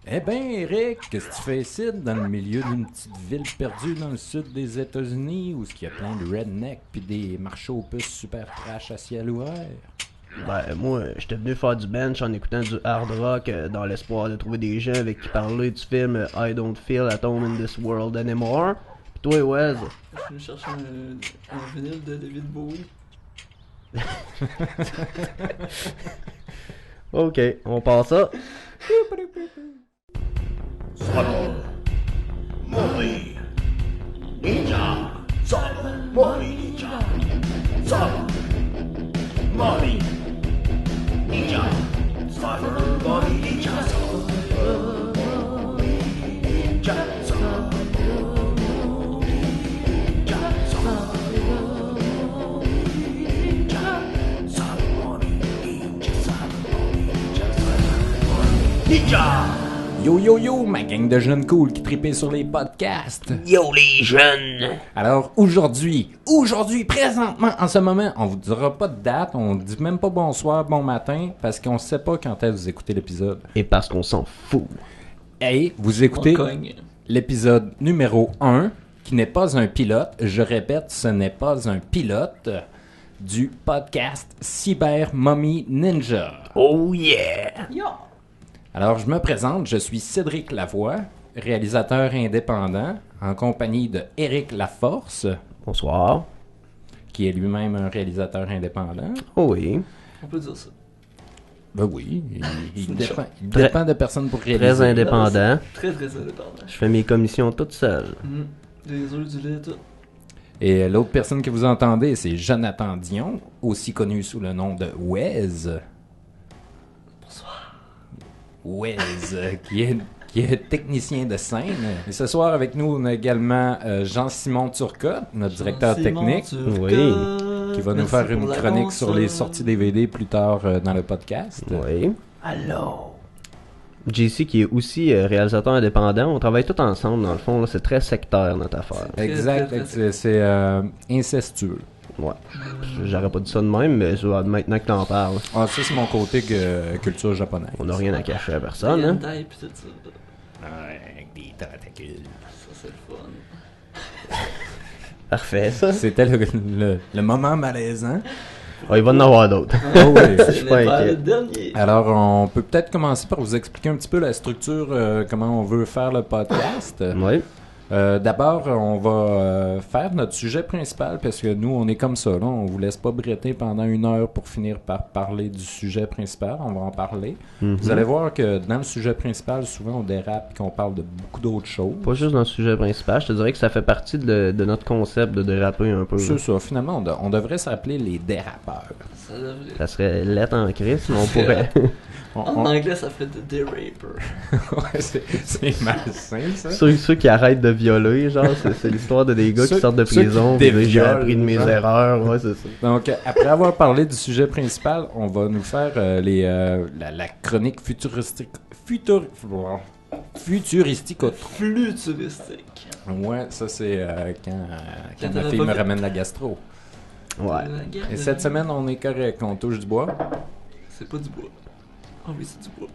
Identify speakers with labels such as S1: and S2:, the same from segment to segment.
S1: Eh ben, Eric, qu'est-ce que tu fais ici, dans le milieu d'une petite ville perdue dans le sud des États-Unis, où il y a plein de rednecks pis des marchés aux puces super trash à ciel ouvert?
S2: Ben, moi, j'étais venu faire du bench en écoutant du hard rock dans l'espoir de trouver des gens avec qui parler du film I Don't Feel at Home in This World Anymore. Pis toi, Wes?
S3: Je suis venu chercher un vinyle de David Bowie.
S2: Ok, on passe ça.
S4: Solo, Molly, Ninja, Solo, Molly, Ninja, Solo, Molly, Ninja, Solo, Molly, Ninja, Solo, Ninja, Solo, Ninja, Solo, Ninja, Solo, Ninja, Solo, Ninja.
S1: Yo yo yo, ma gang de jeunes cool qui tripaient sur les podcasts.
S4: Yo les jeunes!
S1: Alors aujourd'hui, présentement, en ce moment, on vous dira pas de date, on dit même pas bonsoir, bon matin, parce qu'on sait pas quand est-ce que vous écoutez l'épisode.
S2: Et parce qu'on s'en fout.
S1: Et vous écoutez
S3: On cogne.
S1: l'épisode numéro 1, qui n'est pas un pilote, je répète, ce n'est pas un pilote, du podcast Cyber Mommy Ninja.
S4: Oh yeah!
S3: Yo!
S1: Alors, je me présente, je suis Cédric Lavoie, réalisateur indépendant, en compagnie de Éric Laforce,
S2: Bonsoir.
S1: qui est lui-même un réalisateur indépendant.
S2: Oh oui.
S3: On peut dire ça.
S1: Ben oui, il dépend,
S2: Très-
S1: dépend de personne pour réaliser.
S2: Très indépendant.
S3: Très très indépendant.
S2: Je fais mes commissions toute seule.
S3: Des œufs, du lait, tout.
S1: Et l'autre personne que vous entendez, c'est Jonathan Dion, aussi connu sous le nom de Wez. Wez, qui est technicien de scène. Et ce soir, avec nous, on a également Jean-Simon Turcotte, notre directeur technique,
S2: Oui.
S1: qui va nous faire une chronique sur les sorties DVD plus tard dans le podcast.
S2: Oui.
S4: Allô?
S2: JC qui est aussi réalisateur indépendant. On travaille tous ensemble dans le fond. Là, c'est très sectaire notre affaire.
S1: Exact,
S3: très, très
S1: c'est incestueux.
S2: Ouais. J'aurais pas dit ça de même, mais maintenant que t'en parles,
S1: Ah, ça, c'est mon côté culture japonaise.
S2: on n'a rien à cacher à personne.
S3: Des
S2: Hein?
S3: hentai pis tout ça.
S1: Ouais, avec des tentacules.
S3: Ça, c'est le fun.
S2: Parfait, ça.
S1: C'était le moment malaisant.
S2: Oh, il va en avoir d'autres.
S1: Oh oui.
S2: Je suis pas
S3: C'est
S2: inquiet.
S3: le dernier.
S1: Alors, on peut peut-être commencer par vous expliquer un petit peu la structure, comment on veut faire le podcast.
S2: Oui.
S1: D'abord, on va faire notre sujet principal parce que nous, on est comme ça. Là, on vous laisse pas bretter pendant 1 heure pour finir par parler du sujet principal. On va en parler. Vous allez voir que dans le sujet principal, souvent, on dérape et qu'on parle de beaucoup d'autres choses.
S2: Pas juste dans le sujet principal. Je te dirais que ça fait partie de notre concept de déraper un peu.
S1: C'est ça. Finalement, on devrait s'appeler les dérapeurs.
S3: Ça devrait.
S2: Ça serait lettre en crise, mais on pourrait.
S3: En anglais, ça fait The Raper.
S1: Ouais, c'est malsain, ça.
S2: ceux qui arrêtent de violer, genre, c'est l'histoire de des gars qui
S1: Ceux-
S2: sortent de
S1: ceux qui
S2: prison. Puis là, j'ai
S1: déviolent,
S2: appris de mes
S1: genre.
S2: erreurs. Ouais, c'est ça.
S1: Donc, après avoir parlé du sujet principal, on va nous faire la chronique futuristique.
S3: Futuristique.
S1: Ouais, ça c'est quand
S3: Quand
S1: ma
S3: t'avais
S1: fille
S3: pas
S1: me
S3: vu-
S1: ramène la gastro.
S2: Ouais.
S3: La guerre
S1: Et
S3: de-
S1: cette semaine, on est correct, on touche du bois.
S3: C'est pas du bois. Ah oui, c'est du bois.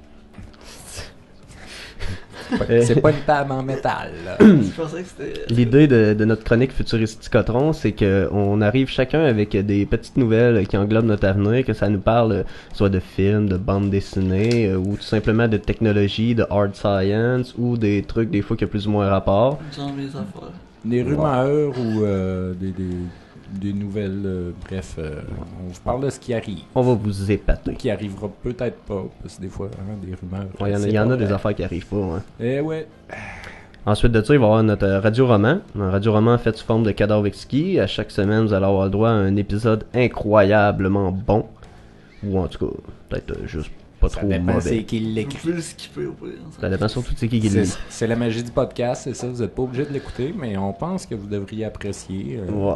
S1: C'est pas une table en métal. là.
S3: Je pensais que c'était.
S2: L'idée de notre chronique Futuristicotron, c'est qu'on arrive chacun avec des petites nouvelles qui englobent notre avenir, que ça nous parle soit de films, de bandes dessinées, ou tout simplement de technologie, de hard science, ou des trucs des fois qui ont plus ou moins rapport.
S3: Genre mes affaires.
S1: Des rumeurs ou des nouvelles. Bref, on vous parle de ce qui arrive.
S2: On va vous épater.
S1: Qui arrivera peut-être pas, parce que des fois, hein, des rumeurs.
S2: Ouais, il y en a des affaires qui arrivent pas. Hein.
S1: Eh ouais.
S2: Ensuite de ça, il va y avoir notre radio-roman. Un radio-roman fait sous forme de cadavre exquis. À chaque semaine, vous allez avoir le droit à un épisode incroyablement bon. Ou en tout cas, peut-être juste pas
S1: Ça
S2: trop
S1: dépend c'est
S2: mauvais.
S1: qui
S3: Vous
S1: l'écrit.
S3: pouvez le skipper au pire.
S2: Ça dépend surtout de c'est qui lit.
S1: C'est la magie du podcast, c'est ça. Vous n'êtes pas obligé de l'écouter, mais on pense que vous devriez apprécier.
S2: Ouais.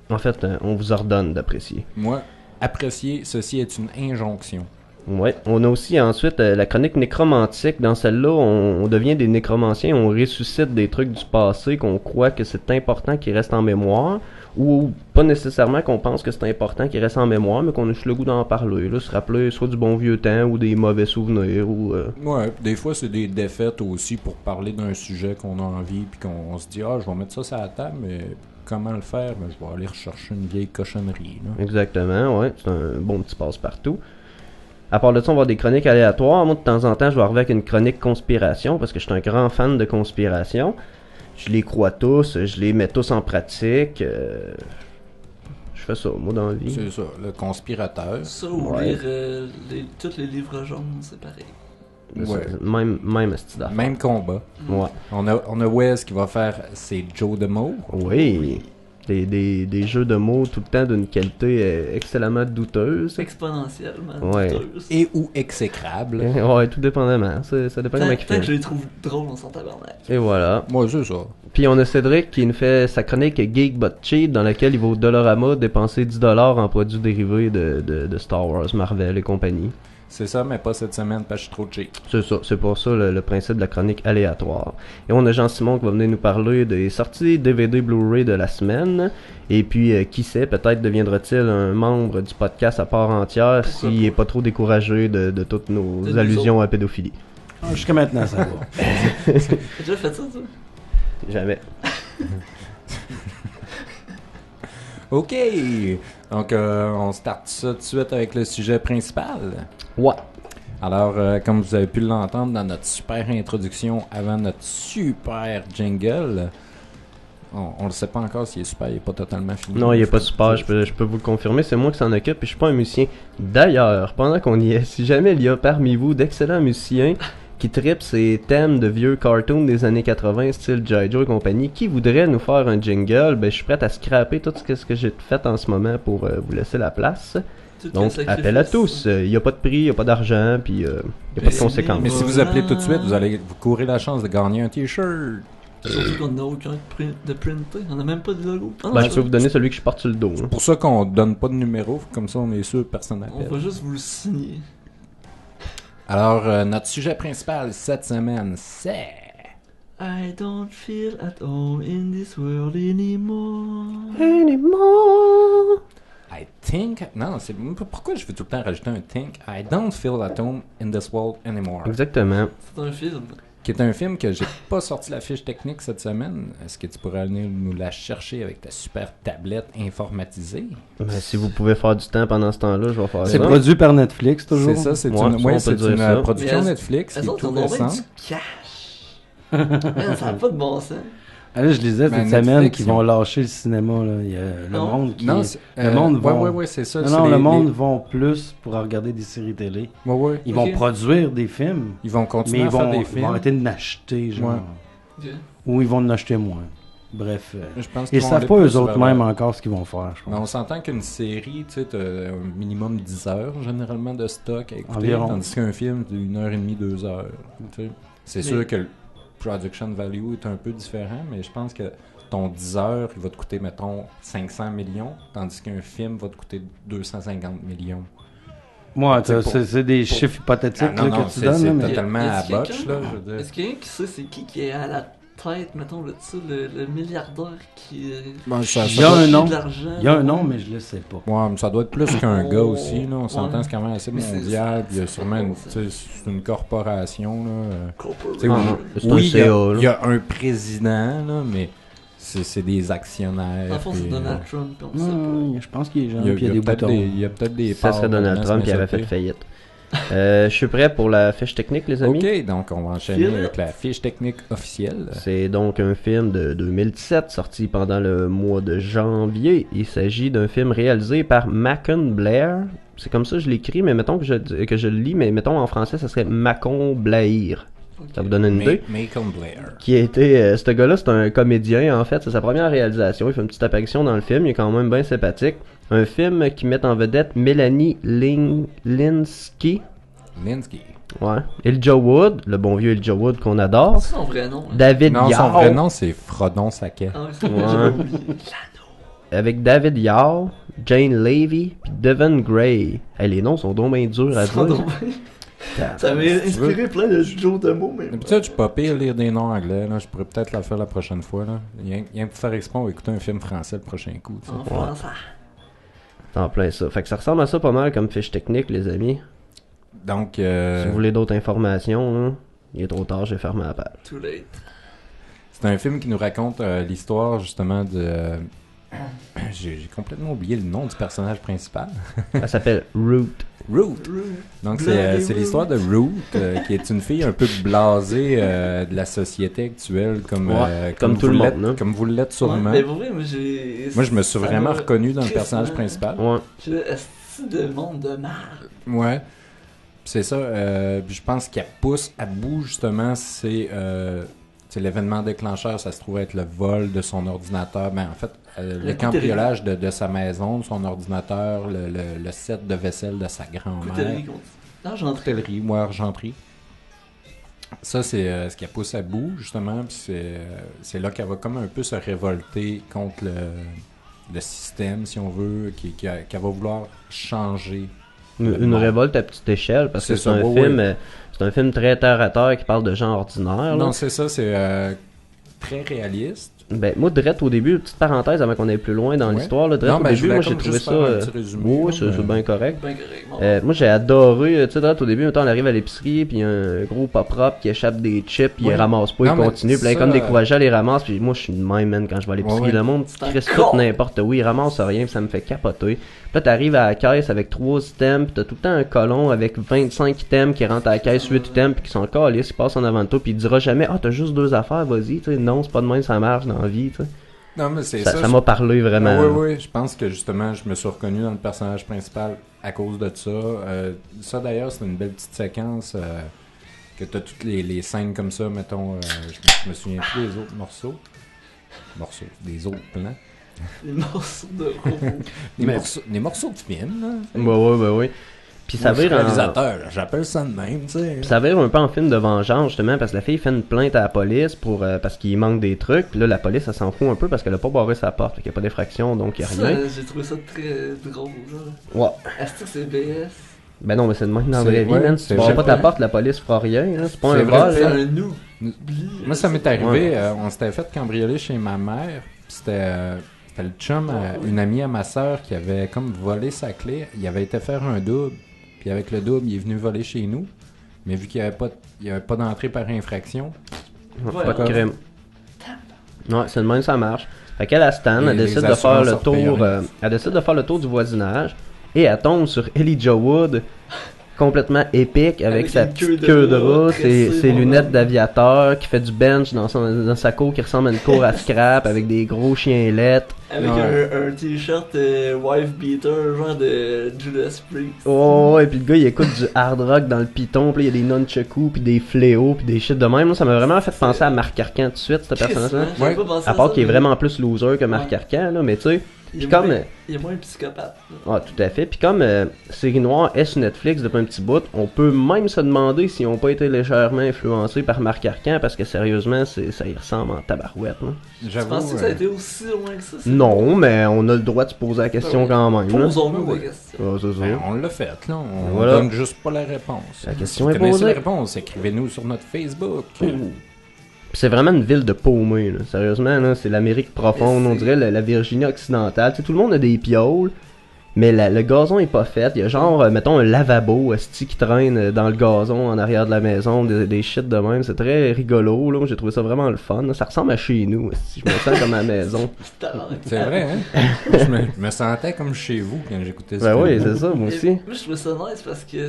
S2: En fait, on vous ordonne d'apprécier.
S1: Moi, apprécier, ceci est une injonction.
S2: Ouais, on a aussi ensuite la chronique nécromantique. Dans celle-là, on devient des nécromanciens, on ressuscite des trucs du passé qu'on croit que c'est important qu'ils restent en mémoire, ou pas nécessairement qu'on pense que c'est important qu'ils restent en mémoire, mais qu'on a juste le goût d'en parler, là, se rappeler soit du bon vieux temps ou des mauvais souvenirs ou.
S1: Ouais, des fois c'est des défaites aussi pour parler d'un sujet qu'on a envie, puis qu'on se dit je vais mettre ça sur la table, mais comment le faire? Ben, je vais aller rechercher une vieille cochonnerie. Là.
S2: Exactement, ouais, c'est un bon petit passe-partout. À part de ça, on va avoir des chroniques aléatoires. Moi, de temps en temps, je vais arriver avec une chronique conspiration, parce que je suis un grand fan de conspiration. Je les crois tous, je les mets tous en pratique. Je fais ça, moi, dans la vie.
S1: C'est ça, le conspirateur.
S3: Ça, ou
S2: Ouais.
S3: lire tous les livres jaunes, c'est pareil.
S1: Ouais.
S2: Même style d'affaire.
S1: Même combat.
S2: Ouais.
S1: On a Wes qui va faire ses Joe de mots.
S2: Oui. Des jeux de mots tout le temps d'une qualité excellemment douteuse.
S3: Exponentiellement.
S2: Ouais.
S3: douteuse.
S1: Et ou exécrable.
S2: Ouais, tout dépendamment. Ça dépend comment il
S3: Tant que je
S2: fait.
S3: les trouve drôles, on s'en tabarnak.
S2: Et voilà.
S1: Moi, c'est ça.
S2: Puis on a Cédric qui nous fait sa chronique Geek But Cheap dans laquelle il va au Dollarama dépenser 10$ en produits dérivés de Star Wars, Marvel et compagnie.
S1: C'est ça, mais pas cette semaine parce que je suis trop cheap.
S2: C'est ça, c'est pour ça le principe de la chronique aléatoire. Et on a Jean-Simon qui va venir nous parler des sorties DVD Blu-ray de la semaine. Et puis, qui sait, peut-être deviendra-t-il un membre du podcast à part entière s'il est pas trop découragé de toutes nos
S3: De nous
S2: allusions à pédophilie.
S5: Jusqu'à maintenant, ça va.
S3: T'as déjà fait ça, toi?
S2: Jamais.
S1: OK. Donc, on start ça tout de suite avec le sujet principal.
S2: Ouais.
S1: Alors, comme vous avez pu l'entendre dans notre super introduction avant notre super jingle, on ne sait pas encore s'il est super, il n'est pas totalement fini.
S2: Non, il est pas super, je peux vous le confirmer, c'est moi qui s'en occupe et je suis pas un musicien. D'ailleurs, pendant qu'on y est, si jamais il y a parmi vous d'excellents musiciens qui trippent ces thèmes de vieux cartoons des années 80, style G.I. Joe et compagnie, qui voudraient nous faire un jingle, ben je suis prêt à scraper tout ce que j'ai fait en ce moment pour vous laisser la place.
S3: Tout
S2: Donc,
S3: quel
S2: appel à
S3: sacrifice.
S2: tous. Il n'y a pas de prix, il n'y a pas d'argent, puis il n'y a pas de
S3: Mais
S2: conséquences.
S1: Mais si vous appelez tout de suite, vous courez la chance de gagner un t-shirt.
S3: Surtout qu'on n'a aucun de printé. On n'a même pas de logo. Ah non,
S2: Ben,
S3: je
S2: je peux vous donner celui que je porte sur le dos. hein.
S1: C'est pour ça qu'on donne pas de numéro, comme ça on est sûr que personne
S3: On
S1: n'appelle.
S3: va juste vous le signer.
S1: Alors, notre sujet principal cette semaine, c'est...
S3: I don't feel at home in this world anymore.
S2: Anymore.
S1: I think... Non, c'est... Pourquoi je veux tout le temps rajouter un think? I don't feel at home in this world anymore.
S2: Exactement.
S3: C'est un film.
S1: Qui est un film que j'ai pas sorti la fiche technique cette semaine. Est-ce que tu pourrais venir nous la chercher avec ta super tablette informatisée?
S2: Ben, si vous pouvez faire du temps pendant ce temps-là, je vais faire
S5: C'est
S2: ça.
S5: produit par Netflix, toujours.
S1: C'est ça, c'est
S2: Ouais,
S1: une,
S2: ça,
S1: ouais,
S2: on
S1: c'est
S2: peut dire
S1: une
S2: ça.
S1: production
S3: Mais
S1: Netflix qui
S3: Elles
S1: est
S3: autres,
S1: tout
S3: on a bien
S1: récente.
S3: du cash. Man, ça n'a pas de bon sens.
S5: Ah, là, je lisais
S1: Ben,
S5: cette semaine
S1: Netflix,
S5: qu'ils
S1: ils ont-
S5: vont lâcher le cinéma. Là. Il y a le
S3: Non.
S5: monde qui...
S1: Non,
S5: le monde vont...
S1: ouais, c'est ça.
S5: Non,
S1: c'est
S5: non, le
S1: les-
S5: monde vont plus pour regarder des séries télé.
S1: Ouais, ouais.
S5: Ils
S3: Ok.
S5: vont produire des films,
S1: Ils vont
S5: mais
S1: continuer
S5: ils
S1: à faire
S5: vont,
S1: des
S5: ils
S1: films.
S5: vont arrêter de n'acheter, genre.
S1: Ouais.
S3: Ok.
S5: Ou ils vont en acheter moins. Bref.
S1: Je pense
S5: Ils
S1: qu'ils vont
S5: savent
S1: aller
S5: pas
S1: plus
S5: eux autres
S1: vers
S5: même
S1: le-
S5: encore ce qu'ils vont faire, je
S1: Mais on
S5: pense.
S1: s'entend qu'une série, tu sais, t'as un minimum 10 heures généralement de stock à écouter,
S5: Environ.
S1: tandis qu'un film, c'est 1h30, 2 heures. tu sais. C'est
S3: Mais-
S1: sûr que le production value est un peu différent, mais je pense que ton 10 heures, il va te coûter, mettons, 500 millions, tandis qu'un film va te coûter 250 millions.
S5: Moi,
S1: C'est pour-
S5: c'est des chiffres hypothétiques
S1: Ah, non,
S5: là,
S1: non,
S5: que tu
S1: c'est
S5: donnes. là, mais...
S1: totalement
S3: Y
S1: à
S3: a-t-il
S1: botch,
S3: quelqu'un?
S1: là, je veux dire.
S3: Est-ce qu'il y a quelqu'un qui sait c'est qui est à la tête, mettons, de ça, le milliardaire qui
S1: Bon, ça-
S5: Il y a un
S3: chie
S5: nom.
S3: de l'argent?
S5: Il y a un nom, mais je le sais pas.
S1: Ouais, mais ça doit être plus qu'un
S3: Oh,
S1: gars aussi, là. On s'entend,
S3: ouais.
S1: c'est quand même assez
S3: Mais c'est-
S1: mondial, puis il y a sûrement une,
S3: c'est-
S1: tu sais, c'est une corporation, là.
S3: Corporation.
S1: Tu sais,
S2: C'est un
S1: oui,
S2: CA, là.
S1: il y a un président, là, mais c'est des actionnaires.
S3: Dans le fond, c'est
S1: puis,
S3: Donald Trump, puis on sait pas.
S5: Non, je pense qu'il est
S1: il
S5: jeune,
S1: y a,
S5: puis il y a des
S1: peut-être
S5: boutons.
S1: il y a peut-être des
S2: Ça serait
S1: parts
S2: Donald
S1: là-dedans,
S2: Trump qui
S1: c'est
S2: avait
S1: SAP.
S2: fait faillite. Je suis prêt pour la fiche technique, les amis.
S1: Ok, donc on va enchaîner
S3: Philippe.
S1: avec la fiche technique officielle.
S2: C'est donc un film de 2017 sorti pendant le mois de janvier. Il s'agit d'un film réalisé par Macon Blair. C'est comme ça que je l'écris, mais mettons que je le lis, mais mettons en français, ça serait Macon Blair.
S3: Ok.
S2: Ça vous donne une idée?
S1: Macon Blair.
S2: Qui a été, ce gars-là, c'est un comédien en fait, c'est sa première réalisation. Il fait une petite apparition dans le film, il est quand même bien sympathique. Un film qui met en vedette Melanie Linsky.
S1: Linsky.
S2: Ouais. Elijah Wood, le bon vieux Elijah Wood qu'on adore.
S3: C'est son vrai nom. hein.
S2: David
S1: Non, son
S2: Yao.
S1: vrai nom, c'est Frodon Saquet.
S3: Ah oui, c'est
S2: Ouais.
S3: j'avais oublié.
S2: Avec David Yao, Jane Levy, puis Devon Gray. Hey, les noms sont donc bien durs à dire.
S3: Ça m'a inspiré plein de jeux de mots, mais.
S1: D'habitude, je suis pas pire lire des noms anglais. Là. Je pourrais peut-être le faire la prochaine fois. Là. Rien pour faire exprès, on va écouter un film français le prochain coup.
S3: En français.
S2: C'est en plein ça. Fait que ça ressemble à ça pas mal comme fiche technique, les amis.
S1: Donc,
S2: Si vous voulez d'autres informations, là, il est trop tard, j'ai fermé la page.
S3: Too late.
S1: c'est un film qui nous raconte l'histoire justement de... j'ai complètement oublié le nom du personnage principal.
S2: Elle s'appelle Root.
S1: Root. Donc c'est l'histoire de Root, qui est une fille un peu blasée de la société actuelle, comme
S2: tout le monde, hein.
S1: comme vous l'êtes sûrement.
S3: Mais pour vrai, moi,
S1: je me suis vraiment reconnu dans le personnage principal.
S2: Ouais.
S3: Est-ce de monde de marre?
S1: Ouais. Puis c'est ça. Puis je pense qu'elle pousse à bout justement, c'est l'événement déclencheur, ça se trouve être le vol de son ordinateur. Ben en fait, le cambriolage de sa maison, de son ordinateur, le set de vaisselle de sa grand-mère. Coutellerie, moi, argenterie. Ça, c'est ce qu'elle pousse à bout, justement. Puis c'est là qu'elle va comme un peu se révolter contre le système, si on veut, qu'elle va vouloir changer.
S2: Une révolte à petite échelle, parce que c'est un film... C'est un film très terre à terre qui parle de gens ordinaires.
S1: Non, c'est ça, c'est très réaliste.
S2: Ben, moi, Drette, au début, petite parenthèse avant qu'on aille plus loin dans l'histoire, là, Drette, au début, moi, j'ai trouvé ça... Oui, c'est bien correct. Moi, j'ai adoré, tu sais, Drette, au début, on arrive à l'épicerie, puis il y a un gros pas propre qui échappe des chips, puis il ramasse pas, il continue, puis là, il est comme découragé à les ramasse, puis moi, je suis de même, man, quand je vais à l'épicerie, le monde crisse tout n'importe où, il ramasse rien, puis ça me fait capoter. Puis là, t'arrives à la caisse avec 3 items, pis t'as tout le temps un colon avec 25 items qui rentre à la caisse, 8 items, pis qui sont encore lisses, qui passent en avant de toi, pis il dira jamais, t'as juste 2 affaires, vas-y, tu sais, non, c'est pas de même, ça marche dans la vie, tu sais.
S1: Non, mais c'est ça.
S2: Ça m'a parlé vraiment.
S1: Oui, je pense que justement, je me suis reconnu dans le personnage principal à cause de ça. Ça, d'ailleurs, c'est une belle petite séquence que t'as toutes les scènes comme ça, mettons, je me souviens plus des autres morceaux, des autres plans.
S3: Des morceaux de robots.
S1: Des morceaux de film, là.
S2: Ouais. Puis ça vire
S1: réalisateur, j'appelle ça de même, tu sais.
S2: Puis ça vire un peu en film de vengeance, justement, parce que la fille fait une plainte à la police parce qu'il manque des trucs. Puis là, la police, elle s'en fout un peu parce qu'elle a pas barré sa porte. Fait qu'il n'y a pas d'effraction, donc il n'y a rien.
S3: J'ai trouvé ça très drôle, là.
S2: Ouais.
S3: Est-ce que c'est BS?
S2: Ben non, mais c'est de même dans la vraie vie, man. Si tu barres pas ta porte, la police fera rien, hein. C'est pas un vol,
S3: C'est
S2: là.
S3: un nous.
S1: Moi, ça m'est arrivé, on s'était fait cambrioler chez ma mère. Puis c'était le chum, une amie à ma soeur qui avait comme volé sa clé. Il avait été faire un double. Puis avec le double, il est venu voler chez nous. Mais vu qu'il n'y avait pas d'entrée par infraction,
S2: pas de crime. Ouais, c'est le même, ça marche. Fait qu'elle, Stan, elle décide de faire le tour. Elle décide de faire le tour du voisinage. Et elle tombe sur Elijah Wood, complètement épique, avec sa petite queue de rat, ses lunettes d'aviateur, qui fait du bench dans sa cour qui ressemble à une cour à scrap, avec des gros chiens laites.
S3: Avec un t-shirt wife beater, genre de Judas Priest.
S2: Oh, et puis le gars, il écoute du hard rock dans le piton, puis il y a des nunchakus, puis des fléaux, puis des shit de même. Ça m'a vraiment fait penser à Marc Arcan tout de suite, ce personnage-là. À part qu'il est vraiment plus loser que Marc Arcan, là, mais tu sais...
S3: Il est moins un psychopathe.
S2: Ah, tout à fait. Puis comme Série Noire est sur Netflix depuis un petit bout, on peut même se demander s'ils n'ont pas été légèrement influencés par Marc Arcan, parce que sérieusement, ça y ressemble en tabarouette. Là.
S3: Tu penses que ça a été aussi loin que ça?
S2: Non, mais on a le droit de se poser la question quand même.
S3: Posons-nous des questions.
S2: Ah, c'est ça.
S1: Ben, on l'a fait, là. On donne juste pas la réponse.
S2: La question
S1: si
S2: est
S1: vous connaissez
S2: posée.
S1: la réponse, écrivez-nous sur notre Facebook.
S2: C'est vraiment une ville de paumés, là. Sérieusement, là, c'est l'Amérique profonde, on dirait la Virginie occidentale. Tu sais, tout le monde a des pioles, mais le gazon est pas fait. Il y a genre, mettons, un lavabo qui traîne dans le gazon en arrière de la maison, des shit de même. C'est très rigolo, là. J'ai trouvé ça vraiment le fun. Là. Ça ressemble à chez nous, je me sens comme à la maison.
S1: C'est vrai, hein? je me sentais comme chez vous quand j'écoutais ça.
S2: Ben oui, c'est ça, moi aussi.
S3: Moi, je trouvais ça nice parce que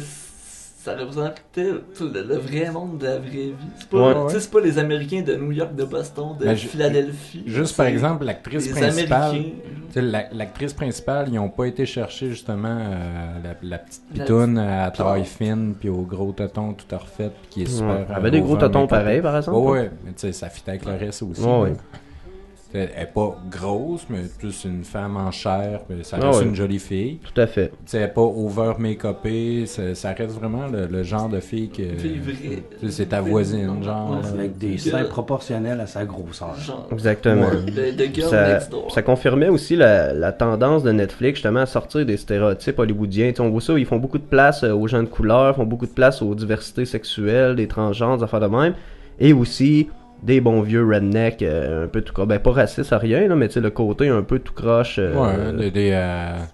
S3: ça représentait le vrai monde de la vraie vie. C'est pas, c'est pas les Américains de New York, de Boston, de Philadelphie.
S1: Juste par exemple, l'actrice principale. L'actrice principale, ils n'ont pas été chercher justement la petite pitoune à taille fine puis au gros tonton tout à refait qui est super.
S2: Elle avait des gros totons pareils par exemple.
S1: Ouais, mais tu sais, ça fit avec le reste aussi. Elle est pas grosse, mais plus une femme en chair, mais ça
S2: Ah
S1: reste
S2: ouais.
S1: une jolie fille.
S2: Tout à fait.
S1: Elle est pas over make-upée, ça reste vraiment le genre de fille que...
S3: Fille vraie.
S1: C'est ta voisine, genre.
S3: Ouais,
S5: Avec des seins proportionnels à sa grosseur.
S3: Genre,
S2: Exactement.
S3: the girl
S2: Ça,
S3: next door.
S2: ça confirmait aussi la tendance de Netflix justement à sortir des stéréotypes hollywoodiens. T'sais, on voit ça, ils font beaucoup de place aux gens de couleur, font beaucoup de place aux diversités sexuelles, des transgenres, des affaires de même. Et aussi des bons vieux redneck, un peu tout croche. Ben pas raciste à rien, là, mais le côté un peu tout croche.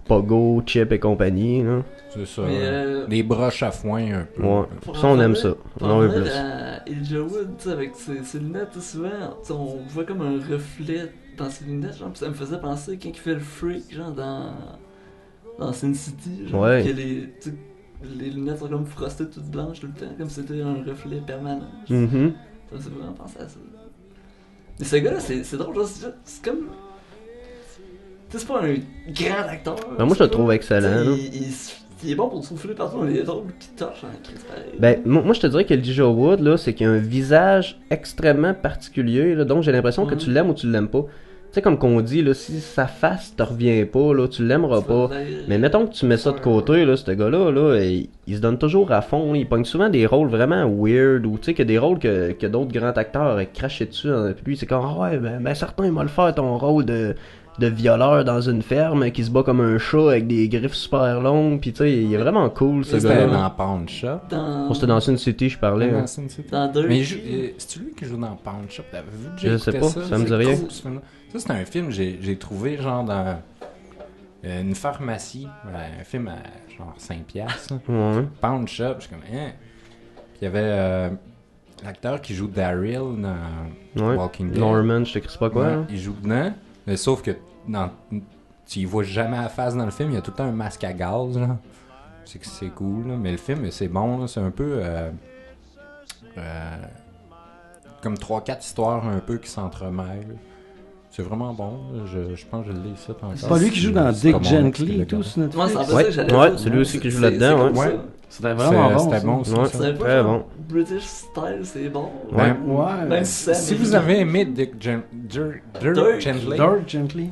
S2: Pogo, Chip et compagnie. Là.
S1: C'est ça.
S3: Mais,
S1: Des broches à foin un peu.
S2: Ouais.
S3: Pour
S2: Ça, on aime
S3: revenir-
S2: ça.
S3: Pour
S2: On en veut
S3: revenir
S2: plus.
S3: à Elijah Wood, tu sais, avec ses lunettes, tu sais, souvent, tu sais, on voit comme un reflet dans ses lunettes, genre, pis ça me faisait penser quand il fait le freak, genre, dans Sin City, genre,
S2: Ouais.
S3: que tu sais, les lunettes sont comme frostées toutes blanches tout le temps, comme si c'était un reflet permanent.
S2: Mhm.
S3: Ça me fait vraiment penser à ça. Mais ce gars-là, c'est drôle, genre, c'est comme... Tu sais, c'est pas un grand acteur.
S2: Ben, moi, je le trouve excellent, là.
S3: Il est bon pour souffler partout dans les drôles qui torchent en crise pareil.
S2: Ben, moi je te dirais que Elijah Wood, là, c'est qu'il a un visage extrêmement particulier, là, donc j'ai l'impression que tu l'aimes ou tu l'aimes pas. Tu sais, comme qu'on dit, là, si sa face te revient pas, là, tu l'aimeras pas. Mais mettons que tu mets ça de côté, là, ce gars-là, là, il se donne toujours à fond. Il pogne souvent des rôles vraiment weird, ou tu sais, que des rôles que d'autres grands acteurs auraient craché dessus. Hein, puis lui, c'est comme, ah ouais, ben certain, il va le faire ton rôle de violeur dans une ferme qui se bat comme un chat avec des griffes super longues. Puis tu sais, il est vraiment cool, ce
S1: C'était
S2: gars-là.
S1: dans Pawn Shop.
S2: C'était dans Sin City, je parlais. hein.
S3: Dans deux.
S1: Mais c'est lui qui joue dans Pawn Shop. T'avez-vous déjà
S2: Je sais
S1: écouté
S2: pas,
S1: ça?
S2: ça me
S1: C'est
S2: dit rien.
S1: cool, ce film-là. Ça, c'est un film que j'ai trouvé genre dans une pharmacie. Un film à genre 5$. Là.
S2: Ouais.
S1: Pawn Shop, je suis comme, hein. Puis il y avait l'acteur qui joue Daryl dans
S2: Ouais.
S1: Walking Dead.
S2: Norman, je te crie pas quoi.
S1: Ouais,
S2: hein.
S1: il joue dedans. Mais sauf que tu y vois jamais la face dans le film, il y a tout le temps un masque à gaz. Là. C'est cool, là. Mais le film, c'est bon. Là. C'est un peu comme 3-4 histoires un peu qui s'entremêlent. C'est vraiment bon. Là. Je pense que je l'ai ici encore.
S5: C'est pas lui qui joue dans
S1: C'est
S5: Dick
S1: pas mon ex qui
S5: Gently
S1: l'a
S5: et tout
S1: gardé.
S5: sur
S3: Moi,
S5: Netflix.
S3: c'est en fait ça
S2: Ouais,
S3: que j'allais
S2: ouais,
S3: dire.
S2: c'est lui aussi qui joue
S3: C'est-
S2: là-dedans,
S3: c'est comme
S2: ouais.
S3: ça.
S5: C'était vraiment bon.
S1: C'était
S5: ça.
S1: bon, ça.
S2: Ouais.
S3: C'est un peu
S2: Très
S3: genre
S2: bon.
S3: British style, c'est bon.
S1: Ouais.
S5: Ouais.
S3: Même si
S1: Si vous avez aimé Dick
S3: Dirk
S1: Gently,
S5: Dark Gently.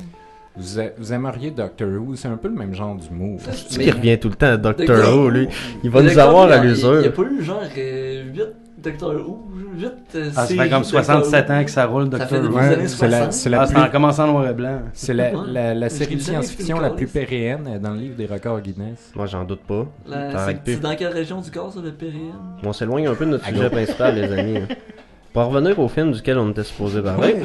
S1: vous aimeriez Doctor Who. C'est un peu le même genre d'humour.
S2: Tu sais qu'il revient tout le temps à
S3: Doctor
S2: Doctor Who,
S3: Who.
S2: lui. Il va nous avoir à
S3: Il n'y a
S2: l'usure.
S3: pas eu genre 8 Doctor Who, 8
S5: Ah, ça fait comme 67 ans que ça roule,
S3: Ça
S5: Doctor
S3: fait
S5: Who.
S3: depuis
S1: Ouais,
S3: les années
S1: c'est la-
S3: 60.
S1: c'est la
S5: Ah,
S1: plus-
S5: c'est en commençant en noir et blanc.
S1: C'est la série de
S3: Je l'ai jamais
S1: science-fiction
S3: écouté,
S1: la plus
S3: Carlis.
S1: péréenne dans le livre des records Guinness.
S2: Moi, j'en doute pas. T'arrêtes
S3: C'est
S2: plus.
S3: dans quelle région du corps, ça, le périenne?
S2: On s'éloigne un peu de notre sujet principal, les amis. hein. Pour revenir au film duquel on était supposé parler.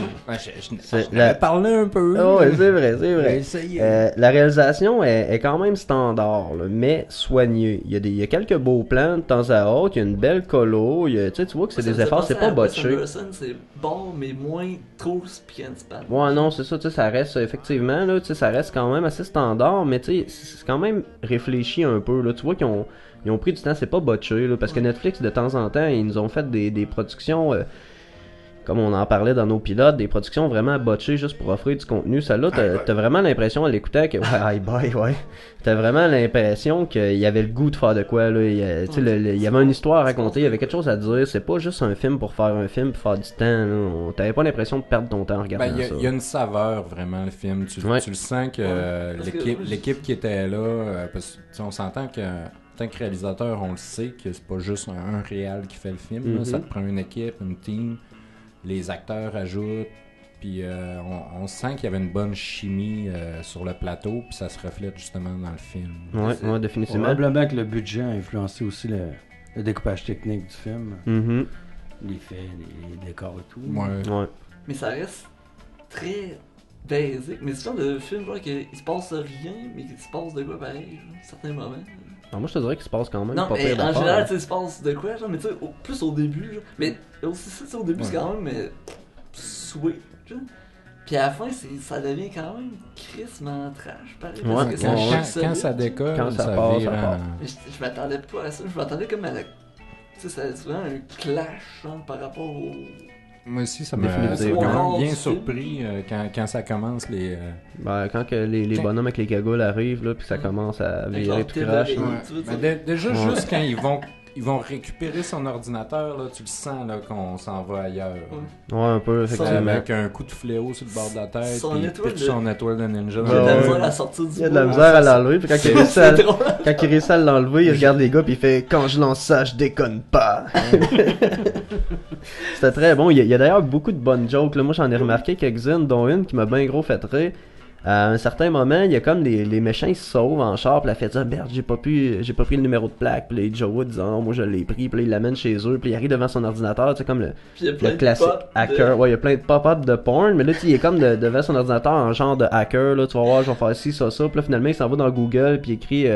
S2: C'est la-
S1: parlé un peu.
S2: Oh, ouais, c'est vrai, c'est vrai.
S5: Essayez.
S2: La réalisation est quand même standard, là, mais soignée. Il y a quelques beaux plans de temps à autre, il y a une belle colo, tu vois que c'est des efforts, c'est pas botché.
S3: C'est bon, mais moins trop spian span.
S2: Ouais, non, c'est ça, tu sais, ça reste, effectivement, là, tu sais, ça reste quand même assez standard, mais tu sais, c'est quand même réfléchi un peu, là, tu vois qu'ils ont pris du temps, c'est pas botché, là, parce que Netflix, de temps en temps, ils nous ont fait des productions, comme on en parlait dans nos pilotes, des productions vraiment botchées juste pour offrir du contenu. Celle-là, t'as vraiment l'impression à l'écouter que, ouais, bye, ouais. T'as vraiment l'impression qu'il y avait le goût de faire de quoi, là. Tu sais, il y avait une histoire à raconter, il y avait quelque chose à dire. C'est pas juste un film pour faire un film, pour faire du temps, là. T'avais pas l'impression de perdre ton temps en regardant ça.
S1: Il y a une saveur vraiment le film. Tu le sens que
S3: Parce que-
S1: l'équipe qui était là, parce que tu sais, on s'entend que en tant que réalisateur, on le sait que c'est pas juste un réal qui fait le film. Là.
S2: Mhm.
S1: Ça te prend une équipe, une team. Les acteurs ajoutent. Puis on sent qu'il y avait une bonne chimie sur le plateau, puis ça se reflète justement dans le film.
S2: Ouais, définitivement.
S5: Probablement que le budget a influencé aussi le découpage technique du film.
S2: Mhm.
S5: Les faits, les décors et tout.
S1: Ouais.
S2: Ouais.
S3: Mais ça reste très basique. Mais c'est le genre de film, genre, qu'il se passe rien, mais qu'il se passe de quoi pareil, genre, certains moments.
S2: Alors, moi, je te dirais qu'il se passe quand même
S3: Non,
S2: pas
S3: mais
S2: pire
S3: en
S2: d'affaires,
S3: général,
S2: hein.
S3: tu sais, il se passe de quoi, genre, mais tu sais, plus au début, genre. Mais aussi, ça, tu sais, au début, c'est
S1: Ouais.
S3: quand même sweet, genre. Puis à la fin, ça devient quand même crissement trash, pareil.
S2: Ouais,
S3: parce que ça
S2: ouais,
S3: choque
S2: ouais.
S1: Quand
S3: solide.
S1: ça décolle,
S2: Quand ça
S1: ça
S2: part,
S1: vire
S2: ça
S1: en-
S2: part.
S3: Mais je m'attendais pas à ça, je m'attendais comme à la. Tu sais, c'est vraiment un clash, genre, par rapport au.
S1: Moi aussi, ça m'a
S2: Définitivement.
S1: quand même bien
S3: Du
S1: surpris quand ça commence les...
S2: Ben, quand que les bonhommes avec les cagoules arrivent, là, puis ça commence à
S3: Avec
S2: virer
S3: leur
S2: tout
S3: tête
S2: crash.
S3: d'oreille.
S2: là.
S3: Tu veux dire?
S1: Déjà,
S2: Ouais.
S1: juste quand ils vont récupérer son ordinateur, là, tu le sens là, qu'on s'en va ailleurs.
S2: Ouais, un peu, effectivement.
S1: Avec un coup de fléau sur le bord de la tête,
S3: Son
S1: puis il
S3: étoile
S1: pitch
S3: de-
S1: son étoile de ninja.
S3: J'ai de la
S2: Ouais.
S3: misère à sortir du
S2: Il y a de la
S3: bois.
S2: misère à l'enlever, puis quand il réussit
S3: C'est drôle.
S2: quand il réussit à l'enlever, il regarde les gars, puis il fait « Quand je lance ça, je déconne pas! » C'était très bon. Il y a d'ailleurs beaucoup de bonnes jokes. Là. Moi, j'en ai remarqué quelques-unes, dont une qui m'a bien gros fait rire. À un certain moment, il y a comme les méchants, ils se sauvent en char, puis la fait dire merde, j'ai pas pris le numéro de plaque, puis les Joe Wood disent oh, moi je l'ai pris, puis là, il l'amène chez eux, puis il arrive devant son ordinateur, tu sais, comme
S3: Puis il y a plein
S2: le
S3: de
S2: classique
S3: pop de-
S2: hacker. Ouais, il y a plein de pop-up de porn, mais là, tu sais, il est comme devant son ordinateur en genre de hacker, là, tu vas voir, je vais faire ci, ça, puis là, finalement, il s'en va dans Google, puis il écrit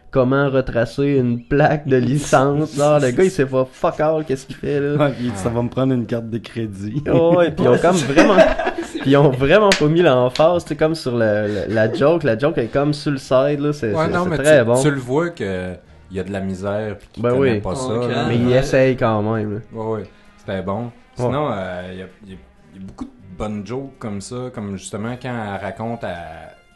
S2: comment retracer une plaque de licence, genre, le gars, il sait pas fuck all, qu'est-ce qu'il fait, là.
S5: Ouais, puis il dit, ça va me prendre une carte de crédit.
S2: Oh, ouais, puis ils ont comme vraiment. Puis ils ont vraiment pas mis l'emphase, tu sais, comme sur la joke. La joke est comme sur le side, là. C'est
S1: Ouais, non,
S2: c'est
S1: mais
S2: très bon.
S1: tu le vois que il y a de la misère pis qu'il
S2: Ben
S1: connaît
S2: oui.
S1: pas ça.
S3: Ok.
S1: là.
S2: Mais il
S3: Ouais.
S2: essaye quand même, là.
S1: Ouais, ouais, c'était bon. Sinon, il y a beaucoup de bonnes jokes comme ça, comme justement quand elle raconte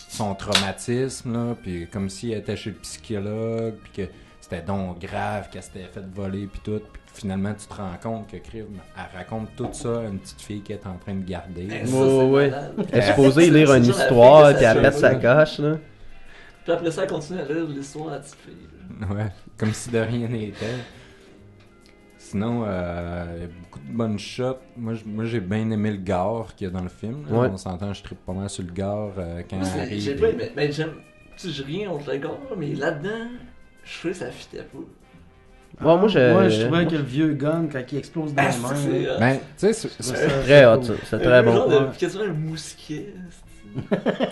S1: son traumatisme, là, puis comme si elle était chez le psychologue, puis que c'était donc grave, qu'elle s'était fait voler, puis tout, puis finalement tu te rends compte que Crime, elle raconte tout ça à une petite fille qui est en train de garder.
S3: Eh, ça,
S2: Ouais,
S3: c'est
S2: ouais.
S3: malade.
S2: Elle est supposée lire
S3: C'est
S2: une
S3: genre la
S2: histoire,
S3: fille que
S2: puis
S3: ça
S2: elle pète
S3: fait,
S2: sa
S3: là.
S2: coche, là.
S3: Puis après ça, elle continue à lire l'histoire à la petite fille.
S1: Ouais, comme si de rien n'était. Sinon, il y a beaucoup de bonnes shots. Moi, j'ai bien aimé le gare qu'il y a dans le film. Là.
S2: Ouais.
S1: On s'entend, je trippe pas mal sur le gare quand
S3: Moi,
S1: elle arrive.
S3: j'ai pas aimé. Mais j'aime. Tu sais, j'ai rien contre le gars, mais là-dedans, je trouvais que ça fitait pas.
S2: Ouais, moi,
S5: je trouvais que le vieux gun, quand il explose dans
S3: Ah,
S5: les mains.
S3: c'est.
S5: là,
S1: Ben, tu sais,
S2: C'est très hot, ça. C'est très bon.
S3: Genre
S5: Ouais.
S3: de, quasiment un mousquet.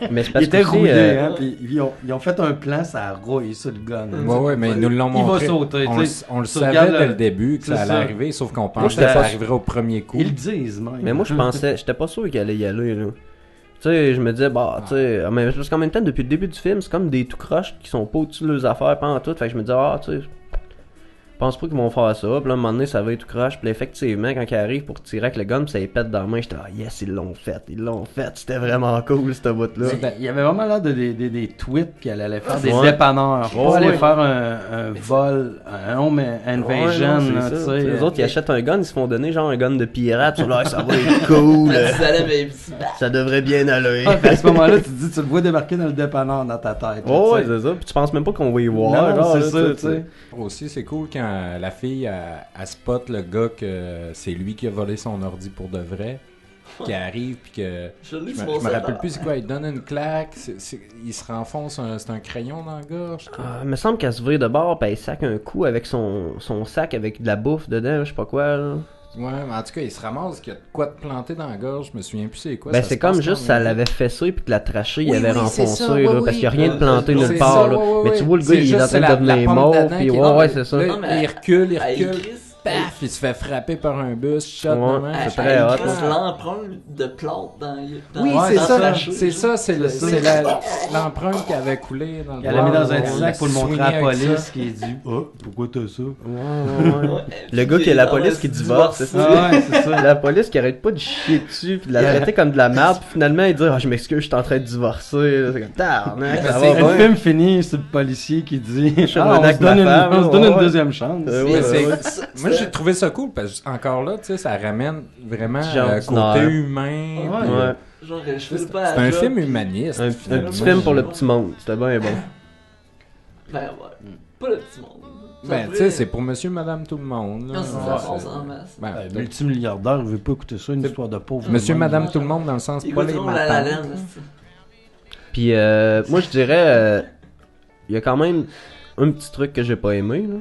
S2: Mais c'est
S5: il
S2: parce
S5: était
S2: que aussi,
S5: roulé, hein, puis ils ont fait un plan, ça a rouillé sur le gun.
S1: ouais, ouais, mais ils nous l'ont
S5: Il va
S1: montré.
S5: sauter,
S1: on
S5: tu
S1: le,
S5: sais.
S1: on le
S5: Tu
S1: savait
S5: regardes
S1: dès
S5: le-
S1: le début que
S5: c'est
S1: ça allait
S5: ça.
S1: arriver, sauf qu'on
S2: Moi,
S1: pensait
S2: j'étais
S1: que ça
S2: pas-
S1: arriverait au premier coup.
S5: Ils le disent, même.
S2: Mais moi, je pensais, j'étais pas sûr qu'il allait y aller, là. Tu sais, je me disais, bah, tu sais, mais parce qu'en même temps, depuis le début du film, c'est comme des tout croches qui sont pas au-dessus de leurs affaires, pas en tout. Fait que je me disais, ah, tu sais, je pense pas qu'ils vont faire ça. Puis là, à un moment donné, ça va être tout croche. Puis là, effectivement, quand ils arrivent pour tirer avec le gun, puis ça les pète dans la main, j'étais, ah, yes, ils l'ont fait. C'était vraiment cool, cette bout-là.
S5: Il y avait vraiment l'air de des tweets qu'elle allait faire des
S2: Ouais.
S5: dépanneurs.
S2: Ouais,
S5: Pas aller
S2: ouais.
S5: faire un vol, un home invasion,
S2: Ouais, non,
S5: là,
S2: c'est
S5: tu
S2: ça.
S5: sais.
S2: Les autres, ils achètent un gun, ils se font donner genre un gun de pirate. Sur là, ça va être cool.
S3: Ça allait, mais.
S2: Ça devrait bien aller.
S5: Ah, puis à ce moment-là, tu te dis, tu le vois débarquer dans le dépanneur dans ta tête. là,
S2: Oh, ouais,
S5: tu sais.
S2: c'est ça. Puis tu penses même pas qu'on va y voir.
S5: Non,
S2: genre,
S5: c'est
S2: là,
S5: ça, tu sais.
S1: Aussi, c'est cool quand la fille, elle spot le gars que c'est lui qui a volé son ordi pour de vrai, qui arrive, puis que...
S3: Je l'ai
S1: Je
S3: sur
S1: me,
S3: mon
S1: je me rappelle
S3: cellulaire.
S1: plus c'est quoi, il donne une claque, il se renfonce, c'est un crayon dans la gorge.
S2: Il me semble qu'elle se vire de bord, puis elle sac un coup avec son sac avec de la bouffe dedans, je sais pas quoi. Là.
S1: Ouais, mais en tout cas, il se ramasse qu'il y a de quoi de planter dans la gorge, je me souviens plus c'est quoi.
S2: Ben
S1: ça
S2: c'est
S1: se
S2: comme
S1: passe
S2: juste
S1: quand
S2: ça
S1: même.
S2: l'avait fessé puis que la trachée il
S1: Oui,
S2: avait
S1: oui, c'est
S2: renfoncé
S1: ça,
S2: là,
S1: oui,
S2: parce qu'il n'y a rien de
S3: oui.
S2: planté
S3: C'est
S2: nulle
S1: ça,
S2: part là.
S1: ouais, ouais,
S2: Mais tu
S1: ouais.
S2: vois le gars
S1: C'est
S2: il est
S1: juste,
S2: en
S1: c'est
S2: train de
S1: la
S2: devenir
S1: pomme
S2: mort
S1: d'Adam
S2: puis
S1: qui-
S2: ouais c'est ça.
S1: Là,
S3: Non, mais
S1: il recule,
S3: elle écrit-
S1: paf, il se fait frapper par un bus, shot
S2: Ouais.
S1: de même.
S3: Elle
S2: C'est très hot,
S3: écrit
S2: là.
S3: l'empreinte de plante dans
S1: Oui,
S5: Ouais,
S1: c'est
S5: dans
S1: ça,
S5: la
S1: c'est ça, c'est l'empreinte qui avait coulé dans le
S5: Elle l'a mis dans un
S1: bar,
S5: sac pour le montrer à la
S1: swingé avec
S5: police
S1: ça.
S5: qui dit oh, pourquoi t'as ça?
S2: Le gars qui est la police qui divorce, c'est ça.
S5: Ah ouais, c'est ça.
S2: La police qui arrête pas de chier dessus puis de la traiter comme de la merde puis finalement il dit ah je m'excuse je suis en train de divorcer là. C'est comme tabarnak ça va
S5: Le
S2: bien.
S5: film finit sur le policier qui dit
S2: suis
S5: ah, on
S2: revenu
S5: se
S2: avec ma
S5: donne
S2: femme,
S5: on se donne
S2: ouais,
S5: une
S2: ouais.
S5: deuxième chance.
S2: Ouais,
S1: Mais c'est-
S2: ouais.
S1: Moi, j'ai trouvé ça cool parce que, encore là, tu sais, ça ramène vraiment
S2: Genre
S1: côté
S2: ordinaire.
S1: humain.
S5: Ouais.
S1: puis,
S2: Ouais.
S3: Genre, je
S1: C'est
S3: fais pas
S1: c'est
S3: à
S1: un
S3: job,
S1: film
S3: puis-
S1: humaniste.
S2: Un
S1: finalement.
S2: petit film pour le petit monde c'était bien bon.
S3: Ben ouais. Pas le petit monde.
S1: Ben, tu sais, c'est pour monsieur, madame, tout le monde. là.
S3: Non, c'est
S1: Ouais,
S3: ça
S1: c'est-
S3: passe en masse.
S1: ben,
S5: Multimilliardaire, je veux pas écouter ça, une histoire de pauvre.
S1: monsieur,
S5: monde.
S1: madame, tout le monde, dans le sens
S3: Ils
S1: pas les
S3: goûteront la la
S1: matins.
S3: laine,
S2: Puis moi je dirais il y a quand même un petit truc que j'ai pas aimé là.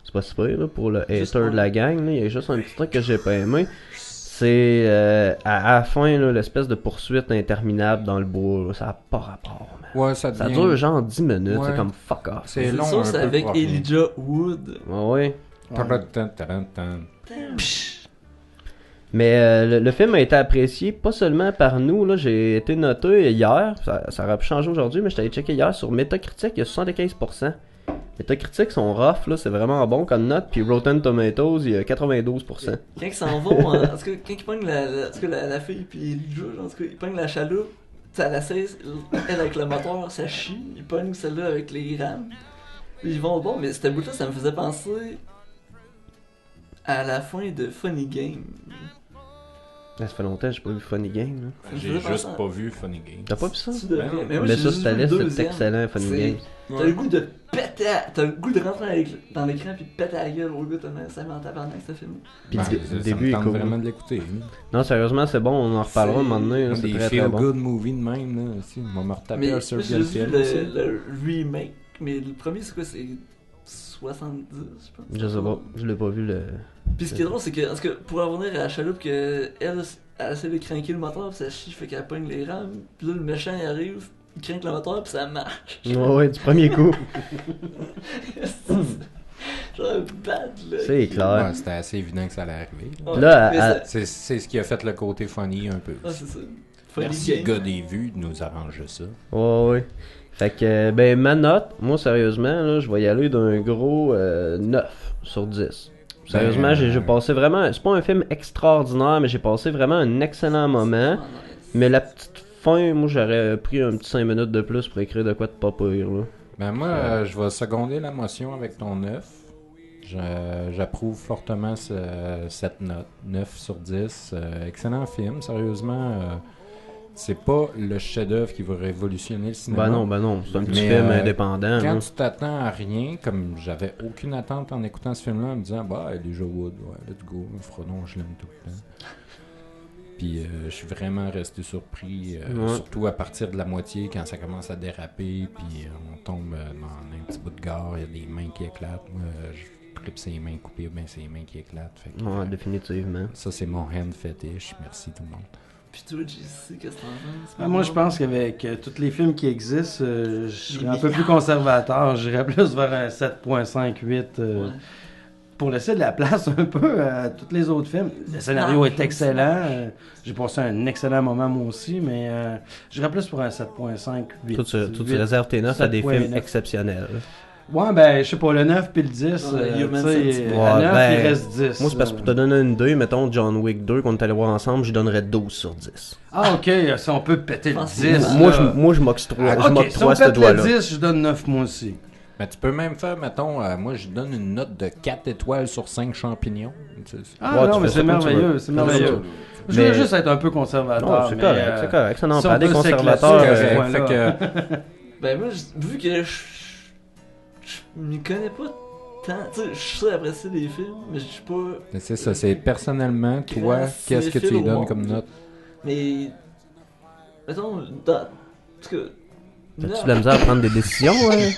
S2: C'est pas super là, pour le hater de la gang là. Il y a juste un petit truc que j'ai pas aimé. C'est à la fin là, l'espèce de poursuite interminable dans le bois là. Ça a pas rapport man.
S1: Ouais, ça
S2: Ça
S1: devient...
S2: dure genre 10 minutes,
S1: Ouais.
S2: c'est comme fuck off.
S1: C'est
S3: C'est
S1: long
S3: ça,
S1: un
S3: c'est
S1: peu
S3: avec
S1: pour rien.
S3: Elijah Wood.
S2: Ouais.
S1: Tan-tan-tan-tan.
S2: Mais le film a été apprécié pas seulement par nous, là, j'ai été noté hier, ça aurait pu changer aujourd'hui, mais j'étais allé checker hier sur Metacritic, il y a 75%. Metacritic sont rough, là, c'est vraiment bon comme note, puis Rotten Tomatoes, il y a 92%.
S3: Quand ils s'en vont, en tout cas, quand ils pognent en tout cas, la fille puis Elijah, en tout cas, ils pognent la chaloupe, tu sais, à la 16, elle avec le moteur, ça chie, ils pognent celle-là avec les rames. Puis ils vont bon, mais cette bout-là, ça me faisait penser à la fin de Funny Game.
S2: Ça fait longtemps que j'ai pas vu Funny Game. Là.
S3: Ça me
S1: J'ai
S3: faisait
S1: juste
S3: penser à-
S1: pas vu Funny Game.
S2: T'as pas vu ça?
S3: Tu devrais.
S1: Ben non.
S3: Mais moi,
S2: Mais
S3: j'ai
S2: ça,
S3: juste
S2: c'est
S3: vu le
S2: liste, c'est
S3: deuxième.
S2: excellent, Funny
S3: C'est-
S2: Game.
S3: T'as le goût de péter, t'as le goût de rentrer dans l'écran puis de péter la gueule au gars, t'as ça met en tabarnak ce film.
S2: Puis
S1: Ben,
S2: le
S1: ça
S2: début
S1: me
S2: est
S1: tente
S2: cool.
S1: vraiment de l'écouter.
S2: Non, sérieusement, c'est bon, on en reparlera un moment donné. là,
S1: Moi,
S2: C'est
S1: des
S2: très très bon.
S1: feel-good movies de même, là, aussi. On va me retaper
S3: Mais
S1: un
S3: moi,
S1: sur
S3: j'ai juste vu
S1: Galtiel aussi.
S3: le remake, mais le premier c'est quoi? C'est 70, je pense.
S2: Je sais pas, je l'ai pas vu le.
S3: Puis ce qui est drôle, c'est que, parce que pour revenir à la chaloupe, que elle essaie de craquer le moteur, puis ça chie, fait qu'elle pogne les rames, puis là le méchant il arrive, il craque le moteur, puis ça marche.
S2: Ouais, du premier coup.
S3: Genre bad, là.
S2: C'est clair.
S1: Ouais, c'était assez évident que ça allait arriver. là.
S3: Ouais,
S2: Là,
S3: mais
S2: à-
S3: ça-
S1: C'est ce qui a fait le côté funny un peu.
S3: Ah, c'est ça. Funny
S1: Merci,
S3: game.
S1: le gars des vues, de nous arranger ça.
S2: Ouais, ouais. Fait que, ben, ma note, moi, sérieusement, là, je vais y aller d'un gros 9 sur 10. Sérieusement, j'ai passé vraiment. C'est pas un film extraordinaire, mais j'ai passé vraiment un excellent moment.
S3: Ah, nice.
S2: Mais la petite fin, moi, j'aurais pris un petit 5 minutes de plus pour écrire de quoi de pas pire, là.
S1: Ben moi, je vais seconder la motion avec ton 9. J'approuve fortement cette note. 9 sur 10. Excellent film, sérieusement. C'est pas le chef-d'œuvre qui va révolutionner le cinéma.
S2: Ben non, c'est un petit
S1: Mais,
S2: film indépendant.
S1: Quand
S2: là.
S1: tu t'attends à rien, comme j'avais aucune attente en écoutant ce film-là, en me disant, bah, Elijah Wood, ouais, let's go, Frodon, je l'aime tout le temps. Puis je suis vraiment resté surpris,
S2: Ouais.
S1: surtout à partir de la moitié, quand ça commence à déraper, puis on tombe dans un petit bout de gare, il y a des mains qui éclatent. Moi, je flippe ses mains coupées, ben ses mains qui éclatent. Fait que,
S2: Ouais, définitivement.
S1: ça, c'est mon hand fetish. Merci tout le monde.
S3: Puis toi, JC, qu'est-ce que t'en penses?
S5: Ben, moi, je pense qu'avec tous les films qui existent, je serais
S3: Les
S5: un peu plus conservateur. J'irais plus vers un 7.5, 8.
S3: Ouais.
S5: Pour laisser de la place un peu à tous les autres films. Le scénario
S3: Ah,
S5: est excellent. J'ai passé un excellent moment moi aussi, mais j'irais plus pour un 7.5, 8.
S2: Toi, tu
S5: 8.
S2: réserves tes notes à des
S5: 7.9.
S2: films exceptionnels.
S5: Ouais, ben, je sais pas, le 9 puis le 10.
S3: Ouais, Human
S5: tu sais,
S3: Centipede.
S5: à
S2: Ouais,
S5: 9,
S2: ben,
S5: il reste 10.
S2: Moi, c'est parce que pour te donner une idée, mettons John Wick 2 qu'on est allé voir ensemble, je donnerais 12 sur 10.
S5: Ah, ok, si on peut péter le
S3: Ah,
S5: 10.
S2: Moi,
S5: là.
S2: moi, je m'octroie
S5: Ah,
S2: je
S5: ok, si on
S2: m'octroie ce
S5: pète le
S2: doigt-là.
S5: 10, je donne 9 moi aussi.
S1: Mais tu peux même faire, mettons, moi je donne une note de 4 étoiles sur 5 champignons. Tu sais,
S5: Ah
S2: Ouais,
S5: non,
S2: tu
S5: mais
S2: fais
S5: c'est
S2: ça comme tu
S5: merveilleux,
S2: veux.
S5: c'est
S2: Fais ça
S5: merveilleux.
S2: comme
S5: Je veux
S2: Mais-
S5: juste être un peu conservateur.
S2: Non, c'est
S5: mais,
S2: correct, c'est correct. Ça, non,
S5: si
S2: pas
S5: on
S2: des
S5: peut
S2: conservateurs.
S5: s'éclater,
S1: correct.
S5: ouais,
S1: Fait
S5: là.
S1: que,
S3: Ben moi, vu que je m'y connais pas tant, tu sais, je sais apprécier des films, mais je suis pas...
S1: c'est ça, c'est personnellement, toi,
S3: Grand
S1: qu'est-ce que tu lui
S3: cinéphile au
S1: donnes
S3: monde.
S1: comme note?
S3: Mais... Mettons, dans... En tout cas...
S2: T'as-tu de la misère à prendre des décisions, ouais?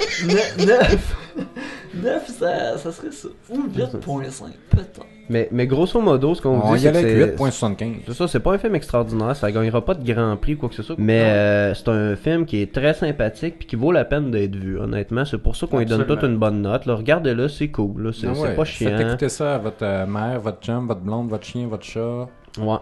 S3: 9, ça serait ça. Ou 8.5, peut-être.
S2: Mais grosso modo, ce qu'on
S1: On
S2: dit,
S1: y
S2: c'est
S1: allait
S2: que
S1: avec
S2: c'est
S1: 8.75.
S2: c'est ça, c'est pas un film extraordinaire, ça gagnera pas de grand prix ou quoi que ce soit. Mais c'est un film qui est très sympathique puis qui vaut la peine d'être vu, honnêtement. C'est pour ça qu'on lui donne
S5: Absolument.
S2: toute une bonne note. Là, regardez-le, c'est cool, là, c'est
S1: Ah ouais,
S2: pas
S1: Faites
S2: chiant.
S1: écouter ça à votre mère, votre chum, votre blonde, votre chien, votre chat.
S2: Ouais.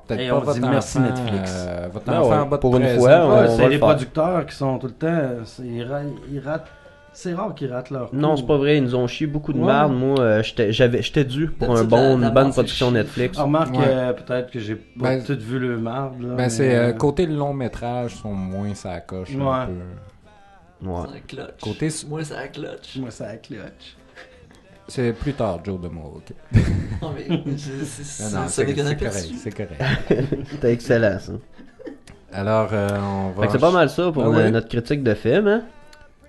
S1: Peut-être
S5: Et
S1: pas
S5: on
S1: votre
S5: dit
S1: enfant.
S5: merci, Netflix.
S1: Votre
S2: Ben
S1: enfant
S2: ouais,
S1: en bas de
S2: pour une
S1: 13
S2: fois,
S1: ans.
S2: on
S5: Ouais,
S2: va
S5: c'est
S2: le
S5: les
S2: faire.
S5: producteurs qui sont tout le temps. Ils ratent. C'est rare qu'ils ratent leur coup.
S2: Non, c'est pas vrai, ils nous ont chié beaucoup de
S5: Ouais.
S2: merde. Moi, j'étais dû pour
S3: D'habitude,
S2: une
S3: la
S2: bonne
S3: bande,
S2: production
S3: c'est chier.
S2: Netflix.
S5: Ah, remarque,
S1: Ouais.
S5: peut-être que j'ai pas
S1: Ben,
S5: tout vu le marde. Là,
S1: Ben
S5: mais,
S1: c'est côté long métrage sont moins ça coche un
S5: Ouais.
S1: peu.
S2: Ouais.
S3: C'est un clutch.
S1: Côté
S3: Moi, c'est un clutch.
S5: Moi, ça clutch.
S1: c'est plus tard Joe de Moore. ok.
S3: Non, mais c'est
S1: Non, non,
S3: ça n'est qu'un
S1: c'est
S3: aperçu.
S1: correct, c'est correct.
S2: C'était excellent, ça.
S1: Alors on va
S2: Fait que c'est pas mal ça pour
S1: Ah ouais.
S2: notre critique de film, hein?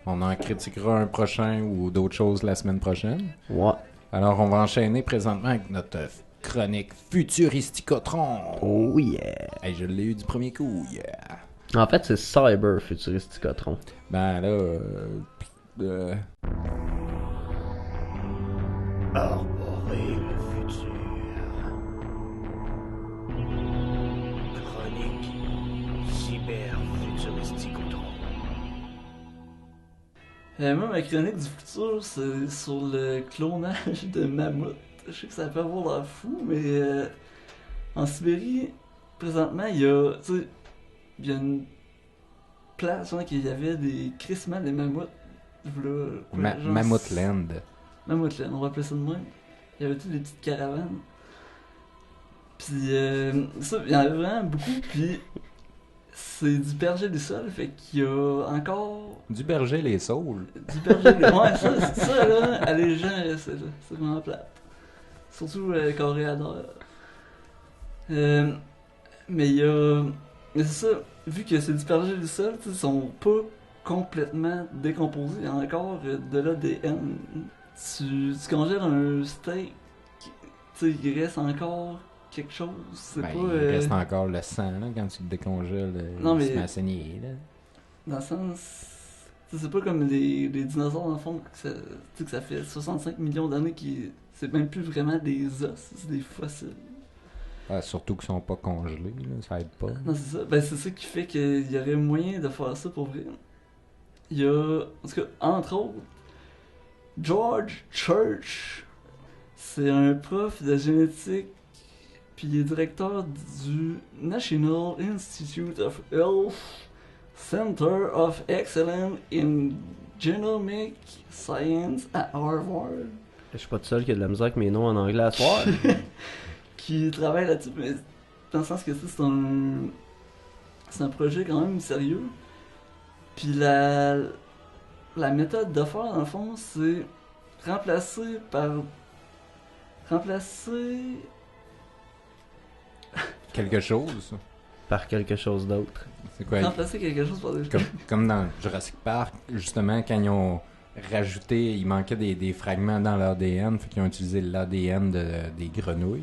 S1: on en critiquera un prochain ou d'autres choses la semaine prochaine.
S2: Ouais.
S1: Alors on va enchaîner présentement avec notre chronique Futuristicotron.
S2: Oh yeah.
S1: Hey, je l'ai eu du premier coup. Yeah.
S2: En fait, c'est Cyber Futuristicotron.
S1: Ben là
S4: Arborer le futur. Chronique cyber-futuristicotron.
S3: Moi, ma chronique du futur, c'est sur le clonage de mammouths. Je sais que ça peut avoir l'air fou, mais en Sibérie, présentement, il y a, tu sais, il y a une place où il y avait des crissements des mammouths. Là, genre,
S1: Mammothland.
S3: Mammothland, on va appeler ça de même. Il y avait toutes des petites caravanes. Puis ça, il y en avait vraiment beaucoup, puis c'est du berger des sols, fait qu'il y a encore
S1: Du berger les saules.
S3: du berger des... Ouais, ça là, à les gens, c'est vraiment plate. Surtout coréador. Mais il y a. Mais c'est ça, vu que c'est dispersé du sol, ils sont pas complètement décomposés. Il y a encore de l'ADN. Tu congèles un steak, il reste encore quelque chose. C'est
S1: Ben,
S3: pas.
S1: il reste encore le sang là, quand tu le décongèles.
S3: Non,
S1: il
S3: mais-
S1: se met à saigner. Là.
S3: Dans le sens. C'est pas comme les dinosaures, dans le fond, que ça fait 65 millions d'années qui. C'est même plus vraiment des os, c'est des fossiles.
S1: Ah, surtout qu'ils sont pas congelés, là, ça aide pas.
S3: Non, c'est ça. Ben, c'est ça qui fait qu'il y aurait moyen de faire ça pour vrai. Il y a. En tout cas, entre autres, George Church. C'est un prof de génétique, puis il est directeur du National Institute of Health Center of Excellence in Genomic Science à Harvard.
S2: Je suis pas tout seul qui a de la misère avec mes noms en anglais à soir.
S3: Qui travaille là-dessus, mais dans le sens que c'est un projet quand même sérieux. Puis la méthode de faire, dans le fond, c'est remplacer
S1: Quelque chose.
S2: Par quelque chose d'autre.
S1: C'est quoi?
S3: remplacer quelque chose par des choses.
S1: Comme dans Jurassic Park, justement, quand ils ont rajouté, il manquait des fragments dans l'ADN, fait qu'ils ont utilisé l'ADN des grenouilles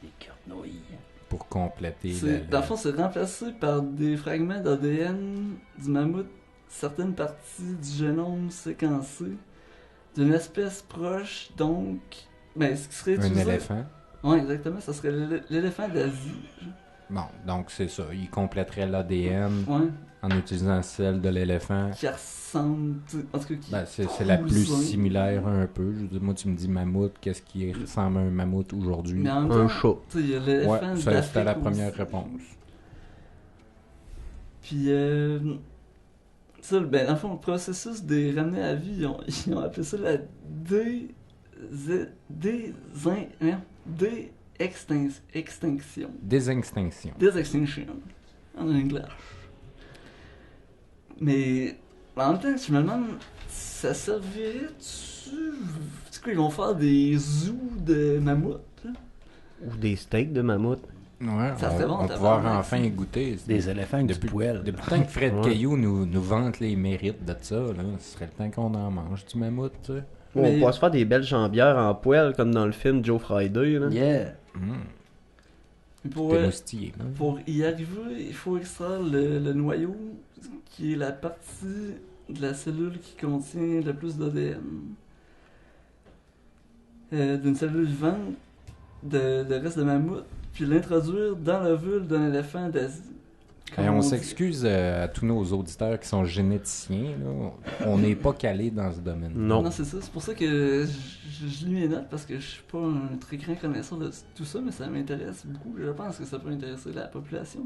S5: Les cornouilles.
S1: pour compléter.
S3: Dans le fond, c'est remplacé par des fragments d'ADN du mammouth, certaines parties du génome séquencé, d'une espèce proche, donc. Ben, ce qui serait
S1: un
S3: utilisé.
S1: éléphant.
S3: Ouais, exactement, ça serait l'éléphant d'Asie.
S1: Bon, donc c'est ça. Ils compléteraient l'ADN
S3: Ouais,
S1: en utilisant celle de l'éléphant.
S3: qui ressemble. En tout cas, qui.
S1: Ben, c'est la plus
S3: cousin.
S1: similaire un peu. Je veux dire, moi, tu me dis mammouth, qu'est-ce qui ressemble à un mammouth aujourd'hui?
S3: Mais en même
S2: Un
S3: temps,
S2: chat.
S3: tu sais, il y a l'éléphant
S1: Ouais, ça,
S3: d'Afrique
S1: c'était la première
S3: aussi.
S1: réponse.
S3: Puis, ça, ben, dans le fond, le processus des ramener à vie, ils ont appelé ça la extinction.
S1: Désextinction.
S3: Désextinction. En anglais. Mais, en même temps, je me demande, ça servirait-tu. Tu quoi, ils vont faire des zoos de mammouths, là?
S2: Ou des steaks de mammouth.
S1: Ouais,
S3: Ça serait bon,
S1: on va
S3: tabarnak.
S1: pouvoir enfin y goûter.
S5: Des éléphants avec du
S1: Depuis-
S5: poêle.
S1: Depuis le temps que Fred
S2: Ouais.
S1: Caillou nous vante les mérites de ça, là, ce serait le temps qu'on en mange du mammouth, tu sais.
S2: Ou
S3: Mais-
S2: on pourrait se faire des belles jambières en poêle comme dans le film Joe Friday. Là.
S5: Yeah.
S3: Mais pour,
S1: T'es moustillé, là.
S3: pour y arriver, il faut extraire le noyau, qui est la partie de la cellule qui contient le plus d'ADN. D'une cellule vivante de reste de mammouth, puis l'introduire dans l'ovule d'un éléphant d'Asie. Comme
S1: Et on
S3: dit.
S1: s'excuse à tous nos auditeurs qui sont généticiens, là. On n'est pas calé dans ce domaine.
S2: Non.
S3: Non, c'est ça. C'est pour ça que je lis mes notes, parce que je suis pas un très grand connaisseur de tout ça, mais ça m'intéresse beaucoup. Je pense que ça peut intéresser la population.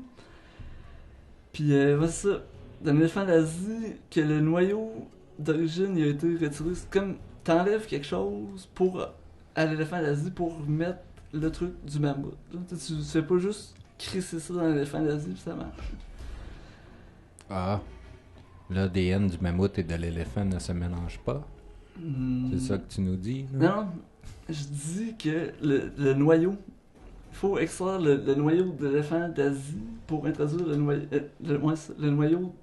S3: Puis, c'est ça. D'un éléphant d'Asie, que le noyau d'origine il a été retiré. C'est comme t'enlèves quelque chose à l'éléphant d'Asie pour mettre le truc du mammouth. Là, tu fais pas juste crisser ça dans l'éléphant d'Asie, puis ça marche.
S1: Ah, l'ADN du mammouth et de l'éléphant ne se mélangent pas. C'est ça que tu nous dis, là?
S3: Non, je dis que le noyau, il faut extraire le noyau de l'éléphant d'Asie pour introduire le noyau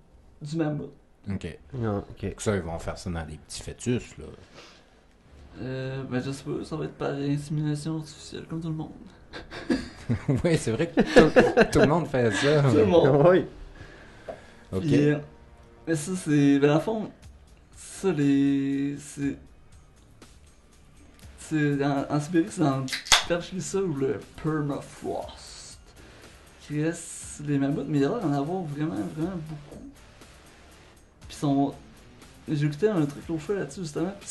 S3: du mammouth.
S1: OK.
S2: Non, ok.
S1: Ça, ils vont faire ça dans des petits fœtus, là.
S3: Ben je sais pas, ça va être par insémination artificielle, comme tout le monde.
S1: Oui, c'est vrai que tout le monde fait ça.
S3: Tout le monde.
S2: Oui.
S1: OK.
S3: Puis, mais ça, c'est. Ben, dans le fond, ça, en Sibérie, c'est dans le perche glissade ou le permafrost qui reste les mammouths, mais il y a l'air d'en avoir vraiment, vraiment beaucoup. Puis j'ai écouté un truc l'autre fois là-dessus, justement, puis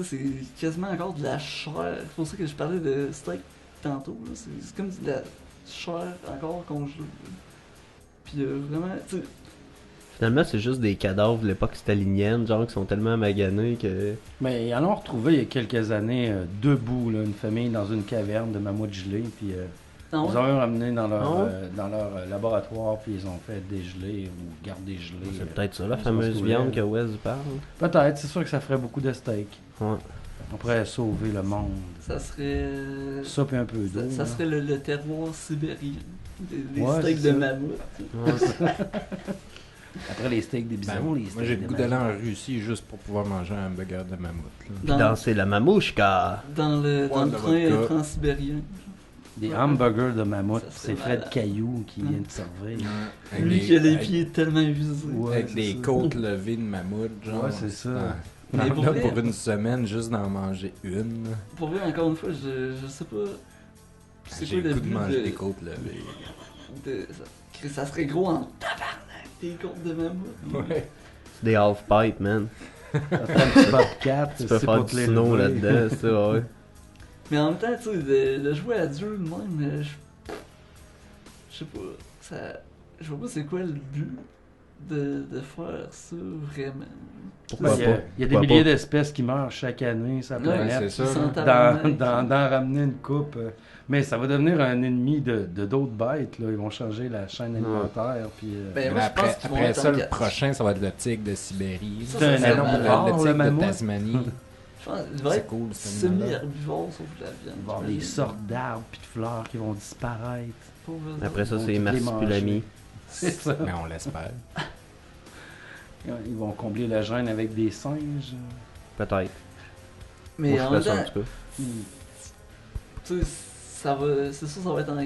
S3: c'est quasiment encore de la chair. C'est pour ça que je parlais de steak tantôt, là. C'est comme de la chair encore congelée. Puis vraiment, tu sais.
S2: Finalement, c'est juste des cadavres de l'époque stalinienne, genre qui sont tellement maganés que.
S5: Mais ils en ont retrouvé il y a quelques années debout, là, une famille dans une caverne de mammouths gelés, puis
S3: Ah ouais?
S5: ils ont ramené dans leur,
S2: Ah ouais?
S5: laboratoire, puis ils ont fait dégeler ou garder gelé.
S2: C'est peut-être ça, la
S5: je
S2: fameuse
S5: pense que
S2: viande
S5: oui.
S2: que Wes parle.
S5: Peut-être, c'est sûr que ça ferait beaucoup de steak.
S2: Ouais.
S5: On pourrait sauver le monde.
S3: Ça serait.
S5: Ça, puis un peu d'eau.
S3: Ça serait le terroir sibérien. Des
S5: Ouais,
S3: steaks
S5: c'est
S3: de
S5: ça.
S3: mammouth.
S5: Après les steaks des
S1: Ben,
S5: bisons, les
S1: moi,
S5: steaks
S1: j'ai le
S5: des
S1: goût d'aller en
S5: mammouths.
S1: Russie juste pour pouvoir manger un hamburger de mammouth. là.
S2: Puis danser la mamouchka.
S3: Dans le
S1: Ouais, de
S3: train
S1: vodka.
S3: transsibérien.
S5: Des hamburgers de mammouth,
S3: Ça serait
S5: c'est Fred
S3: malade.
S5: Caillou qui vient de servir.
S1: Avec
S3: Lui
S1: les-
S3: qui a les
S1: avec-
S3: pieds tellement usés.
S5: Ouais,
S1: Avec
S5: c'est
S1: les
S5: ça.
S1: côtes levées de mammouth, genre.
S5: Ouais, c'est ça.
S1: Ah.
S3: Mais
S1: Là,
S3: pour vrai-
S1: pour une semaine, juste d'en manger une.
S3: Pour vrai, encore une fois, je sais pas. C'est
S1: J'ai
S3: quoi
S1: le
S3: le
S1: goût de
S3: but
S1: manger des côtes levées.
S3: ça serait gros en tabarnak, des côtes de mammouth.
S1: Ouais.
S2: C'est des half-pipe, man.
S5: Ça prend un petit bobcat,
S2: Tu peux faire du snow là-dedans, ça, ouais.
S3: Mais en même temps, tu sais, de jouer à Dieu de même, je sais pas, je vois pas c'est quoi le but de faire ça vraiment.
S2: Pourquoi
S5: Il y a,
S2: pas?
S5: il y a des
S2: Pourquoi
S5: milliers
S2: pas?
S5: d'espèces qui meurent chaque année sur la
S3: Ouais,
S5: planète.
S1: c'est ça.
S3: Ils sont
S5: D'en
S3: tabarnak.
S5: ramener une coupe. Mais ça va devenir un ennemi de d'autres bêtes. Là. Ils vont changer la chaîne alimentaire. Puis,
S3: Ben, moi,
S1: Mais
S3: je
S1: après,
S3: pense qu'ils vont
S1: après
S3: être
S1: ça,
S3: en
S1: le
S3: quatre.
S1: prochain, ça va être le tigre de Sibérie.
S3: Ça,
S5: c'est un
S3: ça serait
S5: énorme
S3: malade.
S5: rare,
S1: le
S5: le
S1: tigre de
S5: mammouth.
S1: Tasmanie.
S3: Je pense qu'il va
S1: C'est
S3: être
S1: cool, ce animal-là.
S3: semi-herbivore sauf de la viande.
S5: il va y avoir des sortes d'arbres puis de fleurs qui vont disparaître.
S3: Pauvres
S2: Après ça,
S5: Ils vont
S2: c'est
S5: toutes les
S2: marsupilami.
S5: C'est ça.
S1: Mais on l'espère.
S5: Ils vont combler la gêne avec des singes.
S2: Peut-être.
S3: Mais
S2: Moi, je
S3: en
S2: ferais
S3: même
S2: ça, en
S3: temps,
S2: tout cas.
S3: tu sais, c'est sûr, ça va être en.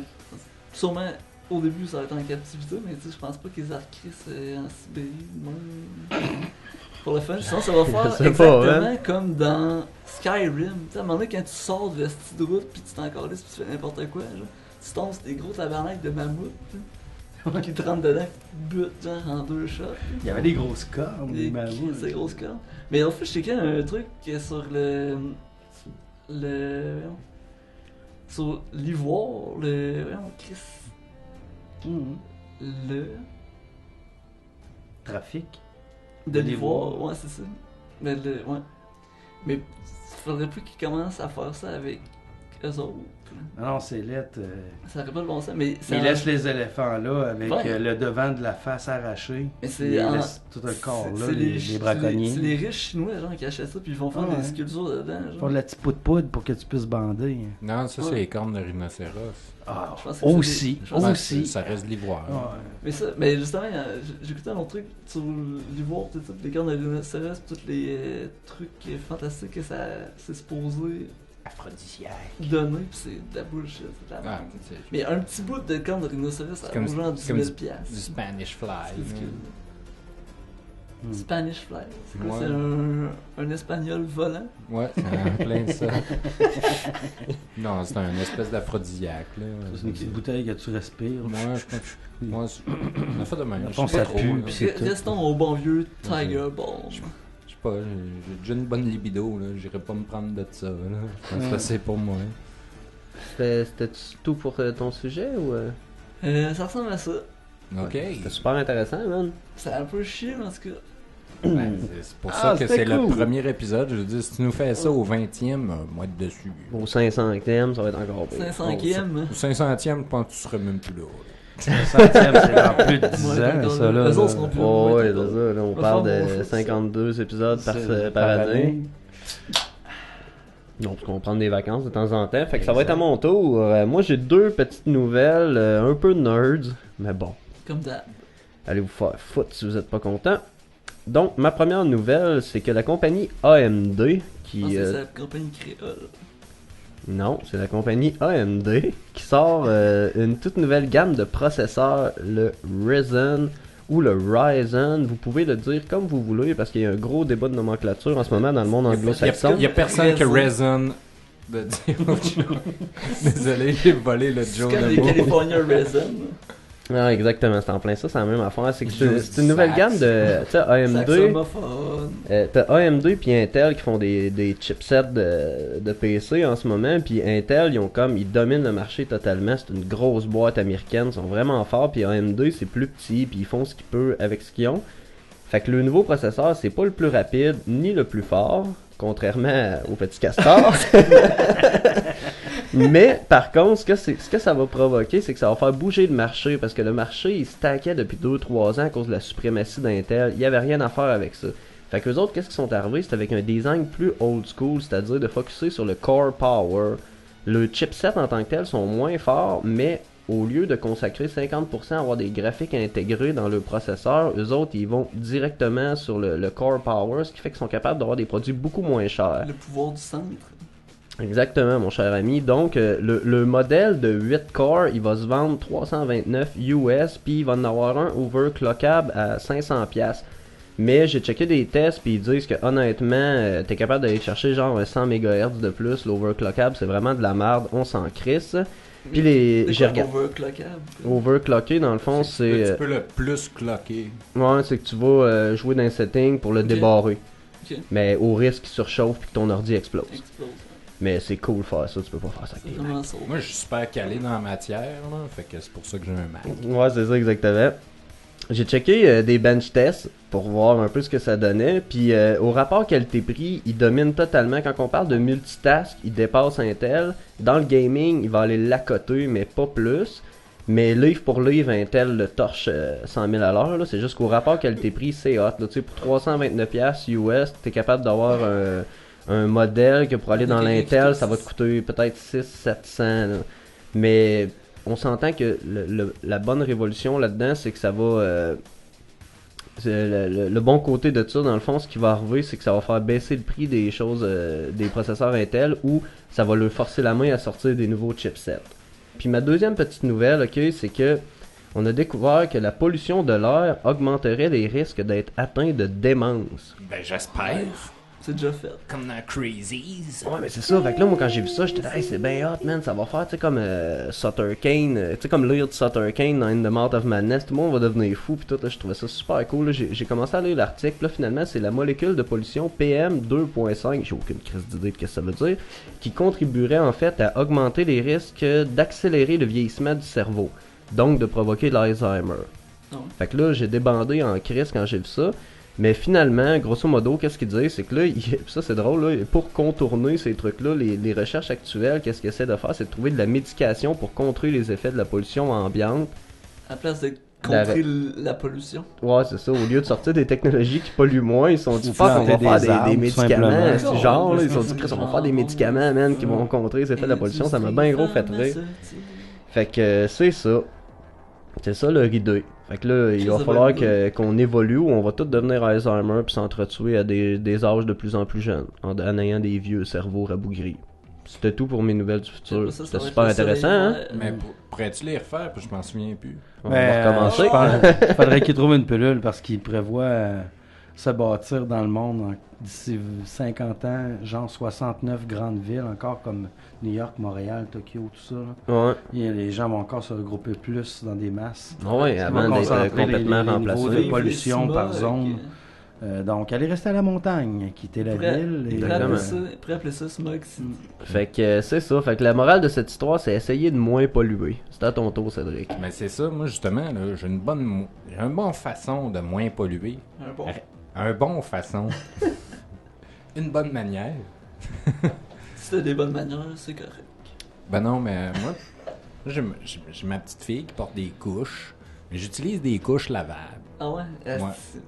S3: Sûrement, au début, ça va être en captivité, mais tu sais, je pense pas qu'ils arcrissent en Sibérie, même. Pour le fun. Sinon, ça va faire
S2: sais pas,
S3: exactement
S2: hein.
S3: comme dans Skyrim. Tu sais, à un moment donné, quand tu sors de la petite route, puis tu t'en calisses, puis tu fais n'importe quoi, genre, tu tombes sur des gros tabarnaks de mammouth, tu sais, qui te rentrent dedans, qui te butent, genre, en 2 shots.
S5: Il y avait des grosses cornes, des
S3: Des
S5: mammouths.
S3: c'est grosse corne. Mais en fait, je checkais un truc sur voyons, sur l'ivoire, voyons, Chris,
S5: Mhm.
S3: le
S5: Trafic.
S3: de
S5: De
S3: l'ivoire,
S5: l'ivoire.
S3: ouais, c'est ça. Mais mais il faudrait plus qu'ils commencent à faire ça avec eux autres.
S5: Non, c'est lettre.
S3: Ça aurait pas le bon sens, mais
S5: Ils laissent les éléphants là avec
S3: Ouais.
S5: le devant de la face arraché.
S3: Mais c'est
S5: Ils
S3: en-
S5: laissent tout le corps là,
S3: c'est
S5: les braconniers.
S3: C'est les riches chinois, genre, qui achètent ça, puis ils vont faire
S5: Ah ouais.
S3: des sculptures dedans,
S5: Ils
S3: genre.
S5: font de la petite poudre pour que tu puisses bander.
S1: Non, ça, c'est
S3: Ouais.
S1: les cornes de rhinocéros.
S5: Ah,
S3: Je pense que c'est
S5: aussi,
S3: des- je pense
S1: Ouais,
S5: aussi.
S1: Ça reste de l'ivoire.
S5: Ouais.
S3: Mais ça, mais justement, j'écoutais un autre truc sur l'ivoire, tout ça, les cornes de rhinocéros, tous les trucs fantastiques que ça c'est supposé
S5: Aphrodisiaque.
S3: donner, pis c'est de la bullshit, c'est de la
S1: Ah,
S3: merde.
S1: c'est
S3: Mais un petit bout de corne de rhinocéros, ça
S1: comme-
S3: vaut genre
S1: c'est comme
S3: 10 000 piastres.
S1: du Spanish fly.
S3: C'est ridicule.
S1: là.
S5: Hmm.
S3: Spanish fly, c'est quoi,
S1: Ouais.
S3: c'est un espagnol volant?
S1: Ouais, c'est plein de ça. Non, c'est un espèce d'aphrodisiaque. Là.
S5: C'est une petite bouteille que tu respires.
S1: Moi, je pense que. Moi, on a fait de même.
S5: Dans le
S1: Je
S5: fond,
S1: sais pas
S5: ça
S1: trop,
S5: pue,
S1: là.
S5: puis c'est tout.
S3: Restons au bon vieux Tiger Bomb.
S1: Je sais pas, j'ai déjà une bonne libido, là. J'irai pas me prendre de ça, là. Je pense que c'est assez pour moi.
S2: C'était tout pour ton sujet ou.
S3: Ça ressemble à ça.
S1: Ok.
S2: C'était super intéressant, man.
S3: C'est un peu chier, mais en tout cas.
S1: Ben, c'est pour
S2: Ah,
S1: ça que
S2: c'était
S1: c'est le
S2: cool.
S1: premier épisode. Je veux dire, si tu nous fais ça au 20e, moi, être dessus.
S2: Au 500e, ça va être encore beau.
S3: 500e.
S1: Au 500e, je pense que tu serais même plus là.
S5: Le centième, c'est dans plus de 10
S3: Ouais,
S5: ans,
S3: d'accord,
S5: ça, là.
S3: eux autres
S5: là.
S3: seront plus-
S2: Oh, ouais,
S3: Ouais,
S2: c'est
S3: d'accord.
S2: ça. Là, on
S3: Va
S2: parle
S3: faire mon
S2: de
S3: show,
S2: 52 épisodes
S5: C'est
S2: par année. Donc, on prend des vacances de temps en temps. Fait que ça va être à mon tour. Moi, j'ai 2 petites nouvelles, un peu nerds, mais bon.
S3: Comme d'hab.
S2: Allez vous faire foutre si vous êtes pas content. Donc, ma première nouvelle, c'est que la compagnie AMD,
S3: Je pense
S2: qui...
S3: que c'est la compagnie créole.
S2: Non, c'est la compagnie AMD qui sort une toute nouvelle gamme de processeurs, le Ryzen ou le Ryzen. Vous pouvez le dire comme vous voulez parce qu'il y a un gros débat de nomenclature en ce moment dans le monde anglo-saxon.
S1: Il y a personne que
S3: Raisin.
S1: Raisin de dire autre chose. Désolé, j'ai volé le
S3: C'est
S1: Joe
S3: comme
S1: de
S3: les
S1: mots.
S3: California Raisin.
S2: Ah, exactement, c'est en plein ça, c'est la même affaire. C'est que
S1: Juste
S2: c'est une nouvelle
S1: sax.
S2: gamme de tu sais, AMD.
S3: Saxophone.
S2: T'as AMD puis Intel qui font des chipsets de PC en ce moment, puis Intel ils dominent le marché totalement. C'est une grosse boîte américaine, ils sont vraiment forts, puis AMD c'est plus petit, puis ils font ce qu'ils peuvent avec ce qu'ils ont. Fait que le nouveau processeur c'est pas le plus rapide ni le plus fort, contrairement au petit castor. Mais par contre, ce que ça va provoquer, c'est que ça va faire bouger le marché, parce que le marché il stackait depuis 2-3 ans à cause de la suprématie d'Intel. Il n'y avait rien à faire avec ça. Fait qu'eux autres, qu'est-ce qu'ils sont arrivés? C'est avec un design plus old school, c'est-à-dire de focusser sur le core power. Le chipset en tant que tel sont moins forts, mais au lieu de consacrer 50% à avoir des graphiques intégrés dans le processeur, eux autres, ils vont directement sur le core power, ce qui fait qu'ils sont capables d'avoir des produits beaucoup moins chers.
S3: Le pouvoir du centre.
S2: Exactement, mon cher ami. Donc, le modèle de 8 cores, il va se vendre 329 US, puis il va en avoir un overclockable à 500$. Mais j'ai checké des tests, puis ils disent que honnêtement, t'es capable d'aller chercher genre 100 MHz de plus. L'overclockable, c'est vraiment de la merde, on s'en crisse. Puis j'ai regardé.
S3: Overclockable.
S2: Overclocké, dans le fond, c'est.
S1: Tu peux le plus clocker.
S2: Ouais, c'est que tu vas jouer dans un setting pour le débarrer.
S3: Ok.
S2: Mais au risque qu'il surchauffe puis que ton ordi explose.
S3: Explose.
S2: Mais c'est cool faire ça, tu peux pas faire ça avec
S3: C'est
S2: tes
S3: vraiment ça.
S1: Moi, je suis super calé dans la matière, là, fait que c'est pour ça que j'ai un Mac.
S2: Ouais, c'est ça exactement. J'ai checké des bench tests pour voir un peu ce que ça donnait. Puis au rapport qualité-prix, il domine totalement. Quand on parle de multitask, il dépasse Intel. Dans le gaming, il va aller l'accoter, mais pas plus. Mais livre pour livre, Intel le torche 100 000 à l'heure. C'est juste qu'au rapport qualité-prix, c'est hot. Là. Tu sais, pour 329$ US, t'es capable d'avoir un modèle que pour aller dans l'Intel, ça va te coûter peut-être 600-700$. Mais on s'entend que la bonne révolution là-dedans, c'est que ça va... le bon côté de ça, dans le fond, ce qui va arriver, c'est que ça va faire baisser le prix des choses, des processeurs Intel, ou ça va leur forcer la main à sortir des nouveaux chipsets. Puis ma deuxième petite nouvelle, ok, c'est que on a découvert que la pollution de l'air augmenterait les risques d'être atteint de démence.
S1: Ben, j'espère.
S3: C'est déjà fait.
S1: Comme dans Crazies.
S2: Ouais, mais c'est ça. Fait que là, moi, quand j'ai vu ça, j'étais là, hey, c'est bien hot, man. Ça va faire, tu sais, comme Sutter Kane. Tu sais, comme lire Sutter Kane dans In the Mouth of Madness. Tout le monde va devenir fou. Puis tout, là, je trouvais ça super cool. Là. J'ai commencé à lire l'article. Là, finalement, c'est la molécule de pollution PM 2.5. J'ai aucune crise d'idée de ce que ça veut dire. Qui contribuerait, en fait, à augmenter les risques d'accélérer le vieillissement du cerveau. Donc, de provoquer l'Alzheimer.
S3: Oh.
S2: Fait que là, j'ai débandé en crise quand j'ai vu ça. Mais finalement, grosso modo, qu'est-ce qu'ils disent, c'est que là, ça c'est drôle, là, pour contourner ces trucs-là, les recherches actuelles, qu'est-ce qu'ils essaient de faire, c'est de trouver de la médication pour contrer les effets de la pollution ambiante.
S3: À la place de contrer la pollution.
S2: Ouais, c'est ça. Au lieu de sortir des technologies qui polluent moins, ils se sont dit,
S5: Ou
S2: fuck, on va
S5: planter
S2: faire
S5: des
S2: des
S5: arbres,
S2: médicaments,
S5: simplement.
S2: ce genre, là, ils se sont dit, Chris, on va faire des médicaments, man, qui vont contrer les effets de la pollution, ça m'a bien gros fait rire. Fait que c'est ça. C'est ça leur idée. Fait que là, il va falloir qu'on évolue ou on va tous devenir Alzheimer puis s'entretuer à des âges de plus en plus jeunes, en ayant des vieux cerveaux rabougris. C'était tout pour mes nouvelles du futur. C'était super intéressant, hein?
S1: Mais pourrais-tu les refaire? Parce que je m'en souviens plus.
S2: On va recommencer.
S5: Il faudrait qu'il trouve une pilule parce qu'il prévoit se bâtir dans le monde d'ici 50 ans, genre 69 grandes villes, encore comme New York, Montréal, Tokyo, tout ça. Là.
S2: Ouais.
S5: Et les gens vont encore se regrouper plus dans des masses.
S2: Ouais, avant d'être complètement
S5: les niveaux
S2: remplacés.
S5: de pollution par zone. Donc, aller rester à la montagne, quitter la ville. Et...
S3: Après appeler ça Smog City.
S2: Fait que c'est ça. Fait que la morale de cette histoire, c'est essayer de moins polluer. C'est à ton tour, Cédric.
S1: Mais c'est ça, moi justement, là, j'ai une bonne façon de moins polluer. Un bon façon. Une bonne manière.
S3: Si t'as des bonnes manières, c'est correct.
S1: Ben non, mais moi j'ai ma petite fille qui porte des couches. Mais j'utilise des couches lavables.
S3: Ah ouais?
S1: Ouais.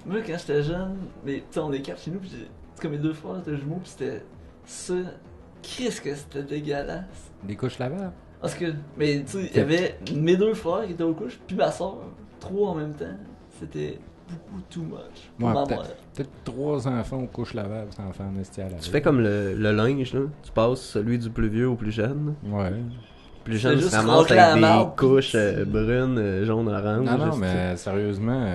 S3: Moi, quand j'étais jeune, mais tu sais, on est quatre chez nous, pis c'est comme mes deux frères de jumeaux, pis c'était ça. Qu'est-ce que c'était dégueulasse?
S1: Des couches lavables?
S3: Parce que, mais tu sais, il y avait mes deux frères qui étaient aux couches, puis ma soeur, 3 en même temps. C'était beaucoup too much pour ma mère.
S1: Peut-être 3 enfants aux couches lavables sans faire un esti à laver.
S2: Tu fais comme le linge, là. Tu passes celui du plus vieux au plus jeune.
S1: Ouais.
S2: Plus jeune,
S3: juste
S2: se ramasse
S3: racler la
S2: avec des
S3: marde.
S2: couches brunes, jaunes, oranges.
S1: Non, mais sérieusement,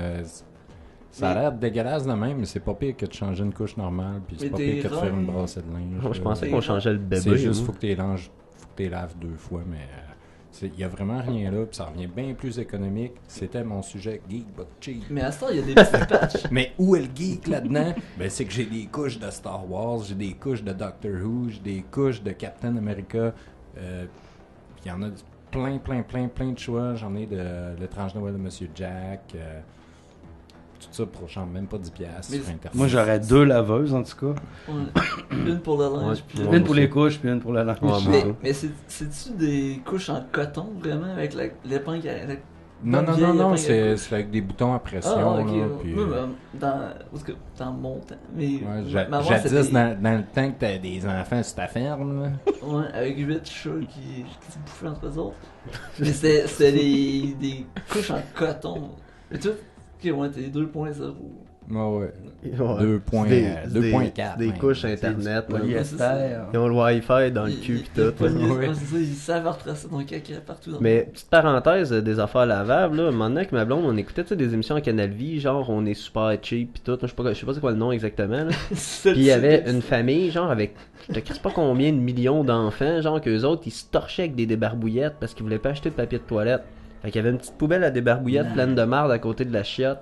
S1: ça a l'air dégueulasse de même, mais c'est pas pire que de changer une couche normale, puis c'est
S3: Mais
S1: pas pire que de faire une
S3: rangs.
S1: brassée de linge.
S2: Moi, je pensais qu'on changeait le bébé.
S1: C'est juste,
S2: moi.
S1: faut que tu laves 2 fois, mais il y a vraiment rien là, puis ça revient bien plus économique. C'était mon sujet geek but cheap.
S3: Mais à ce temps, il y a des petits patchs.
S1: Mais où est le geek là-dedans? Ben, c'est que j'ai des couches de Star Wars, j'ai des couches de Doctor Who, j'ai des couches de Captain America. Il y en a plein de choix. J'en ai de l'étrange Noël de Monsieur Jack. Tout ça pour genre même pas 10$ sur Internet.
S5: Moi, j'aurais 2 laveuses, en tout cas.
S3: Ouais. Une pour le linge, puis
S2: Ouais,
S5: Une pour les couches, puis une pour la linge.
S2: Ouais,
S3: Mais c'est-tu des couches en coton, vraiment, avec l'épingle
S1: Non,
S3: bonne vieille épingle à
S1: c'est avec des boutons à pression.
S3: Ah, ok.
S1: Là, puis,
S3: Moi, dans mon temps. Mais
S1: ouais,
S3: ma mère,
S1: jadis,
S3: c'était-
S1: dans le temps que t'avais des enfants sur ta ferme, là.
S3: Ouais, avec 8 chats qui se bouffaient entre eux autres. Mais c'était des couches en coton. Mais tout, ok, ouais, t'es 2.0.
S1: Ouais, ouais.
S2: Ouais.
S1: 2.4.
S2: C'est des
S1: même.
S2: couches internet. là.
S5: Polyester.
S2: Ils ont le Wi-Fi dans le cul pis tout. là.
S1: Ouais.
S3: C'est ça, ils savent retracer ton caca partout dans
S2: Mais petite parenthèse des affaires lavables, là, un moment donné avec ma blonde, on écoutait tu sais, des émissions à Canal Vie, genre on est super cheap pis tout, je sais pas c'est quoi le nom exactement. Là. Puis il y avait une famille, genre avec je te sais pas combien de millions d'enfants, genre qu'eux autres ils se torchaient avec des débarbouillettes parce qu'ils voulaient pas acheter de papier de toilette. Fait qu'il y avait une petite poubelle à débarbouillettes pleine de marde à côté de la chiotte.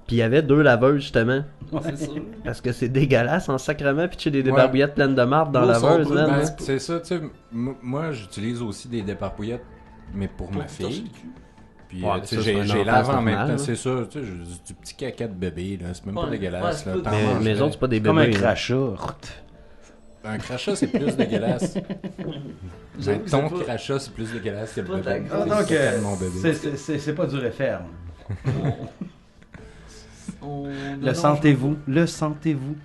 S2: Puis il y avait 2 laveuses justement.
S3: C'est sûr.
S2: Parce que c'est dégueulasse en sacrement pitcher des débarbouillettes pleines de marde dans la laveuse,
S3: sont
S2: man.
S3: brûlés.
S1: Ben, c'est ça, tu sais, moi j'utilise aussi des déparbouillettes, mais pour ma
S3: te torcher
S1: fille.
S3: le cul.
S1: Puis
S2: Ouais,
S1: tu sais,
S2: ça, c'est un
S1: j'ai lave
S2: enfant
S1: en même
S2: normal,
S1: temps,
S2: là.
S1: c'est ça, tu sais, du petit caca de bébé, là, c'est même pas
S3: Ouais,
S1: dégueulasse.
S3: ouais,
S1: Là,
S3: c'est
S1: t'en
S3: pas-
S2: Mais
S1: mangerais.
S2: les autres, c'est pas des
S5: Comme un
S2: bébés. hein.
S5: crachat.
S1: Un crachat, c'est plus dégueulasse.
S3: J'avoue
S1: Ben,
S3: que
S1: ton
S3: c'est pas-
S1: crachat, c'est plus dégueulasse que le
S3: pas
S1: bébé.
S3: ta
S5: Ah,
S3: grosse-
S5: donc,
S1: C'est mon bébé.
S5: c'est pas du réferme.
S3: Non,
S5: Le sentez-vous. Le sentez-vous.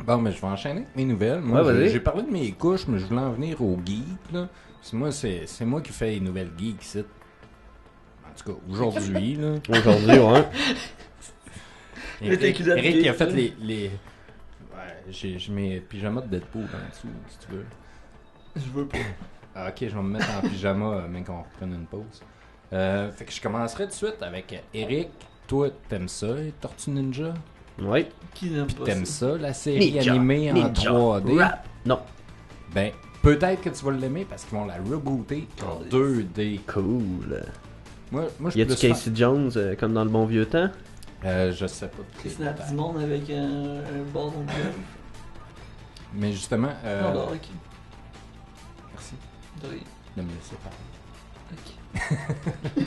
S1: Bon, mais je vais enchaîner avec mes nouvelles. Moi,
S2: Ouais, vas-y.
S1: j'ai parlé de mes couches, mais je voulais en venir aux geeks, là. C'est moi qui fais les nouvelles geeks ici. En tout cas, aujourd'hui, là.
S2: Aujourd'hui, ouais.
S3: Mais t'es culottes
S1: Eric, il a
S3: geek,
S1: fait
S3: là.
S1: les... Ouais, j'ai mes pyjamas de Deadpool en dessous, si tu veux.
S3: Je veux pas.
S1: Ah, ok, je vais me mettre en pyjama, même qu'on reprenne une pause. Fait que je commencerai tout de suite avec Eric. Toi, t'aimes ça, les Tortues Ninja?
S2: Ouais.
S3: Qui n'aime
S1: Puis
S3: pas
S1: t'aimes
S3: ça?
S1: ça, la série
S2: Ninja,
S1: animée en
S2: Ninja,
S1: 3D?
S2: rap. Non.
S1: Ben, peut-être que tu vas l'aimer parce qu'ils vont la rebooter en 2D.
S2: Cool.
S1: Moi je
S2: Y a-tu
S1: suis plus
S2: Casey Jones comme dans le bon vieux temps?
S1: je sais pas.
S3: Qui snap du monde avec un bâton de golf.
S1: Mais justement,
S3: Non, non, ok.
S1: merci
S3: De rien.
S1: de me laisser parler.
S3: Ok.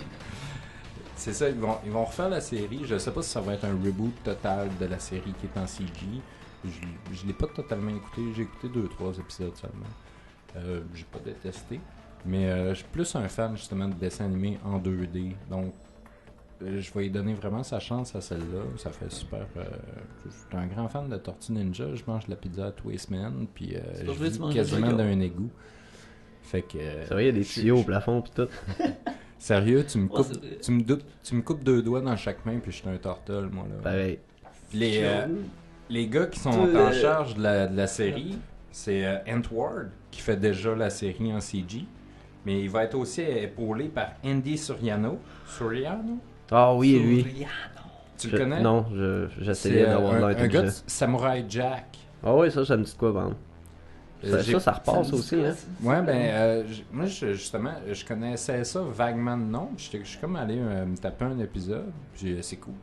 S1: C'est ça, ils vont refaire la série. Je sais pas si ça va être un reboot total de la série qui est en CG. Je l'ai pas totalement écouté. J'ai écouté 2-3 épisodes seulement. J'ai pas détesté. Mais je suis plus un fan justement de dessins animés en 2D. Donc, je vais y donner vraiment sa chance à celle-là. Ça fait super. Je suis un grand fan de Tortue Ninja. Je mange de la pizza tous les semaines. Puis
S3: C'est pas
S1: je
S3: vrai, tu
S1: vis
S3: manges
S1: quasiment
S3: de la
S1: d'un égout. Fait que.
S2: C'est vrai, il y a des tuyaux au plafond pis tout.
S1: Sérieux, tu me
S3: Ouais,
S1: coupes,
S3: c'est vrai.
S1: tu me coupes 2 doigts dans chaque main, puis je suis un tortol, moi là.
S2: Pareil.
S1: Puis les gars qui sont
S3: Toi,
S1: en charge de la série, c'est Ant Ward qui fait déjà la série en CG, mais il va être aussi épaulé par Andy Suriano. Suriano?
S2: Ah oui, lui.
S1: Tu le connais?
S2: Non, j'essayais
S1: C'est
S2: d'avoir de
S1: un gars de
S2: l'intelligence.
S1: Samurai Jack.
S2: Ah oui, ça me dit de quoi, vendre. Ça repasse aussi, hein.
S1: Ouais, ben, moi, justement, je connaissais ça vaguement de nom. Je suis comme allé me taper un épisode. C'est cool.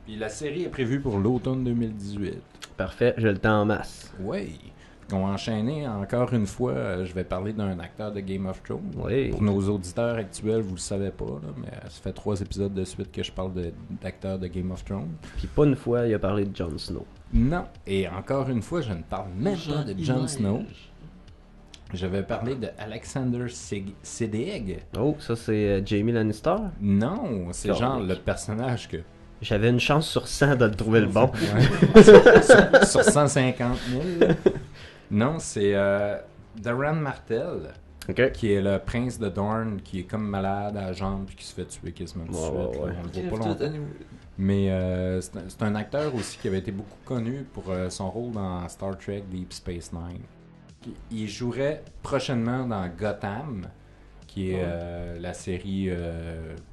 S1: Puis la série est prévue pour l'automne 2018.
S2: Parfait, j'ai le temps en masse.
S1: Oui. On va enchaîner encore une fois. Je vais parler d'un acteur de Game of Thrones.
S2: Oui.
S1: Pour nos auditeurs actuels, vous le savez pas, là, mais ça fait 3 épisodes de suite que je parle d'acteurs de Game of Thrones.
S2: Puis pas une fois, il a parlé de Jon Snow.
S1: Non. Et encore une fois, je ne parle même pas de Jon Snow. Je vais parler de Alexander Siddig.
S2: Oh, ça c'est Jamie Lannister?
S1: Non, c'est
S2: Correct.
S1: genre le personnage que...
S2: J'avais une chance sur 100 de le trouver le bon.
S1: Ouais. sur 150 000. Non, c'est Doran Martell,
S2: Ok.
S1: qui est le prince de Dorne, qui est comme malade à la jambe puis qui se fait tuer quasiment tout de
S2: Ouais,
S1: suite.
S2: ouais,
S1: là.
S2: ouais.
S1: On le voit pas longtemps. Mais c'est un acteur aussi qui avait été beaucoup connu pour son rôle dans Star Trek Deep Space Nine. Il jouerait prochainement dans Gotham, qui est la série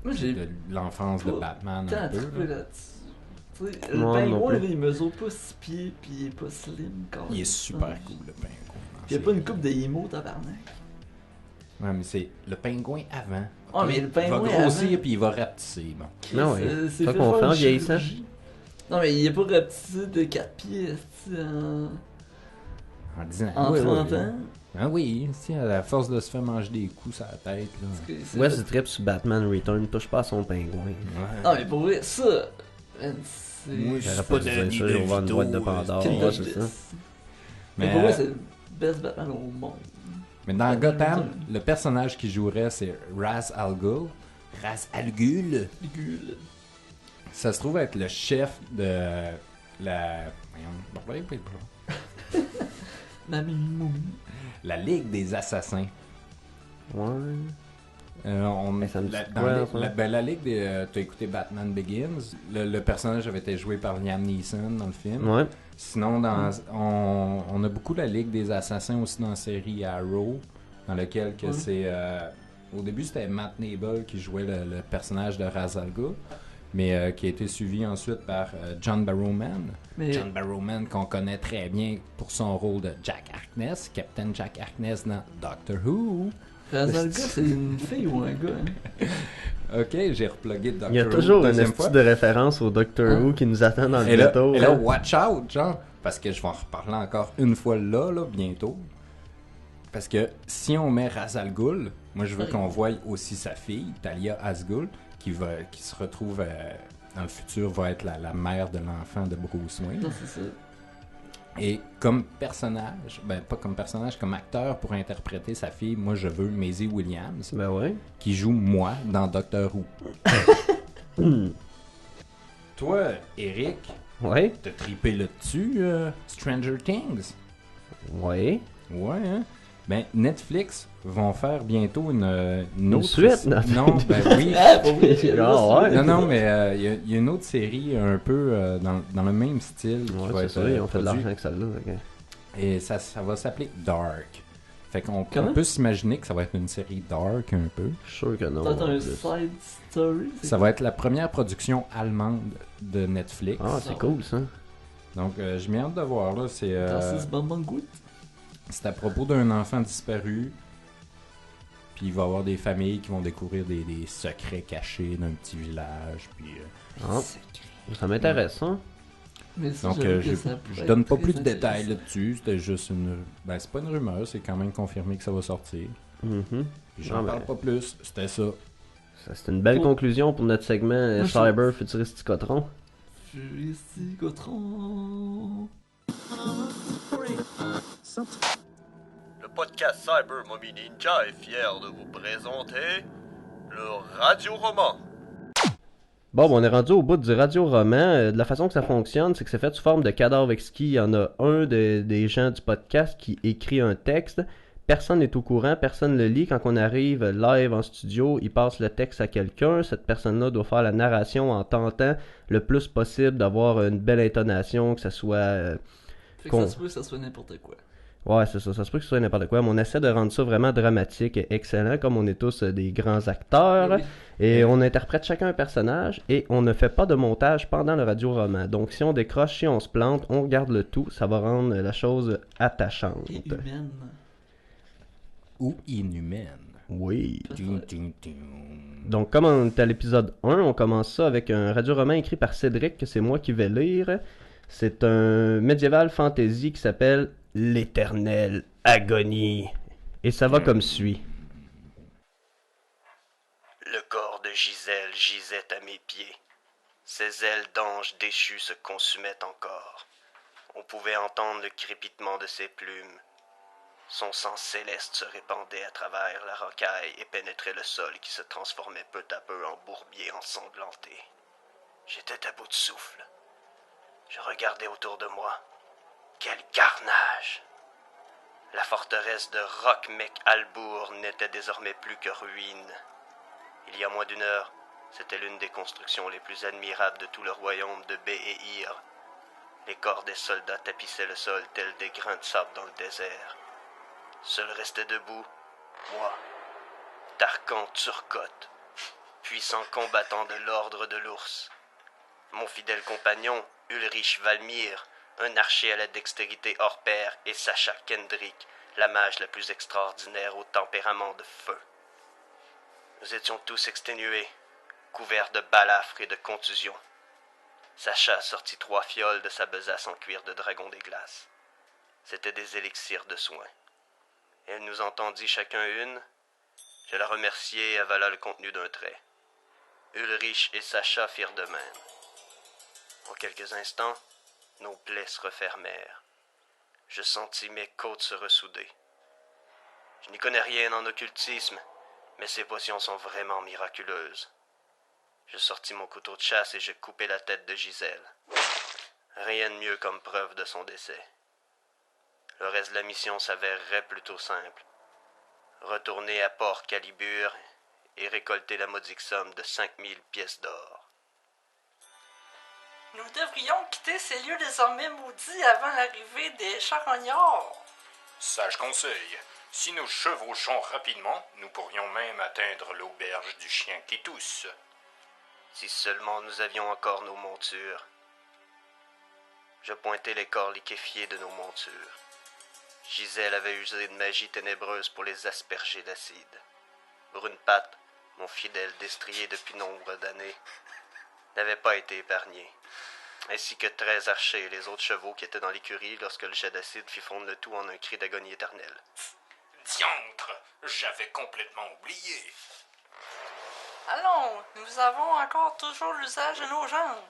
S3: Moi, j'ai
S1: de l'enfance de Batman un
S3: T'as
S1: peu.
S3: trouvé
S1: là.
S3: là-dessus. Tu sais, le
S2: Non, non
S3: pingouin,
S2: plus.
S3: là, il mesure pas 6 pieds, puis il est pas slim. Quand
S1: Il
S3: même.
S1: est super
S3: Ouais.
S1: cool, le pingouin.
S3: Puis il y a pas une coupe de Imo, tabarnak.
S1: Ouais, mais c'est le pingouin avant.
S3: Ah, mais le pingouin
S1: il va grossir
S3: avant.
S1: puis il va rapetisser. Bon.
S2: Non, ouais.
S3: C'est
S2: Ça
S3: fait
S2: qu'on
S3: faire
S2: fait en
S3: une
S2: vieillissant.
S3: chirurgie. Non, mais il est pas rapetissé de 4 pieds, esti,
S1: En 10 ans.
S3: en
S1: Oui,
S3: 30
S1: oui.
S3: ans.
S1: Ah oui, si, à la force de se faire manger des coups sur la tête. Là.
S3: Parce que c'est-
S2: Ouais, c'est trip sur Batman Return, touche pas à son pingouin.
S1: Ouais.
S3: Non, mais pour vrai, ça. man, c'est.
S1: Moi,
S2: J'aurais pas dû dire ça, j'ai ouvert une boîte de Pandore.
S3: Quel
S2: Ouais,
S3: touch
S2: c'est
S3: this.
S2: ça.
S3: Mais
S1: Mais,
S3: pour vrai, c'est le best Batman au monde.
S1: mais dans Gotham, le personnage qui jouerait, c'est Ra's al Ghul. Ras Al Ghul.
S3: Ligule.
S1: Ça se trouve être le chef de la...
S3: Mamie Mou.
S1: La Ligue des Assassins.
S2: Ouais.
S1: On,
S2: ça me dit
S1: dans
S2: quoi,
S1: la,
S2: ça?
S1: la Ligue des... t'as écouté Batman Begins. Le personnage avait été joué par Liam Neeson dans le film.
S2: Ouais.
S1: Sinon, on a beaucoup la Ligue des Assassins aussi dans la série Arrow, dans lequel que c'est... au début, c'était Matt Nable qui jouait le personnage de Ra's al Ghul, mais qui a été suivi ensuite par John Barrowman.
S3: Mais
S1: John Barrowman qu'on connaît très bien pour son rôle de Jack Harkness, Captain Jack Harkness dans Doctor Who.
S3: Razalga, c'est une fille ou un gars? Hein?
S1: Ok, j'ai replugué Doctor Who.
S2: Il y a toujours une
S1: deuxième fois.
S2: petite de référence au Doctor Who qui nous attend dans le
S1: Et là,
S2: bateau.
S1: et là,
S2: là.
S1: watch out, genre, parce que je vais en reparler encore une fois là, bientôt. Parce que si on met Ra's al Ghul, moi je veux qu'on voie aussi sa fille, Talia al Ghul, qui se retrouve dans le futur, va être la mère de l'enfant de Bruce Wayne.
S3: Non, c'est ça.
S1: Et comme personnage, ben pas comme personnage, comme acteur pour interpréter sa fille, moi je veux Maisie Williams,
S2: Ben ouais.
S1: qui joue moi dans Doctor Who. Toi, Eric,
S2: Ouais.
S1: t'as trippé là-dessus, Stranger Things?
S2: Ouais.
S1: Ouais, hein? Ben, Netflix vont faire bientôt une autre...
S2: suite,
S1: Non, ben oui.
S3: Ah, pour vrai,
S2: Ah, ouais.
S1: Non, mais il y a une autre série un peu dans le même style. qui va
S2: Ouais, c'est
S1: être,
S2: ça, ils ont fait de
S1: produit.
S2: l'argent avec celle-là. ok.
S1: Et ça va s'appeler Dark. Fait qu'on
S3: Comment?
S1: peut s'imaginer que ça va être une série dark un peu.
S2: Je suis sûr que non.
S3: T'as
S2: en
S3: un
S2: plus.
S3: side story?
S1: Ça va être la première production allemande de Netflix.
S2: Ah, c'est cool ça.
S1: Donc, je m'y hâte de voir, là.
S3: Francis Bambangout.
S1: C'est à propos d'un enfant disparu. Puis il va y avoir des familles qui vont découvrir des secrets cachés d'un petit village. Puis,
S2: Ah, ça m'intéresse, hein.
S3: Mais ça,
S1: donc,
S3: j'avoue que
S1: je
S3: ça pourrait
S1: donne
S3: être
S1: pas
S3: très
S1: plus de détails
S3: intéressant.
S1: là-dessus. C'était juste une... Ben, c'est pas une rumeur. C'est quand même confirmé que ça va sortir.
S2: Mhm.
S1: Puis j'en
S2: Ah,
S1: parle
S2: ben.
S1: pas plus. C'était ça.
S2: Ça, c'est une belle
S3: Cool.
S2: conclusion pour notre segment
S3: Moi, je
S2: Cyber Futuristicotron.
S3: Je suis ici, Gautron.
S6: Le podcast Cyber Mommy Ninja est fier de vous présenter le Radio-Roman.
S2: Bon, ben, on est rendu au bout du radio-roman. De la façon que ça fonctionne, c'est que c'est fait sous forme de cadavre exquis. Il y en a un des gens du podcast qui écrit un texte. Personne n'est au courant, personne le lit. Quand on arrive live en studio, il passe le texte à quelqu'un. Cette personne-là doit faire la narration en tentant le plus possible d'avoir une belle intonation, que ça soit...
S3: Fait que
S2: Con.
S3: ça se peut que ça soit n'importe quoi.
S2: Ouais, c'est ça. Ça se peut que ce soit n'importe quoi. Mais on essaie de rendre ça vraiment dramatique et excellent, comme on est tous des grands acteurs.
S3: Oui.
S2: Et on interprète chacun un personnage et on ne fait pas de montage pendant le radio-roman. Donc si on décroche, si on se plante, on regarde le tout. Ça va rendre la chose attachante.
S3: Et humaine.
S1: Ou inhumaine.
S2: Oui.
S1: Tum, tum, tum.
S2: Donc comme on est à l'épisode 1, on commence ça avec un radio-roman écrit par Cédric, que c'est moi qui vais lire. C'est un médiéval fantasy qui s'appelle L'Éternelle Agonie. Et ça va comme suit.
S6: Le corps de Gisèle gisait à mes pieds. Ses ailes d'ange déchues se consumaient encore. On pouvait entendre le crépitement de ses plumes. Son sang céleste se répandait à travers la rocaille et pénétrait le sol qui se transformait peu à peu en bourbier ensanglanté. J'étais à bout de souffle. Je regardais autour de moi. Quel carnage! La forteresse de Rock-Mec-Albour n'était désormais plus que ruine. Il y a moins d'une heure, c'était l'une des constructions les plus admirables de tout le royaume de Béhéir. Les corps des soldats tapissaient le sol tels des grains de sable dans le désert. Seul restait debout, moi, Tarkan Turcotte, puissant combattant de l'ordre de l'ours. Mon fidèle compagnon, Ulrich Valmir, un archer à la dextérité hors pair, et Sacha Kendrick, la mage la plus extraordinaire au tempérament de feu. Nous étions tous exténués, couverts de balafres et de contusions. Sacha sortit 3 fioles de sa besace en cuir de dragon des glaces. C'étaient des élixirs de soins. Elle nous entendit chacun une. Je la remerciai et avala le contenu d'un trait. Ulrich et Sacha firent de même. En quelques instants, nos plaies se refermèrent. Je sentis mes côtes se ressouder. Je n'y connais rien en occultisme, Mais ces potions sont vraiment miraculeuses. Je sortis mon couteau de chasse et je coupai la tête de Gisèle. Rien de mieux comme preuve de son décès. Le reste de la mission s'avérerait plutôt simple. Retourner à Port Calibur et récolter la modique somme de 5000 pièces d'or.
S7: Nous devrions quitter ces lieux désormais maudits avant l'arrivée des charognards.
S8: Sage conseil. Si nous chevauchons rapidement, nous pourrions même atteindre l'auberge du chien qui tousse.
S6: Si seulement nous avions encore nos montures. Je pointai les corps liquéfiés de nos montures. Gisèle avait usé de magie ténébreuse pour les asperger d'acide. Brunepatte, mon fidèle destrier depuis nombre d'années, n'avait pas été épargné, ainsi que 13 archers et les autres chevaux qui étaient dans l'écurie lorsque le jet d'acide fit fondre le tout en un cri d'agonie éternelle.
S8: Diantre, j'avais complètement oublié.
S7: Allons, nous avons encore toujours l'usage de nos jambes.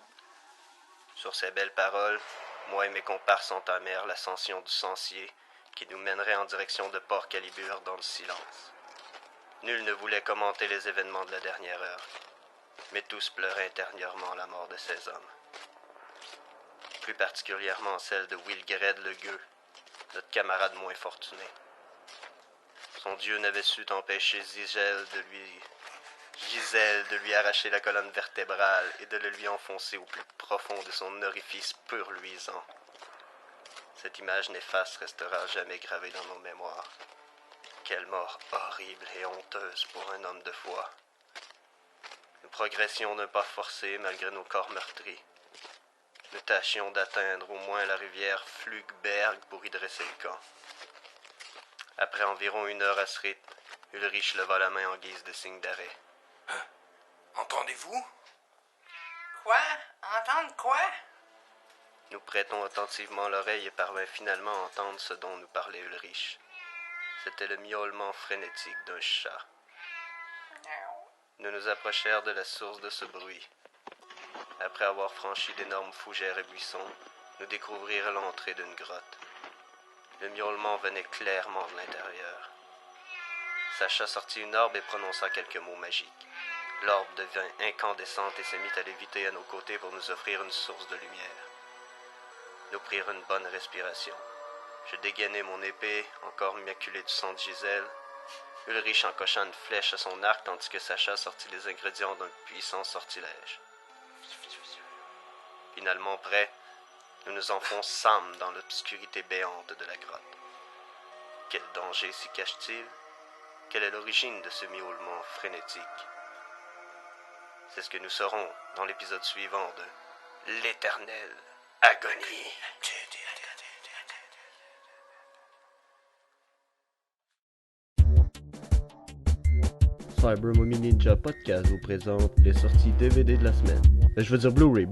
S6: Sur ces belles paroles, moi et mes comparses entamèrent l'ascension du Sancier qui nous mènerait en direction de Port Calibur dans le silence. Nul ne voulait commenter les événements de la dernière heure, mais tous pleuraient intérieurement la mort de ces hommes. Plus particulièrement celle de Wilgred le Gueux, notre camarade moins fortuné. Son dieu n'avait su empêcher Gisèle de lui arracher la colonne vertébrale et de le lui enfoncer au plus profond de son orifice pur luisant. Cette image néfaste restera jamais gravée dans nos mémoires. Quelle mort horrible et honteuse pour un homme de foi. Nous progressions d'un pas forcé malgré nos corps meurtris. Nous tâchions d'atteindre au moins la rivière Flugberg pour y dresser le camp. Après environ 1 heure à ce rythme, Ulrich leva la main en guise de signe d'arrêt.
S8: Entendez-vous?
S7: Quoi? Entendre quoi?
S6: Nous prêtons attentivement l'oreille et parvint finalement à entendre ce dont nous parlait Ulrich. C'était le miaulement frénétique d'un chat. Nous nous approchèrent de la source de ce bruit. Après avoir franchi d'énormes fougères et buissons, nous découvrirons l'entrée d'une grotte. Le miaulement venait clairement de l'intérieur. Sacha sortit une orbe et prononça quelques mots magiques. L'orbe devint incandescente et se mit à léviter à nos côtés pour nous offrir une source de lumière. Nous prirons une bonne respiration. Je dégainai mon épée, encore maculée du sang de Gisèle. Ulrich encocha une flèche à son arc tandis que Sacha sortit les ingrédients d'un puissant sortilège. Finalement prêts, nous nous enfonçâmes dans l'obscurité béante de la grotte. Quel danger s'y cache-t-il? Quelle est l'origine de ce miaulement frénétique? C'est ce que nous saurons dans l'épisode suivant de L'Éternelle Agonie.
S2: Cyber Mommy Ninja Podcast vous présente les sorties DVD de la semaine. Je veux dire Blu-ray.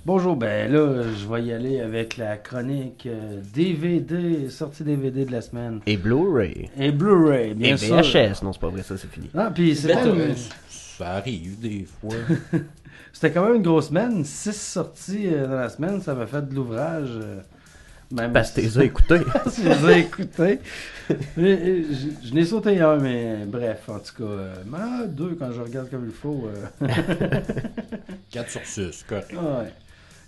S5: Bonjour, ben là, je vais y aller avec la chronique DVD, sortie DVD de la semaine.
S2: Et Blu-ray.
S5: Et Blu-ray, bien
S2: et
S5: sûr.
S2: VHS, non c'est pas vrai, ça c'est fini.
S5: Ah, puis c'est
S1: Ça arrive des fois.
S5: C'était quand même une grosse semaine. 6 sorties dans la semaine, ça m'a fait de l'ouvrage. Même
S2: Parce que t'es as écouté.
S5: Je les ai écoutés. Je n'ai sauté un, mais bref, en tout cas, 2 quand je regarde comme il faut.
S1: 4 sur 6, correct.
S5: Ouais.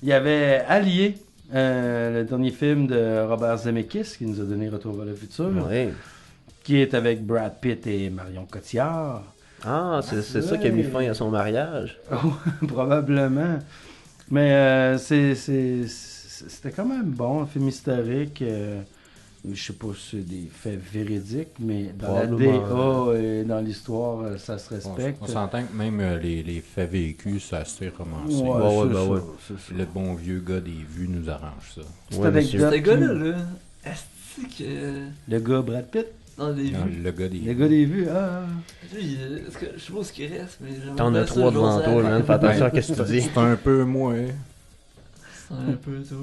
S5: Il y avait Allié, le dernier film de Robert Zemeckis qui nous a donné Retour vers le futur,
S2: Ouais.
S5: qui est avec Brad Pitt et Marion Cotillard.
S2: Ah, c'est ça qui a mis fin à son mariage.
S5: Probablement. Mais c'était quand même bon, un film historique. Je sais pas si c'est des faits véridiques, mais dans la DA et dans l'histoire, ça se respecte.
S1: On s'entend que même les faits vécus, ça s'est romancé.
S5: Ouais.
S1: Le bon vieux gars des vues nous arrange ça.
S5: Cette anecdote
S3: Ce
S5: qui-
S3: gars-là, est-ce que.
S5: Le gars Brad Pitt?
S3: Dans les
S1: Non,
S3: vues.
S1: le gars des
S5: Le gars des vues,
S3: Lui, est-ce que je sais pas ce qu'il reste, mais j'aimerais
S2: T'en
S3: bien
S2: as
S3: ça,
S2: 3 devant
S3: Joseph.
S2: toi, man. Fais attention à ce que tu dis.
S1: C'est un peu moins.
S3: C'est un peu toi,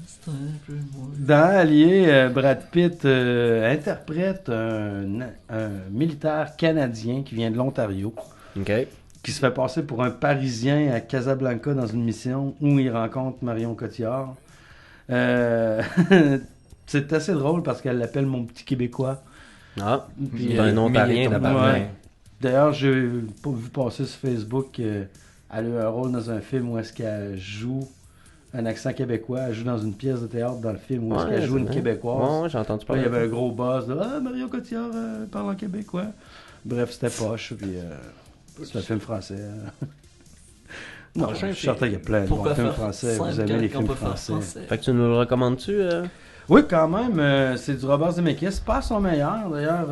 S3: c'est un peu moi.
S5: Dans Allié, Brad Pitt interprète un militaire canadien qui vient de l'Ontario,
S2: OK.
S5: qui se fait passer pour un Parisien à Casablanca dans une mission où il rencontre Marion Cotillard. C'est assez drôle parce qu'elle l'appelle mon petit Québécois.
S2: Ah,
S5: Puis,
S2: c'est un Ontarien,
S1: mais
S2: d'abord.
S5: ouais. D'ailleurs, j'ai vu passer sur Facebook elle a eu un rôle dans un film où est-ce qu'elle joue un accent québécois. Elle joue dans une pièce de théâtre dans le film où est-ce qu'elle joue une Québécoise.
S2: Ouais, j'ai entendu
S5: Puis
S2: parler.
S5: il y avait un gros buzz de Ah, Mario Cotillard parle en québécois. Bref, c'était poche. Puis c'est un film français. Non, je suis certain qu'il y a plein de bons films français. Vous aimez les films français.
S2: Fait que tu nous le recommandes-tu?
S5: Oui, quand même. C'est du Robert Zemeckis. Pas son meilleur. D'ailleurs,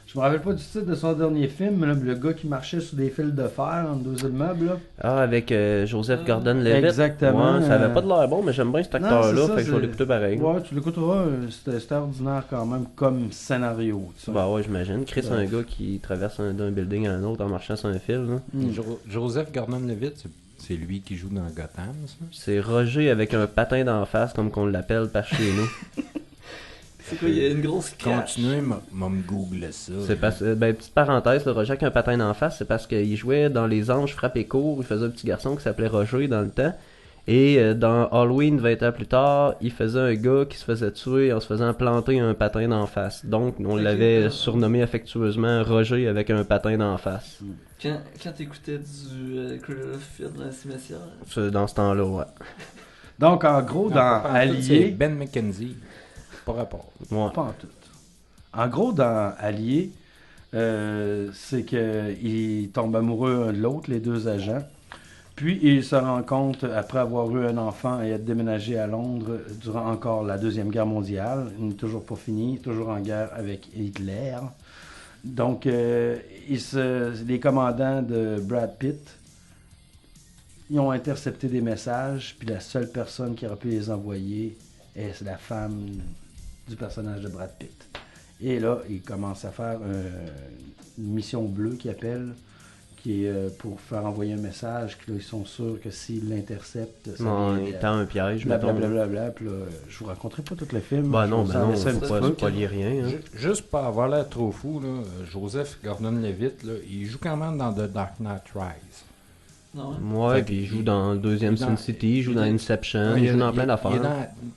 S5: je me rappelle pas du titre de son dernier film. Là, le gars qui marchait sur des fils de fer entre deux immeubles. Là.
S2: Ah, avec Joseph Gordon-Levitt.
S5: Exactement.
S2: Ouais, ça avait pas de l'air bon, mais j'aime bien cet
S5: Non,
S2: acteur-là,
S5: c'est ça,
S2: fait que je vais l'écouter pareil.
S5: Ouais, tu l'écouteras. C'était ordinaire quand même comme scénario. Tu sais.
S2: Bah ouais, j'imagine. Chris, un gars qui traverse d'un building à un autre en marchant sur un fil. Là.
S1: Joseph Gordon-Levitt, c'est lui qui joue dans Gotham, ça?
S2: C'est Roger avec un patin d'en face, comme qu'on l'appelle par chez nous.
S3: C'est quoi, il y a une grosse cache.
S1: Continuez, m'a me google ça.
S2: C'est parce petite parenthèse, le Roger avec un patin d'en face, c'est parce qu'il jouait dans Les Anges frappés court, il faisait un petit garçon qui s'appelait Roger dans le temps. Et dans Halloween, 20 ans plus tard, il faisait un gars qui se faisait tuer en se faisant planter un patin d'en face. Donc, on l'avait surnommé affectueusement Roger avec un patin d'en face.
S3: Quand t'écoutais du Cradle of Filth dans le cimetière.
S2: C'est dans ce temps-là, ouais.
S5: Donc, en gros, dans
S1: C'est
S5: Allié...
S1: Ben McKenzie. Pas rapport.
S2: Ouais.
S5: Pas en tout. En gros, dans Allié, c'est qu'ils tombent amoureux un de l'autre, les deux agents. Puis, ils se rencontrent après avoir eu un enfant et être déménagés à Londres durant encore la Deuxième Guerre mondiale. Il n'est toujours pas fini, toujours en guerre avec Hitler. Donc, les commandants de Brad Pitt, ils ont intercepté des messages, puis la seule personne qui aurait pu les envoyer est la femme du personnage de Brad Pitt. Et là, ils commencent à faire une mission bleue qu'ils appellent, qui est pour faire envoyer un message, que là, ils sont sûrs que s'ils l'interceptent, ça
S2: Il tend un piège,
S5: blablabla. Puis là, je vous raconterai pas tout le film.
S2: Bah non,
S5: je
S2: mais
S5: vous en
S2: non,
S5: laisse un
S2: faut
S5: petit
S2: pas
S5: peu.
S2: spoiler rien. Hein.
S1: Juste pour avoir l'air trop fou, là, Joseph Gordon-Levitt, là, il joue quand même dans The Dark Knight Rise.
S3: Non,
S2: Ouais,
S1: Fait
S2: puis il
S1: qu'il-
S2: joue dans le deuxième
S1: il est
S2: Sin
S1: dans-
S2: City, il joue dans Inception,
S1: Ouais,
S2: il joue dans plein
S1: il
S2: d'affaires.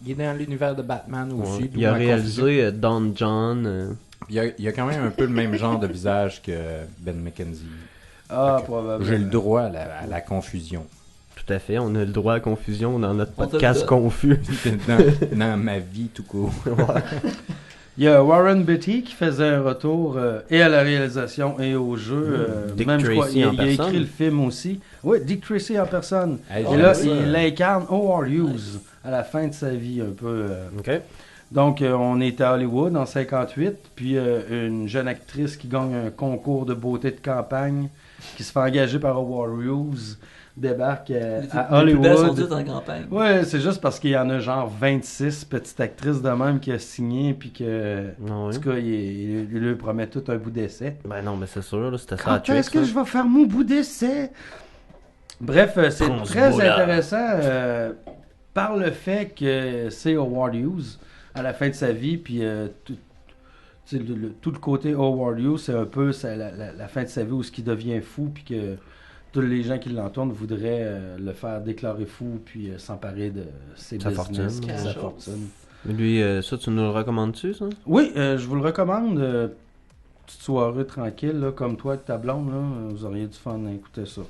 S1: est dans l'univers de Batman aussi.
S2: Ouais.
S1: d'où
S2: Il a
S1: ma confusion.
S2: réalisé Don John.
S1: Il a quand même un peu le même genre de visage que Ben McKenzie.
S5: Ah,
S1: Fait que
S5: probablement.
S1: J'ai le droit à la confusion.
S2: Tout à fait, on a le droit à confusion dans notre
S3: On te le
S2: podcast
S3: donne.
S2: confus.
S1: dans ma vie tout court.
S5: Il y a Warren Beatty qui faisait un retour et à la réalisation et au jeu.
S2: Dick
S5: même, je crois,
S2: Tracy
S5: il
S2: en
S5: a
S2: personne.
S5: écrit le film aussi. Oui, Dick Tracy en personne.
S1: Hey,
S5: Et
S1: j'aime
S5: là,
S1: ça.
S5: il incarne Howard Hughes à la fin de sa vie, un peu.
S2: OK.
S5: Donc, on est à Hollywood en 58, puis une jeune actrice qui gagne un concours de beauté de campagne, qui se fait engager par Howard Hughes, débarque à
S3: Les plus belles sont
S5: Hollywood.
S3: toutes en campagne.
S5: Ouais, c'est juste parce qu'il y en a genre 26 petites actrices de même qui a signé, puis que,
S2: Non,
S5: en
S2: oui.
S5: tout cas, il lui promet tout un bout d'essai.
S2: Ben non, mais c'est sûr, là, c'était ça
S5: Quand
S2: à trick,
S5: est-ce que
S2: là.
S5: je vais faire mon bout d'essai? Bref, c'est
S2: Prends ce
S5: très
S2: bout-là.
S5: intéressant par le fait que c'est Howard Hughes à la fin de sa vie, puis tout, tu sais, tout le côté Howard Hughes, c'est un peu la fin de sa vie où ce qui devient fou, puis que tous les gens qui l'entourent voudraient le faire déclarer fou, puis s'emparer de ses
S2: Sa
S5: business,
S2: fortune.
S5: sa
S3: Quelque
S5: fortune.
S2: Mais lui, ça, tu nous le recommandes-tu, ça?
S5: Oui, je vous le recommande. Petite soirée tranquille, là, comme toi avec ta blonde, là, vous auriez du fun à écouter ça.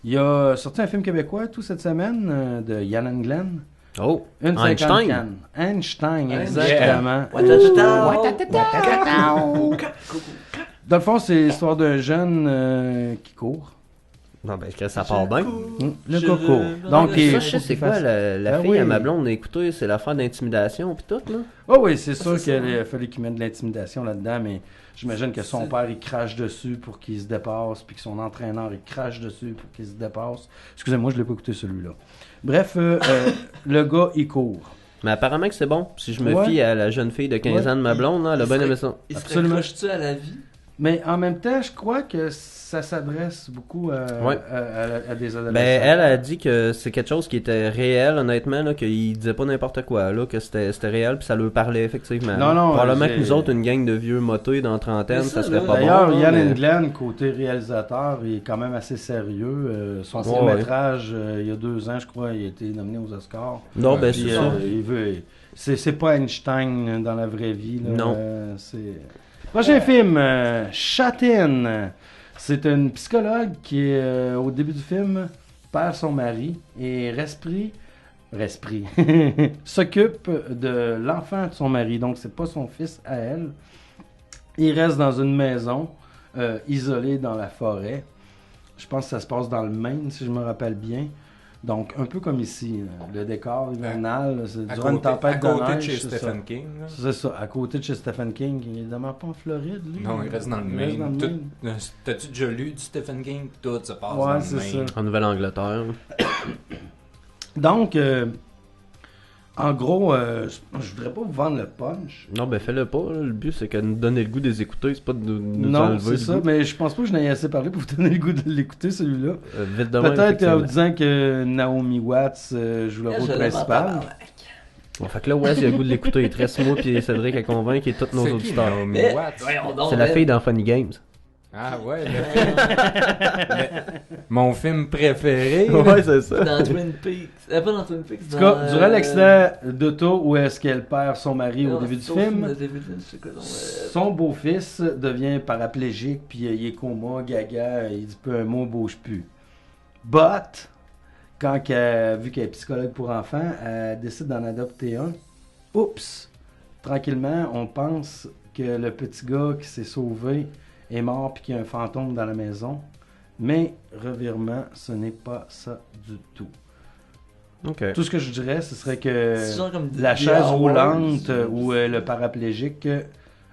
S5: Il y a sorti un film québécois tout cette semaine de Yann and Glenn.
S2: Oh!
S5: Une
S2: Einstein.
S5: 50 cannes. Einstein,
S3: Yeah.
S5: exactement. Dans le fond, c'est l'histoire d'un jeune qui court.
S2: Non, ben, que ça part bien.
S5: Le
S3: Je-
S5: coco. Donc,
S3: Ça,
S5: il
S2: Ça,
S5: faut
S2: je sais
S5: qu'il
S2: c'est quoi,
S5: fasse-
S2: la
S5: Ben
S2: fille
S5: oui.
S2: à ma blonde a écouté, c'est l'affaire d'intimidation pis tout, là.
S5: Oh oui, c'est sûr
S3: c'est
S5: qu'il
S3: ça.
S5: a fallu qu'il mette de l'intimidation là-dedans, mais j'imagine que son
S3: C'est-
S5: père, il crache dessus pour qu'il se dépasse, puis que son entraîneur, il crache dessus pour qu'il se dépasse. Excusez-moi, je l'ai pas écouté celui-là. Bref, le gars, il court.
S2: Mais apparemment que c'est bon. Si je me
S5: Ouais.
S2: fie à la jeune fille de 15
S5: Ouais.
S2: ans de ma blonde, là, elle a bien aimé ça.
S3: Il se
S5: Absolument.
S3: raccroche-tu à la vie?
S5: Mais en même temps, je crois que ça s'adresse beaucoup
S2: Ouais.
S5: à des adolescents.
S2: Ben, elle a dit que c'est quelque chose qui était réel, honnêtement, là, qu'il disait pas n'importe quoi, là, que c'était réel, puis ça lui parlait, effectivement.
S5: Non,
S2: Probablement
S5: j'ai-
S2: que nous autres, une gang de vieux motos dans trentaine,
S3: Mais
S2: ça
S3: ça,
S2: serait
S3: là,
S2: pas
S5: D'ailleurs,
S2: bon. là,
S5: Yann
S2: mais-
S5: Englund, côté réalisateur, il est quand même assez sérieux. Son
S2: Ouais,
S5: court-métrage, il y a 2 ans, je crois, il a été nominé aux Oscars.
S2: Non, ben,
S5: Puis,
S2: c'est ça.
S5: il veut... C'est pas Einstein dans la vraie vie. Là.
S2: Non.
S5: C'est... Prochain film, Chatin. C'est une psychologue qui, au début du film, perd son mari et s'occupe de l'enfant de son mari. Donc, c'est pas son fils à elle. Il reste dans une maison, isolé dans la forêt. Je pense que ça se passe dans le Maine, si je me rappelle bien. Donc, un peu comme ici, le décor hivernal, c'est durant une tempête de
S1: à côté de
S5: neige.
S1: chez
S5: c'est ça.
S1: Stephen King. là.
S5: C'est ça, à côté de chez Stephen King. Il est demeure pas en Floride, lui.
S1: Non, il reste dans le
S5: Il reste dans
S1: Maine.
S5: le
S1: Tout-
S5: Maine.
S1: T'as-tu déjà lu du Stephen King? Tout se passe
S5: Ouais,
S1: dans le
S5: c'est
S1: Maine.
S5: ça.
S2: En Nouvelle-Angleterre.
S5: Donc, en gros, je voudrais pas vous vendre le punch.
S2: Non, ben, fais-le pas, là. Le but, c'est que nous donner le goût des écouter, c'est pas de nous
S5: Non,
S2: enlever
S5: c'est
S2: le
S5: ça,
S2: goût.
S5: mais je pense pas que je n'ai assez parlé pour vous donner le goût de l'écouter, celui-là.
S2: Vite de même,
S5: Peut-être en
S2: effectivement.
S5: vous disant que Naomi Watts joue le rôle principal.
S2: Bon, fait que là, Wes, il a le goût de l'écouter. Il te reste moi puis Cédric à convaincre et tous nos
S1: C'est qui,
S2: auditeurs.
S1: Naomi
S3: Mais-
S1: Watts?
S3: Voyons donc,
S2: C'est la
S3: man.
S2: fille dans Funny Games.
S1: Ah ouais, le film. Mon film préféré.
S2: Ouais, c'est ça.
S3: Dans Twin Peaks. Pas dans Twin Peaks.
S5: En tout cas, durant l'extrait d'auto où est-ce qu'elle perd son mari au début du film, son beau-fils devient paraplégique, puis il est coma, gaga, il dit plus un mot, bouge plus. But, quand vu qu'elle est psychologue pour enfants, elle décide d'en adopter un. Oups! Tranquillement, on pense que le petit gars qui s'est sauvé est mort puis qu'il y a un fantôme dans la maison. Mais, revirement, ce n'est pas ça du tout.
S2: Ok.
S5: Tout ce que je dirais, ce serait que
S3: C'est genre comme
S5: la
S3: The
S5: chaise
S3: Hours.
S5: roulante ou le paraplégique,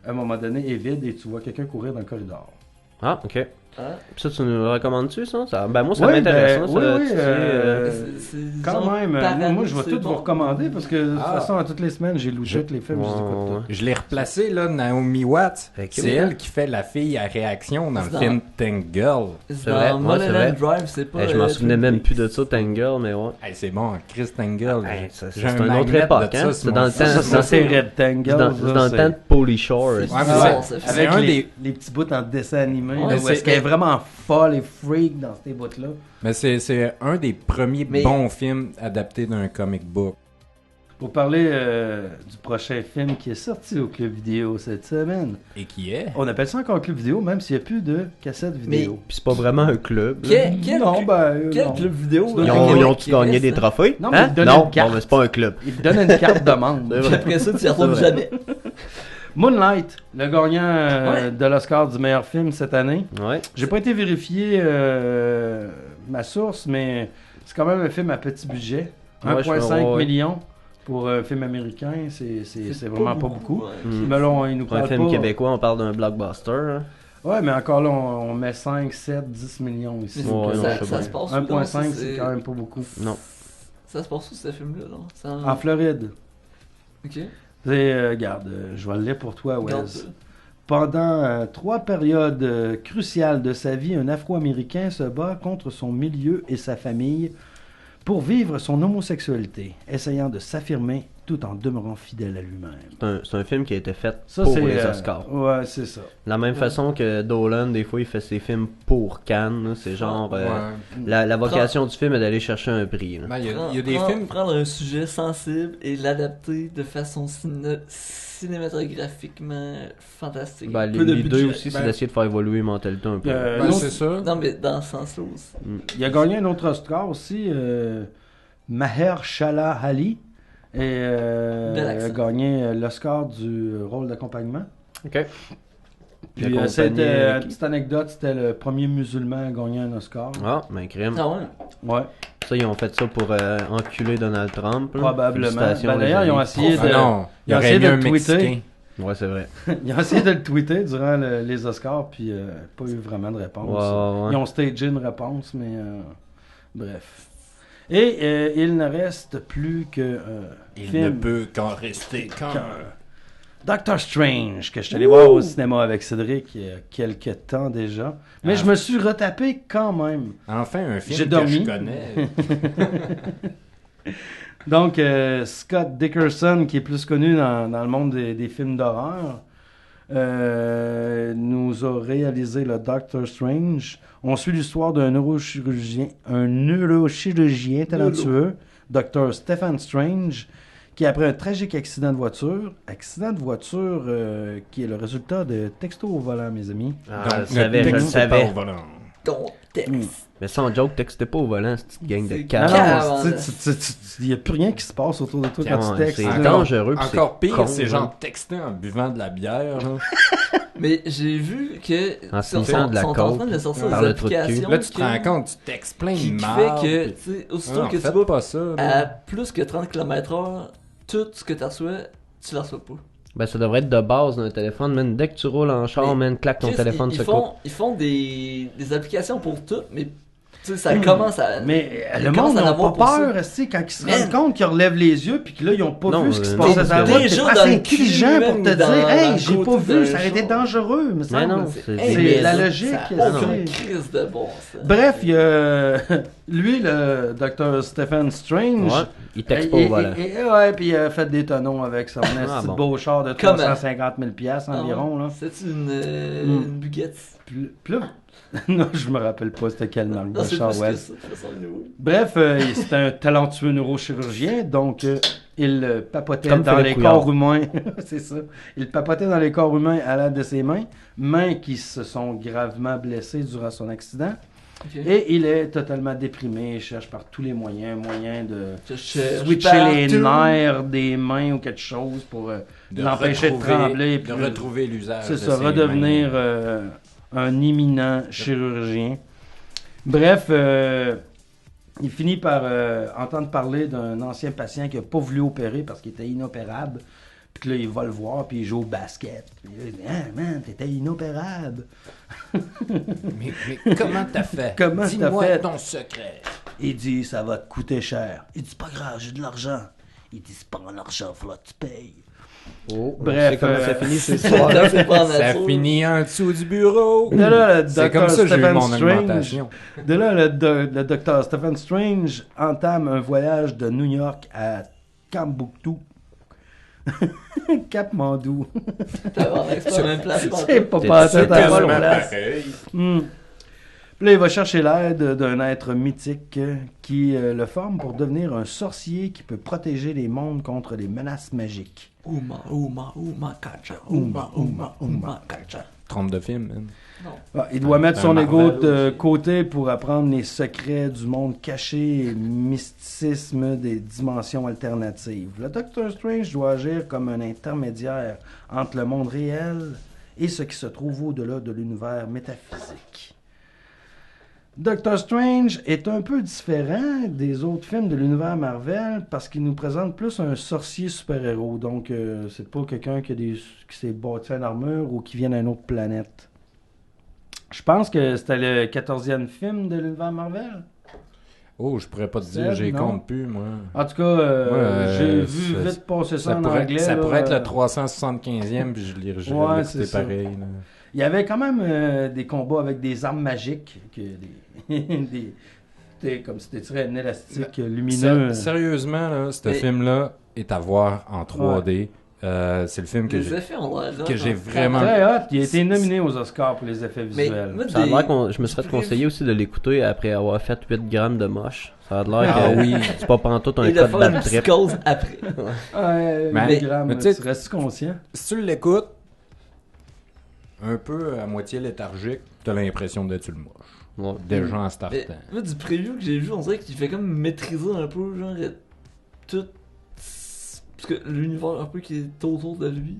S5: à un moment donné, est vide et tu vois quelqu'un courir dans le corridor.
S2: Ah, ok.
S3: Hein?
S2: Puis ça, tu nous le recommandes-tu, ça? Ben, moi, ça
S5: Oui,
S2: m'intéresse.
S5: ben,
S2: ça,
S5: oui,
S2: ça,
S5: oui,
S2: tu sais,
S3: C'est
S5: Quand
S3: genre
S5: même,
S3: parano,
S5: moi je vais
S3: c'est
S5: tout
S3: bon.
S5: vous recommander parce que de toute
S1: Ah.
S5: façon, à toutes les semaines, j'ai louché tous les films, je les écoute tous.
S2: ouais.
S1: Je l'ai replacé, là, Naomi Watts.
S2: Fait que
S1: C'est
S2: oui.
S1: elle qui fait la fille à réaction dans le
S3: C'est
S1: film Tank Girl.
S3: C'est
S2: vrai,
S3: dans
S2: ouais, c'est
S3: Mulholland
S2: vrai.
S3: Drive, c'est pas.
S2: Je m'en souvenais
S3: Twin
S2: même
S3: Peaks.
S2: plus de ça, Tangle, mais ouais.
S1: Hey, c'est bon, Chris Tank Girl.
S2: Hey, ça,
S1: J'ai
S2: c'est
S1: un
S2: une autre
S1: magnet de
S2: époque,
S1: ça
S2: hein?
S1: sur
S2: C'est
S1: mon
S2: dans le
S1: site.
S2: temps.
S5: Ça, c'est Red Tangle.
S2: C'est dans le temps de Pauly Shore.
S3: C'est
S1: Ouais, mais
S3: bon,
S1: c'est-
S3: ça fait.
S1: c'est
S5: Avec
S1: un
S5: les petits bouts en dessin animé,
S3: Ouais,
S5: là, où est-ce
S1: c'est-
S5: qu'elle est vraiment folle et freak dans ces bouts-là.
S1: Mais c'est un des premiers
S3: Mais-
S1: bons films adaptés d'un comic book.
S5: Pour parler du prochain film qui est sorti au club vidéo cette semaine.
S1: Et qui est?
S5: On appelle ça encore club vidéo, même s'il n'y a plus de cassette vidéo.
S2: Puis c'est pas vraiment un club. là.
S3: Quel
S5: non, ben,
S3: quel
S5: non.
S3: club vidéo
S5: Ils
S2: Ils
S3: là,
S2: ont,
S3: qui
S2: ils ont
S3: reste?
S2: gagné des trophées?
S5: Non, mais
S2: Hein?
S5: ils donnent
S2: Non,
S5: une carte.
S2: bon, mais c'est pas un club.
S5: Il te donne une carte de membre.
S2: C'est
S3: Puis
S2: vrai.
S3: après ça, tu y retournes
S2: C'est vrai.
S3: jamais.
S5: Moonlight, le gagnant
S3: Ouais.
S5: de l'Oscar du meilleur film cette année.
S2: Ouais.
S5: J'ai pas été vérifier ma source, mais c'est quand même un film à petit budget.
S2: Ouais,
S5: 1,5
S2: ouais.
S5: million pour un film américain, c'est vraiment pas beaucoup.
S3: Ouais.
S2: Mm.
S5: Mais là, il nous
S2: Pour un
S5: parle
S2: film
S5: pas.
S2: québécois, on parle d'un blockbuster. hein.
S5: Ouais, mais encore là, on met 5, 7, 10 millions ici.
S3: Mais
S2: Ouais, non,
S3: ça,
S2: je sais
S3: ça
S2: pas.
S3: se passe où, donc,
S5: 1,5, c'est quand même pas beaucoup.
S2: Non.
S3: Ça se passe où, ce film-là, là? C'est
S5: En Floride.
S3: Ok.
S5: Regarde, je vais le lire pour toi, Wes.
S3: Regarde ça.
S5: Pendant 3 périodes cruciales de sa vie, un Afro-Américain se bat contre son milieu et sa famille pour vivre son homosexualité, essayant de s'affirmer tout en demeurant fidèle à lui-même.
S2: C'est un film qui a été fait
S5: Ça,
S2: pour
S5: c'est
S2: les Oscars.
S5: Ouais, c'est ça.
S2: De la même façon que Dolan, des fois, il fait ses films pour Cannes. là. C'est genre... la vocation du film est d'aller chercher un prix. là.
S1: Ben, il y a des films.
S3: Prendre un sujet sensible et l'adapter de façon cinématographiquement fantastique.
S2: Ben,
S3: Peu de
S2: l'idée
S3: budget.
S2: aussi, c'est
S1: Ben-
S2: d'essayer de faire évoluer les mentalités un peu.
S1: Ben,
S5: l'autre-
S1: c'est ça.
S3: Non, mais dans ce sens-là aussi.
S5: Il a gagné un autre Oscar aussi, Mahershala Ali, et
S3: Bel
S5: a
S3: accent.
S5: gagné l'Oscar du rôle d'accompagnement.
S2: OK.
S5: Puis
S2: Accompagné
S5: c'était,
S2: avec-
S5: petite anecdote, c'était le premier musulman à gagner un Oscar.
S2: Ah, ben crème.
S3: Ah ouais?
S5: Ouais,
S2: Ça, ils ont fait ça pour enculer Donald Trump. là.
S5: probablement.
S2: Félicitations,
S5: Ben, d'ailleurs,
S2: les
S5: ils ont
S2: amis.
S5: essayé
S1: Ah
S5: de...
S1: non, il y
S5: ils ont
S1: aurait
S5: essayé
S1: eu
S5: de
S1: un
S5: le tweeter.
S1: Mexicain.
S2: Ouais, c'est vrai.
S5: Ils ont essayé de le tweeter durant les Oscars, puis pas eu vraiment de réponse.
S2: Ouais, ouais.
S5: Ils ont stagé une réponse, mais bref. Et il ne reste plus que
S1: Il
S5: film
S1: ne peut qu'en rester qu'un.
S5: Doctor Strange, que je suis allé voir au cinéma avec Cédric il y a quelques temps déjà. Mais je me suis retapé quand même.
S1: Enfin, un film
S5: J'ai
S1: que
S5: dormi.
S1: je connais.
S5: Donc, Scott Dickerson, qui est plus connu dans le monde des films d'horreur, nous a réalisé le Doctor Strange. On suit l'histoire d'un neurochirurgien talentueux, Dr. Stephen Strange, qui après un tragique accident de voiture qui est le résultat de textos au volant, mes amis.
S2: Je le savais.
S3: Ton texte.
S2: Mais sans joke, textez pas au volant, cette petite gang de
S3: C'est
S2: cave.
S3: carrément
S5: Il n'y a plus rien qui se passe autour de toi quand
S2: Carrément,
S5: tu textes.
S2: c'est
S5: là.
S2: dangereux. puis
S1: Encore
S2: c'est
S1: pire,
S2: con,
S1: c'est
S2: là.
S1: genre texter en buvant de la bière. Là,
S3: Mais j'ai vu que
S2: En
S3: sont
S2: finissant de la
S3: en train
S2: coke,
S3: de sortir
S2: par
S3: des
S2: le trou de cul.
S3: applications
S1: Là, tu te
S3: que-
S1: rends compte, tu textes plein
S3: qui
S1: de
S3: fait
S1: marde.
S3: que,
S1: puis-
S3: tu sais, aussitôt
S1: Non,
S3: que tu
S1: faites
S3: vas
S1: pas ça.
S3: à
S1: là.
S3: plus que 30 km/h, tout ce que tu reçois, tu le reçois pas.
S2: Ben, ça devrait être de base d'un téléphone, man. Dès que tu roules en char,
S3: Mais
S2: man, claque ton
S3: Chris,
S2: téléphone
S3: ils
S2: se
S3: font,
S2: coupe.
S3: ils font des applications pour tout, mais tu sais, ça commence à...
S5: Mais
S3: ils
S5: le
S3: commencent
S5: monde
S3: à
S5: n'a
S3: l'avoir
S5: pas
S3: pour
S5: peur,
S3: ça.
S5: esti, quand ils se
S3: Man.
S5: rendent compte qu'ils relèvent les yeux puis que là, ils n'ont pas
S2: Non,
S5: vu ce qui se
S2: non,
S5: passait sur la
S3: t'es
S5: route.
S3: déjà
S5: T'es pas
S3: dans
S5: assez
S3: le
S5: intelligent
S3: cul,
S5: pour
S3: man,
S5: te
S3: dans-
S5: dire
S3: dans
S5: hey,
S3: le
S5: j'ai
S3: côté
S5: pas vu,
S3: d'un
S5: ça aurait été
S3: char.
S5: dangereux, me
S2: Mais
S5: semble.
S2: non,
S3: Hey,
S2: c'est
S3: mais
S5: la
S3: ça-
S5: logique,
S3: ça a aucun
S5: c'est-
S3: crise de bon sens.
S5: Bref, il y a lui, le Dr. Stephen Strange.
S2: Ouais, il texte pas au volant.
S5: Ouais, puis il a fait des tonneaux avec son esti
S2: bon.
S5: beau char de
S3: Comment?
S5: 350 000 piastres environ. Là.
S3: C'est une Bugatti.
S5: Puis là, non, je me rappelle pas c'était quelle marque
S3: Non,
S5: de
S3: c'est
S5: char,
S3: plus
S5: ouais.
S3: que ça, de toute façon, nous.
S5: Bref, c'est un talentueux neurochirurgien, donc il papotait
S2: Comme
S5: dans
S2: Philippe
S5: les
S2: Couillard.
S5: corps humains. C'est ça. Il papotait dans les corps humains à l'aide de ses mains qui se sont gravement blessées durant son accident.
S3: Ok.
S5: Et il est totalement déprimé, il cherche par tous les moyens de
S3: Je cherche
S5: switcher les
S3: partout.
S5: nerfs des mains ou quelque chose pour l'empêcher de trembler.
S1: De
S5: puis
S1: retrouver l'usage.
S5: c'est
S1: de
S5: ça,
S1: ses
S5: redevenir
S1: mains.
S5: un imminent chirurgien. Bref, il finit par entendre parler d'un ancien patient qui n'a pas voulu opérer parce qu'il était inopérable. Puis là, il va le voir, puis il joue au basket. Puis là, il dit « Ah, man, t'étais inopérable!
S1: Mais comment t'as fait?
S5: Comment t'as
S1: Dis-moi
S5: fait?
S1: ton secret. »
S5: Il dit « Ça va te coûter cher. » Il dit « Pas grave, j'ai de l'argent. » Il dit « C'est pas en argent, faut que tu payes. »
S2: Oh,
S5: Bref,
S2: on sait comment ça finit ce
S3: Ça,
S2: soir.
S3: c'est pas en
S1: Ça
S3: nature.
S1: finit en dessous du bureau.
S5: De là, le
S1: C'est
S5: Dr.
S1: comme ça que j'ai eu
S5: Stephen
S1: mon
S5: Strange.
S1: augmentation.
S5: De là, le docteur Stephen Strange entame un voyage de New York à Kambuktu. Cap Mandou.
S3: Tabarnak, c'est pas la même place.
S5: C'est pas
S2: T'es
S5: passé
S2: sûr,
S5: dans la
S2: quasiment
S5: bonne place.
S8: pareil.
S5: Puis là, il va chercher l'aide d'un être mythique qui le forme pour devenir un sorcier qui peut protéger les mondes contre les menaces magiques.
S3: Uma, kacha. Uma, kacha.
S1: Trompe de film, man.
S5: Ah, il doit mettre
S1: un
S5: son ego
S1: Marvel
S5: de
S1: aussi.
S5: côté pour apprendre les secrets du monde caché et mysticisme des dimensions alternatives. Le Docteur Strange doit agir comme un intermédiaire entre le monde réel et ce qui se trouve au-delà de l'univers métaphysique. Doctor Strange est un peu différent des autres films de l'univers Marvel parce qu'il nous présente plus un sorcier super-héros. Donc, c'est pas quelqu'un qui s'est bâti en armure ou qui vient d'une autre planète. Je pense que c'était le 14e film de l'univers Marvel.
S1: Oh, je pourrais pas te
S5: C'est,
S1: dire, j'ai
S5: non.
S1: compte plus, moi.
S5: En tout cas,
S1: Ouais,
S5: j'ai vu
S1: ça-
S5: vite passer ça,
S1: Ça
S5: en
S1: pourrait,
S5: anglais.
S1: ça
S5: là.
S1: pourrait être le 375e, puis je l'ai
S5: Ouais,
S1: écouté
S5: c'est ça.
S1: pareil. là.
S5: Il y avait quand même des combats avec des armes magiques, comme si tu tirais un élastique lumineux.
S1: Sérieusement, là, ce
S3: Mais-
S1: film-là est à voir en 3D. C'est le film que
S3: Les
S1: j'ai
S3: effets ont l'air
S1: que j'ai vraiment-
S5: Très hot. Il a été nominé aux Oscars pour les effets
S3: Mais
S5: visuels.
S3: moi,
S2: Ça a
S3: des-
S2: l'air qu'on, je me serais conseillé aussi de l'écouter après avoir fait 8 grammes de moche. Ça a l'air
S1: Ah
S2: que
S1: oui.
S2: c'est pas pantoute un
S3: Et de
S2: cas de
S3: faire
S2: bad
S3: une
S2: trip.
S3: psychose après.
S1: Mais-
S5: Gramme,
S1: mais tu sais-
S5: tu restes conscient?
S1: Si tu l'écoutes, un peu à moitié léthargique, t'as l'impression d'être sur le moche.
S2: Ouais.
S1: Déjà en
S3: Mais
S1: startant.
S3: moi, du preview que j'ai vu, on dirait qu'il fait comme maîtriser un peu, genre, tout. Parce que l'univers un peu qui est autour de lui.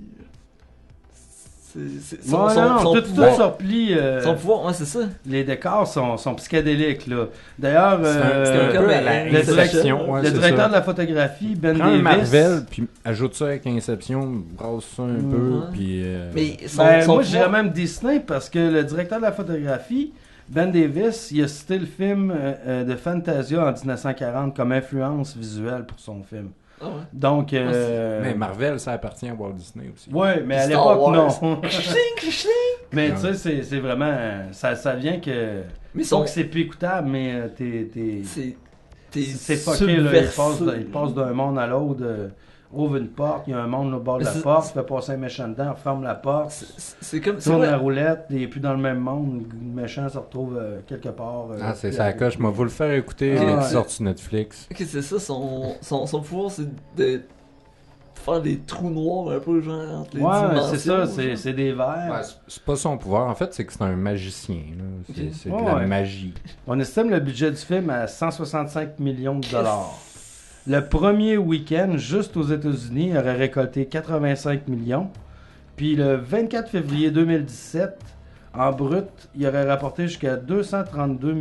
S3: C'est son,
S5: Non,
S3: son,
S5: non,
S3: son
S5: tout
S3: pouvoir.
S5: se replie.
S3: Son pouvoir, ouais, c'est ça.
S5: Les décors sont psychédéliques, là. D'ailleurs,
S1: C'est un
S3: comme
S1: peu à la
S5: le
S1: Inception. ouais,
S5: le
S1: c'est
S5: directeur
S1: ça.
S5: de la photographie, Ben
S1: Prends un
S5: Davis...
S1: Marvel, puis ajoute ça avec Inception, brasse ça un peu,
S3: Ouais.
S1: puis...
S3: Mais son,
S5: Ben,
S3: son
S5: moi, je dirais
S3: pouvoir-
S5: même Disney, parce que le directeur de la photographie, Ben Davis, il a cité le film de Fantasia en 1940 comme influence visuelle pour son film.
S3: Ah ouais.
S5: Donc,
S1: Mais Marvel, ça appartient à Walt Disney aussi.
S5: ouais, mais à
S3: Star
S5: l'époque,
S3: Wars.
S5: non.
S3: Chling.
S5: Mais tu sais, c'est vraiment. Ça vient que.
S3: Mais
S5: Sauf que c'est plus écoutable, mais c'est fucké, là. Il passe d'un monde à l'autre. Ouvre une porte, il y a un monde au bord de la porte, il fait passer un méchant dedans, ferme la porte,
S3: C'est comme.
S5: tourne la roulette, il est plus dans le même monde, le méchant se retrouve quelque part.
S1: C'est ça, coche. Moi, vous le faire écouter,
S3: Ok.
S1: il est
S3: Ouais.
S1: sorti sur Netflix.
S3: Ok, c'est ça, son pouvoir, c'est de faire des trous noirs un peu, genre, entre les
S5: Ouais,
S3: dimensions.
S5: c'est ça, c'est des verres.
S1: Ouais, c'est pas son pouvoir, en fait, c'est que c'est un magicien. Là. C'est
S5: Ouais,
S1: de la
S5: ouais.
S1: magie.
S5: On estime le budget du film à 165 millions de dollars. Le premier week-end, juste aux États-Unis, il aurait récolté 85 millions. Puis le 24 février 2017, en brut, il aurait rapporté jusqu'à 232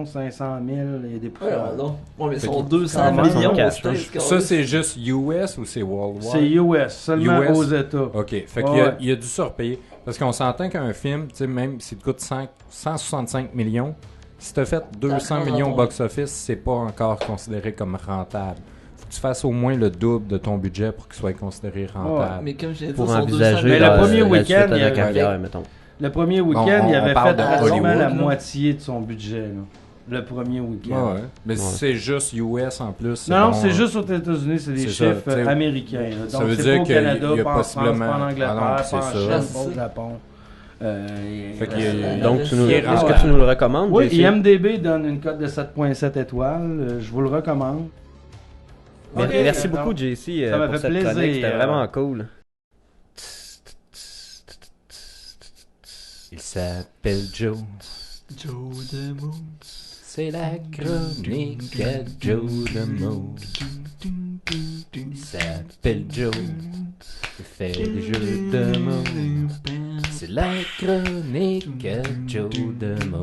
S5: 500 000 et des
S3: Ouais,
S5: poussières.
S3: non. Ouais, mais
S1: Fait
S3: sont
S1: que-
S3: 200
S2: quand même,
S3: millions
S2: son
S3: aux
S2: cash,
S3: States,
S1: Ça, c'est juste US ou c'est worldwide?
S5: C'est US, seulement
S1: US.
S5: aux États.
S1: OK. Fait
S5: Ouais,
S1: qu'il
S5: ouais.
S1: y a dû se repayer. Parce qu'on s'entend qu'un film, tu sais, même s'il te coûte 165 millions, si t'as fait 200 millions au box-office, c'est pas encore considéré comme rentable. Faut que tu fasses au moins le double de ton budget pour qu'il soit considéré rentable.
S3: Mais comme je viens de
S2: Pour
S3: dire, sont 200
S2: envisager
S5: Mais le premier
S2: la
S5: week-end,
S2: suite à
S5: il y
S2: la
S5: avait-
S2: carrière, mettons.
S5: Le premier week-end, il
S1: on
S5: avait
S1: parle
S5: fait
S1: de
S5: pratiquement
S1: Hollywood,
S5: la
S1: là.
S5: moitié de son budget. Là. Le premier week-end.
S1: Ouais. Mais si c'est juste US en plus, c'est
S5: Non,
S1: bon,
S5: c'est juste aux États-Unis, c'est des
S1: C'est ça,
S5: chiffres
S1: tu sais,
S5: américains. Là.
S1: ça
S5: Donc
S1: veut
S5: c'est
S1: dire
S5: pas au
S1: qu'il y a-
S5: Canada,
S1: il y a
S5: pas en France,
S1: possiblement-
S5: pas en Angleterre,
S1: Ah non,
S5: pas en
S1: c'est
S5: Chine,
S1: ça.
S5: pas au Japon.
S1: Fait qu'il y a-
S2: Donc,
S1: Il est
S2: est-ce
S1: rentable.
S2: que tu nous le recommandes,
S5: Oui,
S2: JC?
S5: IMDB donne une cote de 7.7 étoiles. Je vous le recommande.
S2: Mais-
S5: Ok,
S2: Merci
S5: attends.
S2: beaucoup, JC,
S5: Ça m'a
S2: pour
S5: fait
S2: cette
S5: plaisir.
S2: chronique. C'était vraiment cool.
S1: Il s'appelle Joe.
S3: Joe Demo.
S1: C'est la chronique à Joe Demo. Il s'appelle Joe. Il fait des jeux de mots. C'est la chronique à Joe Demo.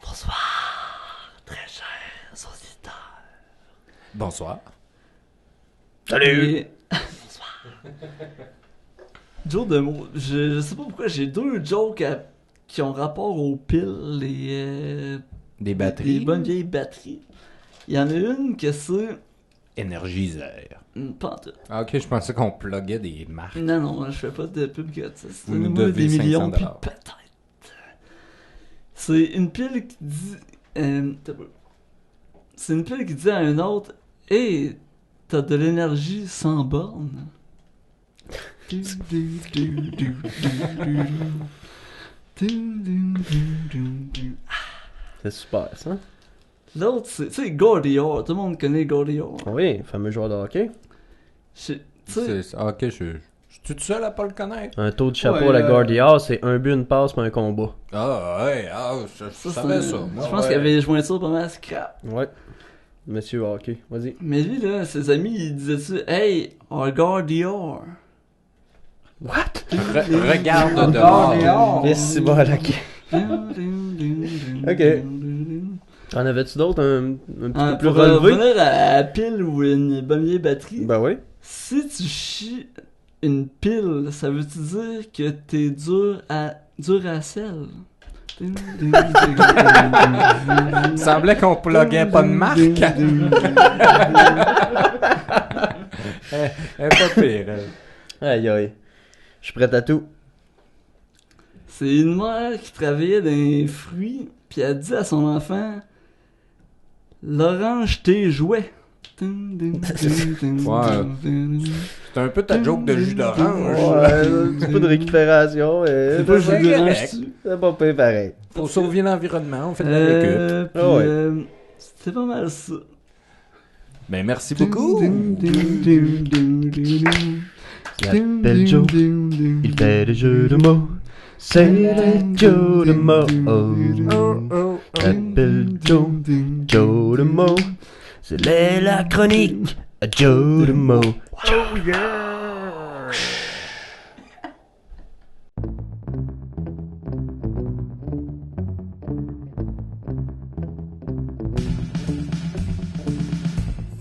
S3: Bonsoir, très chers auditeurs.
S1: Bonsoir.
S3: Salut! Bonsoir. Joe Demo, je sais pas pourquoi, j'ai deux jokes qui ont rapport aux piles,
S1: Des batteries.
S3: les bonnes vieilles batteries. Il y en a une que c'est...
S1: Énergiseur.
S3: Pas en tout.
S1: Ah, ok, je pensais qu'on pluguait des marques.
S3: Non, je fais pas de pub gratis.
S1: Vous nous
S3: Donnez-moi
S1: devez
S3: des millions,
S1: 500
S3: puis
S1: $.
S3: peut-être. C'est une pile qui dit... t'as peu. C'est une pile qui dit à un autre, « Hey, t'as de l'énergie sans borne. »
S2: C'est super, ça.
S3: L'autre, c'est, tu sais, Gordy Orr. Tout le monde connaît Gordy Orr.
S2: Oui, fameux joueur de hockey.
S3: Tu sais,
S1: Ok, je suis tout seul à pas le connaître.
S2: Un taux de chapeau
S5: Ouais,
S2: à la Guardia, c'est un but, une passe, puis un combat.
S1: Ah, ouais, je
S3: ça,
S1: savais
S3: c'est-
S1: ça.
S3: Je pense qu'il avait joint ça pas mal scrap.
S2: Ouais. Monsieur hockey, vas-y.
S3: Mais lui, là, ses amis, ils disaient-tu, « Hey, our Gordy Orr. »
S1: Regarde dehors.
S2: Mais c'est bon, ok.
S3: Ok.
S2: En avais-tu d'autres un petit peu plus
S3: Pour
S2: relevé?
S3: revenir à la pile ou une bonne vieille batterie,
S2: Ben oui.
S3: si tu chies une pile, ça veut-tu dire que t'es dur à sel?
S1: Il semblait qu'on pluguait pas de marque. Elle est pas pire.
S2: Aïe aïe. Je suis prêt à tout.
S3: C'est une mère qui travaillait dans les fruits, puis elle dit à son enfant, l'orange tes jouets.
S1: C'est un peu ta joke de jus d'orange.
S2: Ouais, un petit peu de récupération.
S3: C'est pas jus d'orange.
S2: C'est pas pire pareil.
S1: Pour sauver l'environnement, on fait de la récup.
S3: Puis,
S2: Ah ouais.
S3: c'était pas mal ça.
S1: Ben merci beaucoup.
S2: Il s'appelle Joe. Il fait des jeux de mots. C'est le Joe de mots. Il s'appelle Joe. Joe de mots. C'est la chronique à Joe de mots. Oh yeah!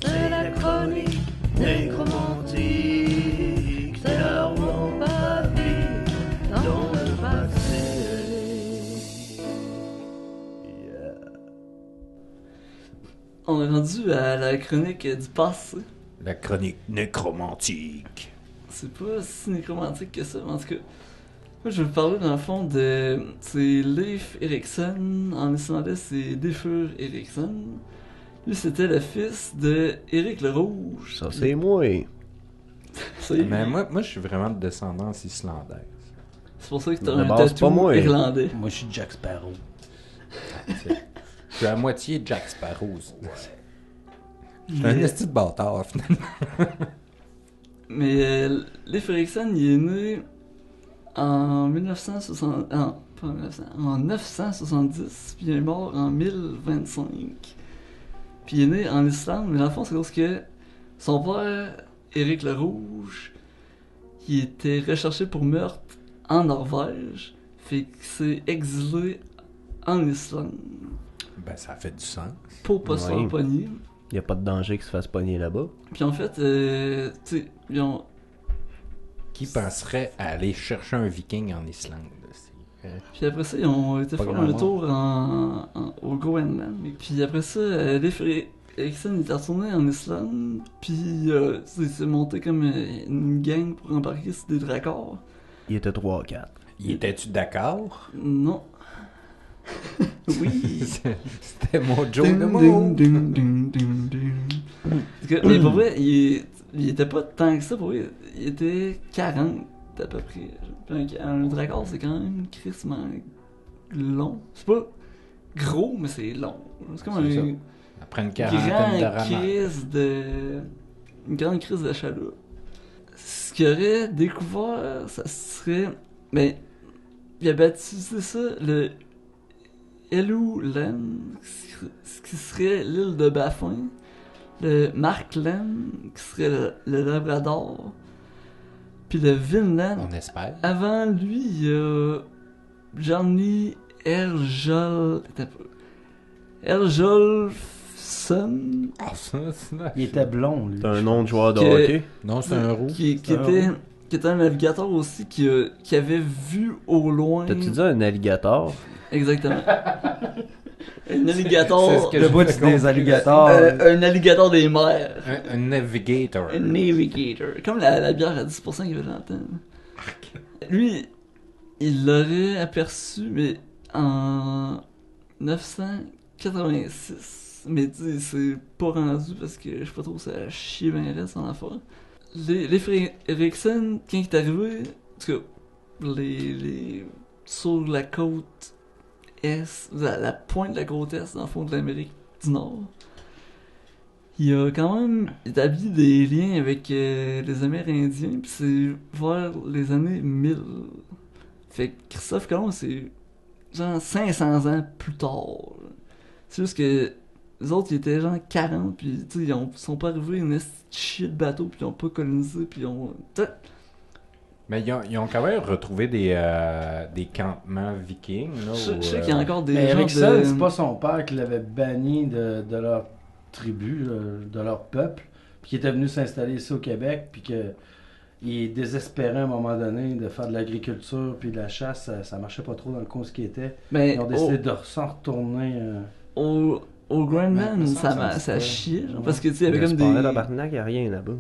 S4: C'est la chronique nécromantique, c'est leur nom pas vivre dans le passé.
S3: on est rendu à la chronique du passé.
S1: La chronique nécromantique.
S3: C'est pas si nécromantique que ça, mais en tout cas, moi je vais vous parler dans le fond de. C'est Leif Erikson, en islandais c'est Leifur Erikson. Lui c'était le fils de Éric le Rouge.
S2: Ça, c'est moi.
S3: C'est
S1: Mais moi, je suis vraiment de descendance islandaise.
S3: c'est pour ça que t'as
S2: De
S3: un
S2: base,
S3: tatou
S2: pas moi.
S3: irlandais.
S5: Moi, je suis Jack Sparrow.
S1: Je suis à moitié Jack Sparrow. Je suis un esti de bâtard, finalement.
S3: Mais Leif Erikson, il est né en 1960. Pas en 1900, en 970, puis il est mort en 1025. Puis il est né en Islande, mais dans le fond, c'est parce que son père, Éric le Rouge, il était recherché pour meurtre en Norvège, fait qu'il s'est exilé en Islande
S1: Ben, ça fait du sens.
S3: pour pas se
S2: Ouais.
S3: faire pogner.
S2: Y a pas de danger qu'il se fasse pogner là-bas.
S3: Puis en fait, tu sais, ils ont.
S1: Qui penserait à aller chercher un viking en Islande?
S3: Puis après ça, ils ont été
S1: Pas
S3: faire
S1: grand
S3: un
S1: monde.
S3: tour au Groenland. Puis après ça, Leif Erikson est retourné en Islande. Puis il s'est monté comme une gang pour embarquer sur des dracars.
S2: Il était 3-4.
S1: Y étais-tu d'accord?
S3: Non. Oui.
S1: C'était mon Joe de
S3: Ding,
S1: mots.
S3: ding, ding, ding, ding. Parce que, mais pour vrai, il était pas tant que ça. Pour vrai, il était 40 à peu près. Puis un dracar, c'est quand même crissement long. C'est pas gros, mais c'est long. C'est comme
S1: C'est
S3: un
S1: ça. Après une quarantaine de ramas.
S3: une grande crise de chaloupe. Ce qu'il aurait découvert, ça serait. Ben, il a baptisé ça le Elulen, ce qui serait l'île de Baffin. Le Markland, qui serait le Labrador. Puis le Vinland.
S1: On espère.
S3: Avant lui, il y a Johnny Erjol. Erjolfsson.
S1: Ah, ça, c'est nice.
S5: Il était blond, lui.
S2: C'est un nom de joueur de
S3: Que-
S2: hockey.
S1: Non, c'est un roux.
S3: Qui
S5: C'est un
S3: était un navigateur aussi qui avait vu au loin.
S2: T'as-tu dit un alligator?
S3: Exactement. Un
S1: C'est
S3: alligator.
S1: ce que
S5: Le
S1: je
S5: bout
S1: voulais
S5: des alligators.
S3: Un alligator des mers.
S1: Un navigator.
S3: Un navigator. Comme la bière à 10% qu'il y avait longtemps. Lui, il l'aurait aperçu, mais en 986. Mais tu sais, c'est pas rendu parce que je sais pas trop, ça a chié ben reste en affaire. Les Erikson, quand il est arrivé, en tout cas, sur la côte est, la pointe de la côte est, dans le fond de l'Amérique du Nord, il a quand même établi des liens avec les Amérindiens, puis c'est vers les années 1000. Fait que Christophe Colomb, c'est genre 500 ans plus tard. C'est juste que les autres, ils étaient genre 40, puis tu sais, ils sont pas arrivés une chier de bateau, puis ils ont pas colonisé, puis ils ont.
S1: Mais ils ont quand même retrouvé des campements vikings. Là,
S3: Je
S1: où,
S3: sais qu'il y a encore des
S5: Mais
S3: gens
S5: Erikson,
S3: de.
S5: c'est pas son père qui l'avait banni de leur tribu, de leur peuple, puis qui était venu s'installer ici au Québec, puis que il désespérait à un moment donné de faire de l'agriculture puis de la chasse, ça marchait pas trop dans le coin où ce qui était.
S3: Mais
S5: Ils ont décidé de s'en retourner.
S3: au Groenland,
S1: Mais
S3: ça chiait, genre, parce que tu sais, il y avait comme
S2: Dans
S3: des.
S2: Barnac, y a rien là-bas.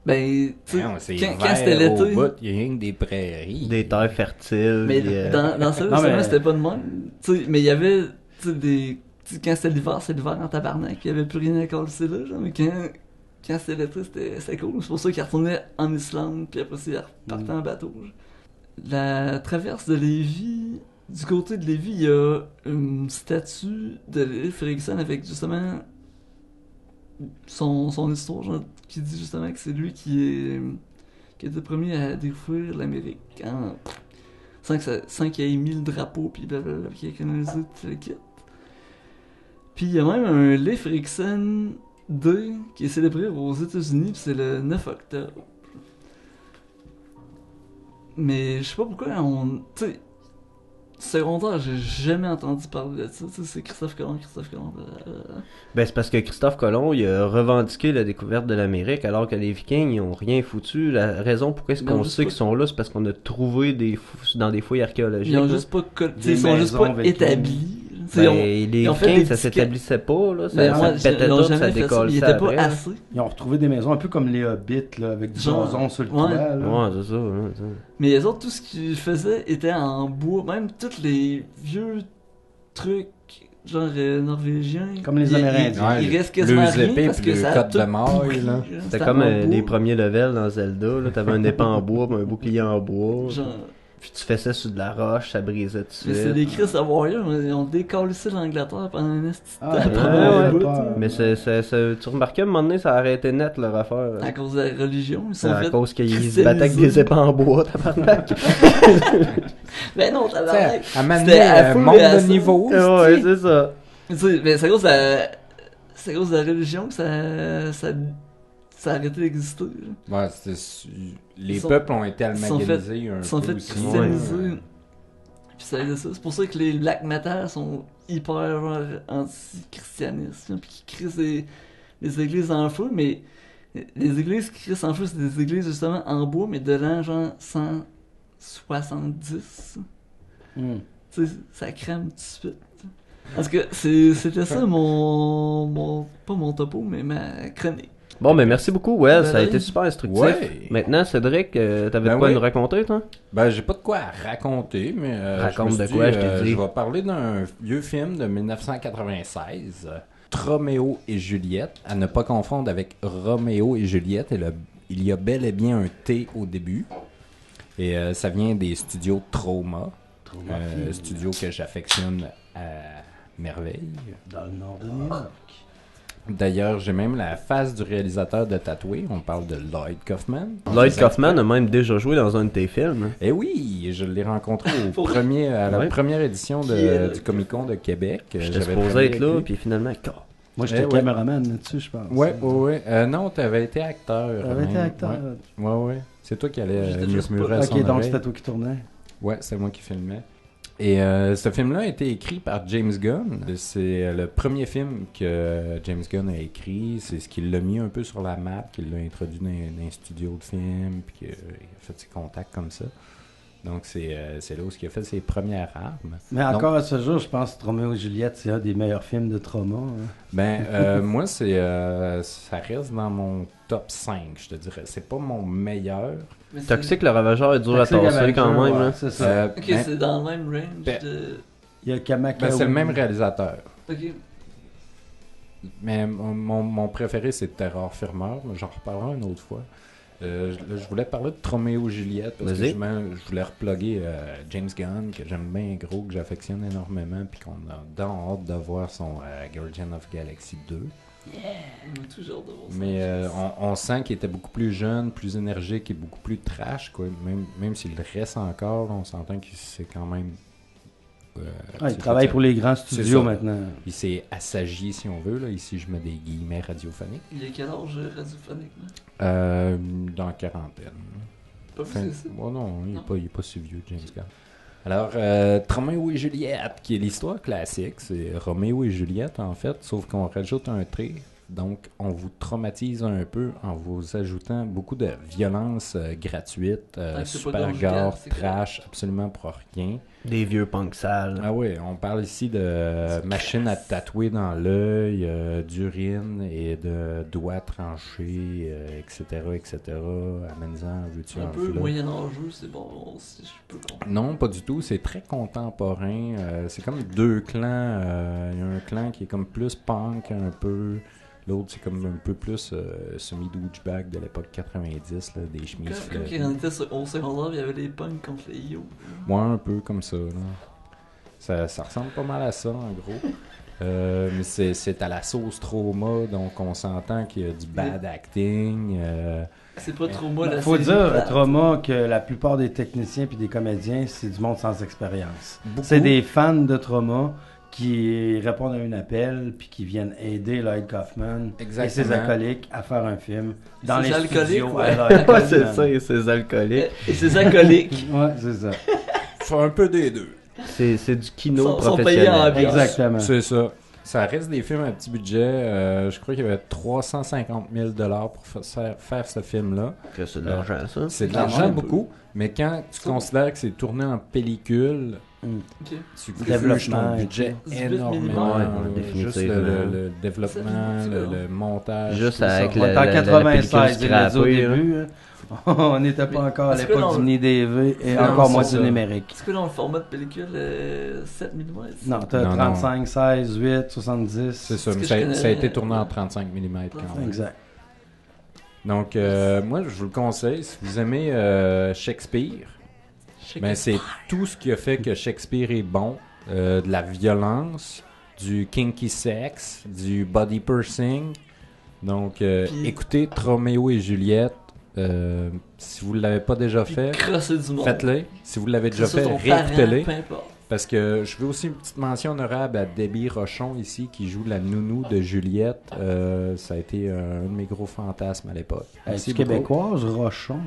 S3: Ben, tu sais,
S1: Non, c'est
S3: quand
S1: vert
S3: c'était
S1: au
S3: l'été.
S1: bout, il y a rien que des prairies.
S2: Des terres fertiles.
S3: Mais
S2: puis,
S3: dans ça,
S5: Non,
S3: justement,
S5: mais-
S3: c'était pas de même. Tu sais, mais il y avait, tu sais, des. Tu sais, quand c'était l'hiver, c'est l'hiver en tabarnak, il y avait plus rien à coller là, genre, mais quand c'était l'été, c'était cool. C'est pour ça qu'il retournait en Islande, puis après ça, il repartait en bateau. Genre. La traverse de Lévis, du côté de Lévis, il y a une statue de Leif Erikson avec justement son histoire, genre, qui dit justement que c'est lui qui a été le premier à découvrir l'Amérique sans qu'il ait mis le drapeau, puis blablabla, qu'il ait colonisé tout le kit. Puis il y a même un Leif Erikson Day qui est célébré aux États-Unis, puis c'est le 9 octobre. Mais je sais pas pourquoi on. Tu sais, secondaire, j'ai jamais entendu parler de ça. Tu sais, c'est Christophe Colomb.
S2: Ben, c'est parce que Christophe Colomb, il a revendiqué la découverte de l'Amérique, alors que les Vikings, ils ont rien foutu. La raison pourquoi est-ce
S3: Ils ont
S2: qu'on
S3: juste
S2: sait
S3: pas-
S2: qu'ils sont là, c'est parce qu'on a trouvé dans des fouilles archéologiques.
S3: Ils ont
S2: là.
S3: juste pas, tu sais,
S5: Des
S3: ils sont juste
S5: maisons
S3: pas
S5: vikings.
S3: établis. Là. T'sais,
S2: Les
S3: ils ont fait
S2: Vikings,
S3: des
S2: ça
S3: petits-
S2: s'établissait pas, là.
S3: Mais
S2: Ça
S3: moi,
S2: pétait
S3: ils l'ont
S2: tout, ça
S3: jamais fait ça,
S2: décolle
S3: mais il
S2: ça
S3: était pas
S2: après.
S3: assez.
S5: Ils ont retrouvé des maisons un peu comme les Hobbits, là, avec du
S3: Genre,
S5: gazon sur le
S3: ouais.
S5: toit. Là.
S2: Ouais, c'est ça. Ouais, ça.
S3: Mais les autres, tout ce qu'ils faisaient était en bois. Même tous les vieux trucs, genre norvégiens.
S5: Comme les Amérindiens.
S3: Il reste quasiment
S1: le
S3: rien
S1: épée
S3: parce
S1: puis
S3: que
S1: le
S3: ça a
S1: code
S3: tout
S1: de maille,
S3: pourri,
S1: là.
S2: C'était comme
S3: en bois.
S2: les premiers levels dans Zelda, là. T'avais un épée en bois, puis un bouclier en bois.
S3: Genre,
S2: Puis tu fais ça sur de la roche, ça brisait tout de
S3: mais c'est
S2: suite.
S3: des Chris à Warrior, on décalissait l'Angleterre pendant un esti de
S5: Ah,
S3: temps,
S5: ouais,
S3: pendant un
S2: ouais.
S3: bout,
S2: Mais tu remarquais à un moment donné, ça a arrêté net leur affaire.
S3: à cause de la religion. Ils sont
S2: À
S3: fait
S2: cause qu'ils se
S3: christianiser.
S2: battaient avec des épées en bois, tabarnak.
S3: Ben non,
S1: Tu sais,
S3: tabarnak.
S1: à un moment
S3: C'était
S1: donné,
S3: à full
S1: monte
S3: et à
S1: de
S3: ça.
S1: niveau.
S2: Ouais, c'est ça.
S3: Tu sais, mais c'est à cause de la... C'est à cause de la religion que ça a arrêté d'exister. là.
S1: Ouais, les
S3: Ils sont-
S1: peuples ont été
S3: sont fait-
S1: almaganisés un
S3: Ils sont
S1: peu
S3: fait
S1: aussi.
S3: christianiser.
S1: Ouais.
S3: Puis ça aide ça. C'est pour ça que les black metal sont hyper genre, anti-christianistes. là, Puis qui crient des églises en feu, mais les églises qui crient en feu, c'est des églises justement en bois, mais de l'an genre 170.
S5: Hmm.
S3: Tu sais, ça crame tout de suite. Parce que c'était ça pas mon topo, mais ma chronique.
S2: Bon, mais merci beaucoup, Well,
S3: Ben
S2: ça a
S3: oui.
S2: été super instructif.
S1: Ouais.
S2: Maintenant, Cédric, t'avais
S1: Ben
S2: de quoi
S1: oui.
S2: nous raconter, toi?
S1: Ben, j'ai pas de quoi à raconter, mais.
S2: Raconte
S1: je me
S2: de
S1: suis
S2: quoi,
S1: dit,
S2: je te dis.
S1: Je vais parler d'un vieux film de 1996, Roméo et Juliette, à ne pas confondre avec Roméo et Juliette. Il y a bel et bien un T au début. Et ça vient des studios Trauma. Studio que j'affectionne à merveille.
S5: Dans le nord de New York.
S1: D'ailleurs, j'ai même la face du réalisateur de tatoué. On parle de Lloyd Kaufman.
S2: Lloyd Kaufman a même déjà joué dans un de tes films.
S1: Eh oui, je l'ai rencontré à la
S2: Ouais.
S1: première édition du Comic-Con de Québec.
S2: J'étais
S1: J'avais
S2: supposé
S1: travaillé
S2: être
S1: avec
S2: là,
S1: lui.
S2: puis finalement,
S5: Moi, j'étais
S1: ouais.
S5: caméraman là-dessus, je pense.
S1: Ouais. Non, t'avais été acteur.
S5: T'avais été
S1: même.
S5: acteur.
S1: Ouais. C'est toi qui allais
S3: J'étais
S1: me
S3: juste
S1: murmurer à
S5: Ok,
S1: son
S5: donc
S1: oreille.
S5: c'était toi qui tournais.
S1: Ouais, c'est moi qui filmais. Et ce film-là a été écrit par James Gunn. C'est le premier film que James Gunn a écrit. C'est ce qui l'a mis un peu sur la map, qu'il l'a introduit dans un studio de film, puis qu'il a fait ses contacts comme ça. Donc c'est là où il a fait ses premières armes.
S5: Mais
S1: Donc,
S5: encore à ce jour, je pense que Roméo et Juliette, c'est un des meilleurs films de trauma. hein.
S1: moi, ça reste dans mon top 5, je te dirais. C'est pas mon meilleur.
S3: Mais c'est-
S2: Toxic, le Ravageur est dur à
S5: Toxic
S2: tasser
S5: Avenger,
S2: quand même.
S5: ouais,
S2: Là.
S5: c'est ça.
S3: Ok,
S1: Ben,
S3: c'est dans le même range
S1: Ben-
S3: de...
S5: Il y a Kamakawi.
S1: c'est le même réalisateur.
S3: Ok.
S1: Mais mon préféré, c'est Terror Firmeur. J'en reparlerai une autre fois. Là, je voulais parler de Roméo et Juliette parce que
S2: Vas-y.
S1: je voulais reploguer James Gunn, que j'aime bien gros, que j'affectionne énormément, puis qu'on a hâte de voir son Guardian of Galaxy 2.
S3: On a toujours de voir ça.
S1: Mais on sent qu'il était beaucoup plus jeune, plus énergique et beaucoup plus trash, quoi. Même s'il reste encore, là, on s'entend qu'il s'est quand même...
S5: Ah, il travaille pour les grands studios
S1: ça.
S5: maintenant.
S1: Il s'est assagi, si on veut. Là. Ici, je mets des guillemets radiophoniques.
S3: Il y a quel âge radiophonique, là?
S1: Dans quarantaine.
S3: Pas
S1: Fin-
S3: plus que ça.
S1: Oh non, il
S3: Non.
S1: est pas si vieux, James Gunn. Alors, Roméo et Juliette, qui est l'histoire classique, c'est Roméo et Juliette, en fait, sauf qu'on rajoute un trait. Donc, on vous traumatise un peu en vous ajoutant beaucoup de violence gratuite,
S3: que c'est pas
S1: super
S3: conjugal,
S1: gore,
S3: c'est
S1: trash, absolument pour rien.
S2: Des vieux punks sales.
S1: Ah oui, on parle ici de machines à tatouer dans l'œil, d'urine et de doigts tranchés, etc., etc. Amenant, veux-tu
S3: Un
S1: en
S3: peu
S1: v'là.
S3: moyen-âgeux, c'est bon, si je peux comprendre.
S1: Non, pas du tout. C'est très contemporain. C'est comme deux clans. Il y a un clan qui est comme plus punk un peu. L'autre, c'est comme un peu plus semi-douchebag de l'époque 90, là, des chemises
S3: Comme
S1: fleuries.
S3: quand on était au secondaire, il y avait les punks contre les yo.
S1: Ouais, un peu comme ça. Là. Ça ressemble pas mal à ça, en gros. Mais c'est à la sauce trauma, donc on s'entend qu'il y a du bad acting.
S3: C'est pas trop moi la
S5: Il faut
S3: série
S5: dire,
S3: plate.
S5: Trauma, que la plupart des techniciens puis des comédiens, c'est du monde sans expérience.
S1: Beaucoup.
S5: C'est des fans de Trauma qui répondent à un appel puis qui viennent aider Lloyd Kaufman et ses
S1: Exactement.
S5: acolytes à faire un film dans
S3: Ses
S5: les
S3: alcooliques,
S5: studios
S3: ouais.
S5: à Lloyd
S2: Ouais, c'est
S5: Kaufman.
S2: ça, ces alcooliques.
S3: Et ses acolytes.
S5: Ouais, c'est ça.
S1: Faut un peu des deux.
S2: C'est du kino
S3: Sont payés en
S2: professionnel.
S3: bière.
S5: Exactement.
S1: C'est ça. Ça reste des films à petit budget. Je crois qu'il y avait 350 000 $ pour faire ce film-là.
S2: Que c'est de l'argent, ça.
S1: C'est de
S5: Quand
S1: l'argent
S5: même.
S1: beaucoup, Mais quand tu considères que c'est tourné en pellicule,
S3: Ok.
S1: tu
S5: Développement
S1: gruges ton
S5: et
S1: budget
S3: tout. 18
S1: énormément.
S2: ouais,
S1: Juste
S2: définitivement.
S1: le développement, le montage.
S2: Juste
S1: tout ça.
S2: avec
S5: On est en
S2: la
S5: 96,
S2: pellicule
S5: il l'a dit au
S2: scrappée, là.
S5: début. On n'était pas encore à
S3: est-ce que
S5: l'époque
S3: dans
S5: du mini DV et
S1: Non,
S5: encore
S1: c'est
S5: moins
S1: ça.
S5: du numérique.
S3: Est-ce que dans le format de pellicule 7 mm?
S5: Non, t'as
S1: Non,
S5: 35, 16, 8, 70.
S1: C'est ça,
S3: Est-ce
S1: mais
S3: que
S1: ça,
S3: je connais-
S1: ça a été tourné en 35 mm quand même.
S5: Exact.
S1: Donc, moi, je vous le conseille. Si vous aimez Shakespeare, ben, c'est tout ce qui a fait que Shakespeare est bon. De la violence, du kinky sex, du body piercing. Donc,
S3: Puis-
S1: écoutez Roméo et Juliette. Si vous ne l'avez pas déjà fait,
S3: Crosser du monde.
S1: faites-le. Si vous l'avez déjà
S3: Crosser
S1: fait,
S3: ton parent,
S1: réécoutez-le.
S3: peu importe.
S1: Parce que je veux aussi une petite mention honorable à Debbie Rochon ici, qui joue la nounou de Juliette. Ça a été un de mes gros fantasmes à l'époque.
S5: Es-tu
S1: beaucoup.
S5: québécoise, Rochon?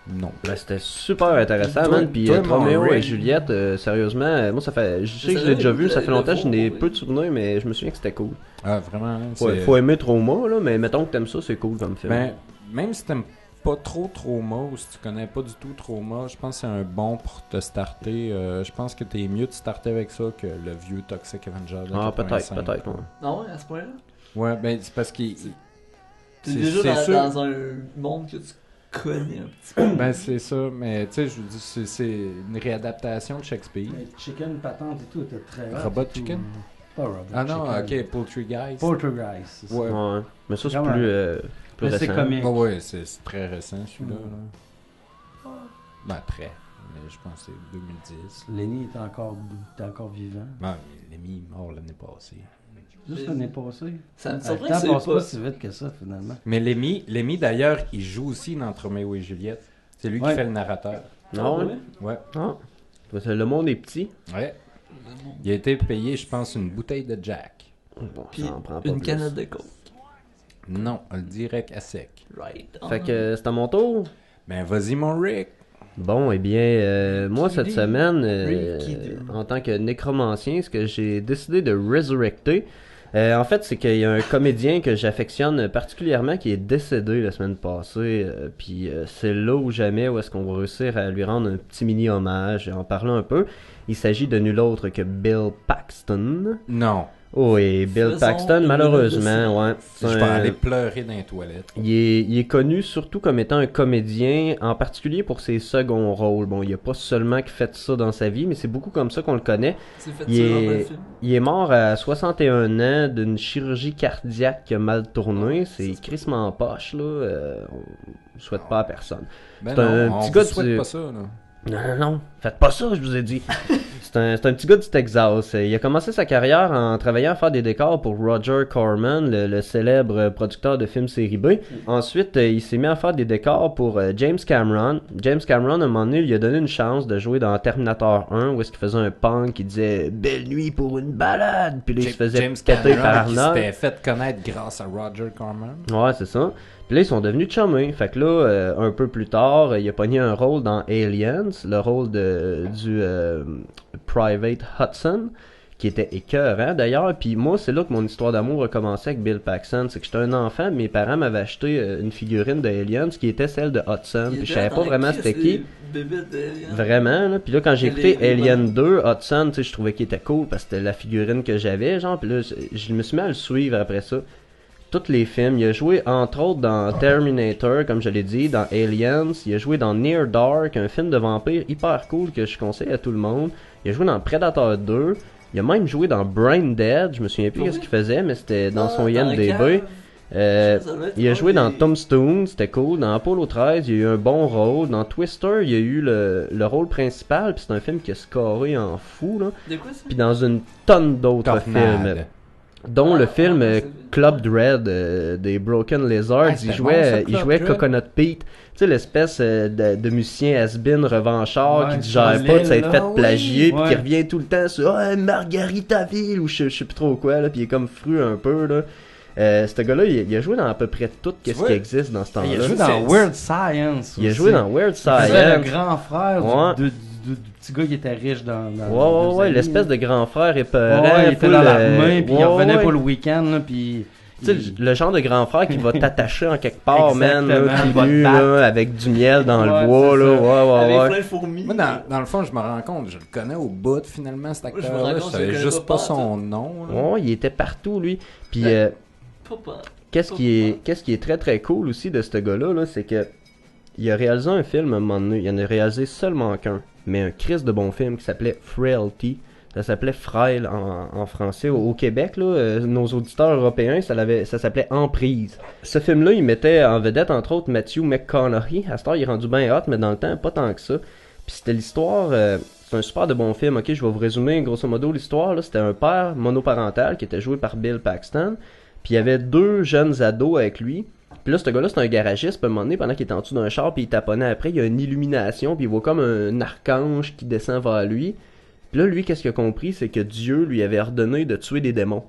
S1: Non.
S2: Ben, c'était super intéressant,
S1: Toi-
S2: man. Puis
S1: toi, mon
S2: Roméo et
S1: Rick.
S2: Juliette, sérieusement, moi ça fait. Je sais que je
S3: Ça,
S2: l'ai déjà vu, ça fait
S3: le
S2: longtemps, je n'ai
S3: beau,
S2: peu
S3: oui.
S2: de souvenirs, mais je me souviens que c'était cool.
S1: Ah, vraiment. hein,
S2: Faut,
S1: c'est-
S2: faut aimer Trauma, là, mais mettons que t'aimes ça, c'est cool comme film.
S1: Ben, même si t'aimes pas trop Trauma ou si tu connais pas du tout Trauma, je pense que c'est un bon pour te starter. Je pense que t'es mieux de starter avec ça que le vieux Toxic Avenger de
S2: Ah,
S1: 85.
S2: peut-être, ouais.
S3: Non, ouais, à ce point-là.
S1: Ouais, ben c'est parce qu'il...
S3: T'es
S1: c'est-
S3: déjà
S1: c'est sûr.
S3: dans un monde que tu connais un petit peu.
S1: Ben c'est ça, mais tu sais, je vous dis, c'est une réadaptation de Shakespeare.
S5: Chicken, patente et tout était très
S1: Robot
S5: et tout.
S1: Chicken?
S5: Pas Robot
S1: Ah non,
S5: Chicken.
S1: ok, Poultry Guys.
S5: Poltergeist, c'est ça.
S1: Ouais.
S2: Ouais. Mais ça, c'est
S5: Comment?
S2: plus
S5: Mais c'est
S2: récent.
S5: comique.
S1: Ouais, ouais, c'est très récent celui-là. Là. Ben très, mais je pense que c'est 2010.
S5: Lenny est encore vivant.
S1: Ben, Lemmy est mort l'année passée.
S5: Juste l'année passée.
S3: Ça me
S5: Le
S3: surprend
S5: temps
S3: que c'est
S5: passe
S3: pas.
S5: pas si vite que ça, finalement.
S1: Mais Lemmy d'ailleurs, il joue aussi dans Roméo et Juliette. C'est lui qui
S5: Ouais.
S1: fait le narrateur.
S2: Non, ouais.
S1: Ouais.
S2: Ah. Le monde est petit.
S1: Ouais. Il a été payé, je pense, une bouteille de Jack.
S2: Bon,
S3: Puis
S2: ça en prend pas
S3: une
S2: plus.
S3: canette de coke.
S1: Non, le direct à sec.
S3: Right.
S2: Fait que c'est à mon tour.
S1: Ben vas-y mon Rick.
S2: Bon, eh bien, moi cette semaine,
S3: Ricky.
S2: en tant que nécromancien, ce que j'ai décidé de resurrecter, en fait, c'est qu'il y a un comédien que j'affectionne particulièrement qui est décédé la semaine passée, puis c'est là ou jamais où est-ce qu'on va réussir à lui rendre un petit mini hommage, en parlant un peu. Il s'agit de nul autre que Bill Paxton.
S1: Non.
S2: Oui, Bill
S3: Faisons
S2: Paxton,
S3: une
S2: malheureusement, ouais.
S1: Je
S2: C'est
S1: vais
S2: un-
S1: aller pleurer dans les toilettes.
S2: il est connu surtout comme étant un comédien, en particulier pour ses seconds rôles. Bon, il a pas seulement fait ça dans sa vie, mais c'est beaucoup comme ça qu'on le connaît.
S3: C'est fait
S2: Il
S3: ça dans le
S2: est,
S3: film.
S2: il est mort à 61 ans d'une chirurgie cardiaque qui a mal tourné. C'est crissement poche, là. On souhaite pas à personne.
S1: Ben
S2: C'est
S1: non,
S2: un
S1: on
S2: petit
S1: vous
S2: gars
S1: souhaite
S2: du-
S1: pas ça, là.
S2: Non, faites pas ça, je vous ai dit. C'est un petit gars du Texas. Il a commencé sa carrière en travaillant à faire des décors pour Roger Corman, le célèbre producteur de films série B. Ensuite, il s'est mis à faire des décors pour James Cameron. James Cameron, à un moment donné, lui a donné une chance de jouer dans Terminator 1, où est-ce qu'il faisait un punk qui disait « Belle nuit pour une balade », puis là, il se faisait
S1: James
S2: péter par
S1: Cameron qui
S2: Arnold.
S1: s'était fait connaître grâce à Roger Corman.
S2: Ouais, c'est ça. Puis là, ils sont devenus chummés. Fait que là, un peu plus tard, il a pogné un rôle dans Aliens, le rôle du Private Hudson, qui était écœurant d'ailleurs. Puis moi, c'est là que mon histoire d'amour a commencé avec Bill Paxton. C'est que j'étais un enfant, mes parents m'avaient acheté une figurine de Aliens qui était celle de Hudson.
S3: Il
S2: Puis je
S3: était
S2: savais
S3: dans
S2: pas
S3: la
S2: vraiment
S3: crise
S2: c'était
S3: des
S2: qui.
S3: bébés d'Alien.
S2: Vraiment, là. Puis là, quand j'ai
S3: Elle est-
S2: écouté
S3: elle est
S2: Alien
S3: bonne.
S2: 2, Hudson, tu sais, je trouvais qu'il était cool parce que c'était la figurine que j'avais, genre. Puis là, je me suis mis à le suivre après ça. Tous les films. Il a joué, entre autres, dans Terminator, comme je l'ai dit, dans Aliens. Il a joué dans Near Dark, un film de vampire hyper cool que je conseille à tout le monde. Il a joué dans Predator 2. Il a même joué dans Brain Dead. Je me souviens plus
S3: Oui.
S2: ce qu'il faisait, mais c'était dans son
S3: Dans la
S2: IMDb.
S3: cave.
S2: Euh,
S3: Ça doit être
S2: il a
S3: un
S2: joué dans
S3: des-
S2: Tombstone, c'était cool. Dans Apollo 13, il y a eu un bon rôle. Dans Twister, il y a eu le rôle principal. Puis c'est un film qui a scoré en fou, là.
S3: De quoi ça?
S2: Puis dans une tonne d'autres films.
S1: Tornade.
S2: Dont le
S3: Ah,
S2: film
S3: ouais, c'est-
S2: Club Dread des Broken Lizards.
S1: Ah,
S2: il
S1: c'était
S2: jouait,
S1: bon, ça,
S2: il
S1: Club
S2: jouait
S1: Dread.
S2: Coconut Pete. Tu sais, l'espèce de musicien has-been revanchard
S5: Ouais,
S2: qui
S5: sur
S2: digère pas de
S5: l'île,
S2: s'être
S5: là.
S2: fait
S5: Ah oui,
S2: plagier. Puis qui
S5: ouais.
S2: revient tout le temps sur Margaritaville ou je sais plus trop quoi. Là, puis il est comme fru un peu. Là. Ce gars-là, il a joué dans à peu près tout ce
S1: vois,
S2: qui existe dans ce temps-là.
S5: Il a joué dans Weird Science.
S2: Il a
S5: aussi.
S2: joué dans Weird
S5: Il faisait
S2: Science.
S5: le grand frère
S2: Ouais.
S5: du petit gars qui était riche dans
S2: Ouais, l'espèce de grand frère épeurant.
S5: Ouais, il était
S2: full,
S5: dans l'armée, puis il
S2: ouais,
S5: revenait
S2: ouais.
S5: pour le week-end, là, puis
S2: Tu sais, le genre de grand frère qui va t'attacher en quelque part, man, là,
S5: Exactement,
S2: tout
S5: va te
S2: nu,
S5: battre.
S2: là, avec du miel dans
S5: Ouais,
S2: le bois,
S5: c'est
S2: là,
S5: ça.
S2: ouais,
S3: Avec
S2: ouais.
S3: plein de fourmis.
S1: Moi, dans le fond, je me rends compte, je le connais au bout, finalement, cet
S3: Moi, je me rends
S1: acteur-là. Je
S3: compte, je
S1: savais
S3: le connais
S1: juste
S3: pas
S1: pas son nom. là.
S2: Ouais, il était partout, lui. Puis,
S3: Ben, Pas.
S2: qu'est-ce qui est très très cool aussi de ce gars-là, là, c'est que il a réalisé un film à un moment donné. Il en a réalisé seulement qu'un, mais un Christ de bon film qui s'appelait Frailty. Ça s'appelait Frail en français. Au Québec, là, nos auditeurs européens, ça s'appelait Emprise. Ce film-là, il mettait en vedette, entre autres, Matthew McConaughey. À cette heure, il est rendu bien hot, mais dans le temps, pas tant que ça. Puis c'était l'histoire... c'est un super de bon film. Ok, je vais vous résumer grosso modo l'histoire. Là, c'était un père monoparental qui était joué par Bill Paxton. Puis il y avait 2 jeunes ados avec lui. Puis là, ce gars-là, c'est un garagiste. Puis à un moment donné, pendant qu'il était en dessous d'un char, puis il taponnait après, il y a une illumination. Puis il voit comme un archange qui descend vers lui. Puis là, lui, qu'est-ce qu'il a compris? C'est que Dieu lui avait ordonné de tuer des démons.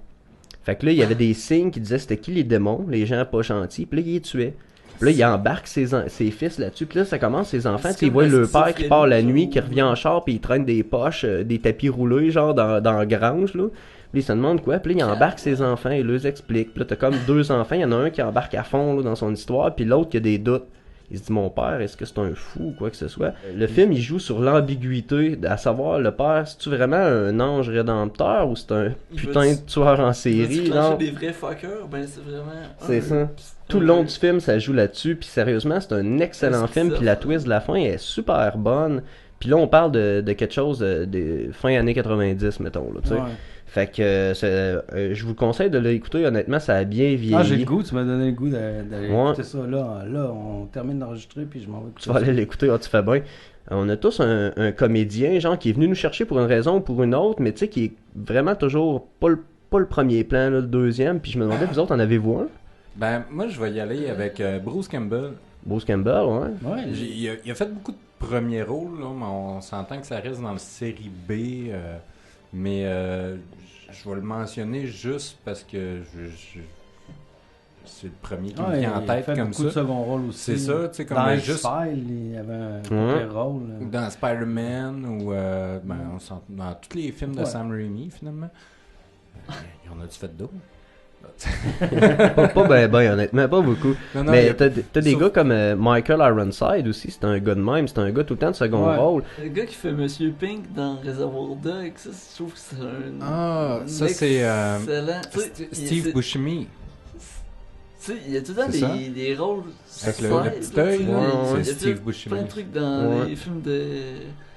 S2: Fait que là, il y avait des signes qui disaient c'était qui les démons, les gens pas gentils. Puis là, il les tuait. Puis là, il embarque ses fils là-dessus. Puis là, ça commence, ses enfants. Tu sais, il voit le père qui part la nuit, qui revient en char, puis il traîne des poches, des tapis roulés, genre dans la grange, là. Puis il se demande quoi. Puis là, il embarque ses enfants, il leur explique. Puis là, t'as comme 2 enfants. Il y en a un qui embarque à fond là, dans son histoire, puis l'autre qui a des doutes. Il se dit, mon père, est-ce que c'est un fou ou quoi que ce soit? Le film, il joue sur l'ambiguïté, à savoir, le père, c'est-tu vraiment un ange rédempteur ou c'est un putain de tueur en série? Non?
S3: Des vrais fuckers, ben c'est vraiment...
S2: C'est ça. Tout le long du film, ça joue là-dessus, puis sérieusement, c'est un excellent film, puis la twist de la fin est super bonne. Puis là, on parle de quelque chose de fin années 90, mettons, là, tu sais.
S5: Ouais.
S2: Fait que je vous conseille de l'écouter, honnêtement, ça a bien vieilli.
S5: Ah, j'ai le goût, tu m'as donné le goût d'aller
S2: Ouais.
S5: écouter ça. Là, on termine d'enregistrer, puis je m'en vais écouter
S2: Tu vas aller l'écouter, tu fais bien. On a tous un comédien, genre, qui est venu nous chercher pour une raison ou pour une autre, mais tu sais, qui est vraiment toujours pas le premier plan, là, le deuxième. Puis je me demandais, vous autres, en avez-vous un?
S1: Ben, moi, je vais y aller avec Bruce Campbell.
S2: Bruce Campbell, ouais.
S5: Ouais,
S1: Il a fait beaucoup de premiers rôles, là, mais on s'entend que ça reste dans le série B. Mais je vais le mentionner juste parce que c'est le premier qui me vient en tête
S5: il fait
S1: comme
S5: beaucoup
S1: ça.
S5: de second rôle aussi.
S1: C'est ça, tu sais, comme
S5: dans
S1: juste
S5: X-Files, il y avait un premier rôle.
S1: ou dans Spider-Man ou dans tous les films de Sam Raimi, finalement. Il en a-tu fait d'autres?
S2: pas ben, honnêtement, pas beaucoup.
S1: Non,
S2: mais t'as des
S1: sauf-
S2: gars comme Michael Ironside aussi, c'est un gars de même, c'est un gars tout le temps de second
S5: Ouais.
S2: rôle.
S3: Le gars qui fait Monsieur Pink dans Reservoir Dogs, ça, je trouve que c'est un...
S1: Ah, ça c'est
S3: excellent. Tu sais,
S1: Steve Buscemi.
S3: Tu sais, il y a tout le temps
S1: C'est ça?
S3: des rôles
S1: Avec le
S3: slides,
S1: petit
S3: là,
S1: œil,
S3: tu sais,
S1: là,
S3: il y a
S1: c'est
S3: plein
S1: Steve
S3: de
S1: Buscemi.
S3: trucs dans
S2: Ouais.
S3: les films de...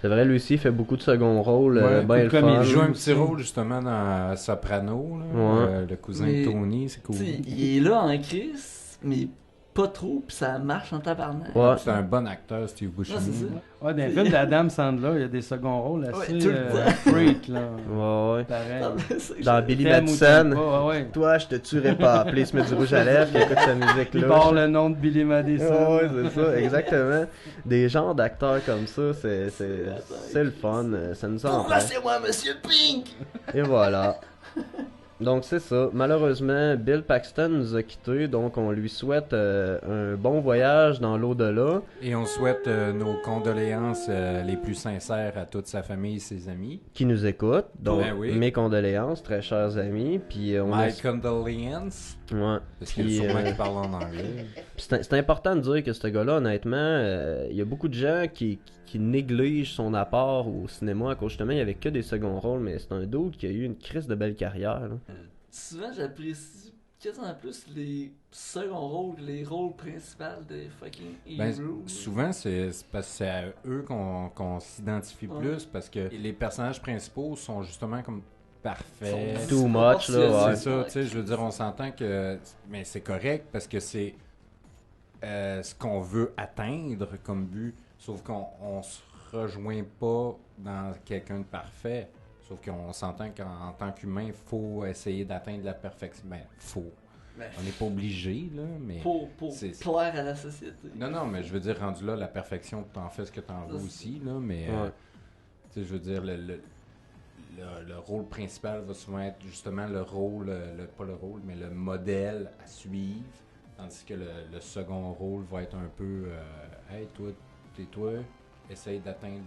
S2: C'est vrai, lui aussi, il fait beaucoup de second rôle,
S1: Ouais,
S2: ben le
S5: tout comme
S2: fun.
S1: Il joue un
S5: aussi.
S1: petit rôle justement dans Soprano, là,
S2: Ouais.
S1: le cousin
S3: Mais,
S1: de Tony, c'est cool.
S3: Tu sais, il est là en crise, mais pas trop, puis ça marche en tabarnak.
S2: Ouais.
S1: C'est un bon acteur, Steve Buscemi.
S3: Ouais, c'est ça.
S5: Ouais, dans les films d'Adam Sandler, il y a des second rôles assez
S3: Ouais, tout le temps.
S5: freak, là.
S2: Ouais.
S5: Pareil.
S2: Dans Billy
S5: T'aimes ou
S2: Madison,
S5: t'aimes pas, ouais.
S2: toi, je te tuerai pas. Puis il se met du rouge à lèvres, puis il écoute sa musique
S5: Il
S2: là.
S5: barre le nom de Billy Madison.
S2: Ouais, c'est ça, exactement. Des genres d'acteurs comme ça, c'est le fun, ça nous en
S3: Pourquoi
S2: prend.
S3: c'est moi, Monsieur Pink?
S2: Et voilà. Donc c'est ça. Malheureusement, Bill Paxton nous a quittés, donc on lui souhaite un bon voyage dans l'au-delà.
S1: Et on souhaite nos condoléances les plus sincères à toute sa famille et ses amis.
S2: Qui nous écoute. Donc
S1: Ben oui.
S2: mes condoléances, très chers amis. Puis on a...
S1: My condolences.
S2: Ouais.
S1: Parce qu'il
S2: Puis,
S1: y a sûrement qui parle en anglais.
S2: Puis c'est important de dire que ce gars-là, honnêtement, il y a beaucoup de gens qui négligent son apport au cinéma à cause justement il n'y avait que des seconds rôles, mais c'est un dude qui a eu une crise de belle carrière. Là.
S3: Souvent, j'apprécie quasiment plus les seconds rôles, les rôles principaux de fucking
S1: Ben,
S3: Hero.
S1: souvent, c'est parce que c'est à eux qu'on s'identifie
S3: Ouais.
S1: plus parce que les personnages principaux sont justement comme parfaits.
S2: Too much, là, ouais.
S1: C'est ça, tu sais, je veux dire, on s'entend que... Mais c'est correct parce que c'est ce qu'on veut atteindre comme but, sauf qu'on se rejoint pas dans quelqu'un de parfait. Sauf qu'on s'entend qu'en tant qu'humain, il faut essayer d'atteindre la perfection. Ben, faut.
S3: Ben,
S1: On n'est pas obligé, là, mais...
S3: pour
S1: c'est-
S3: plaire à la société.
S1: Non, mais je veux dire, rendu là, la perfection, t'en fais ce que t'en veux
S3: Ça,
S1: aussi, là, mais...
S2: Ouais.
S1: tu sais, je veux dire, le rôle principal va souvent être justement le rôle, pas le rôle, mais le modèle à suivre, tandis que le second rôle va être un peu, hey, toi, essaye d'atteindre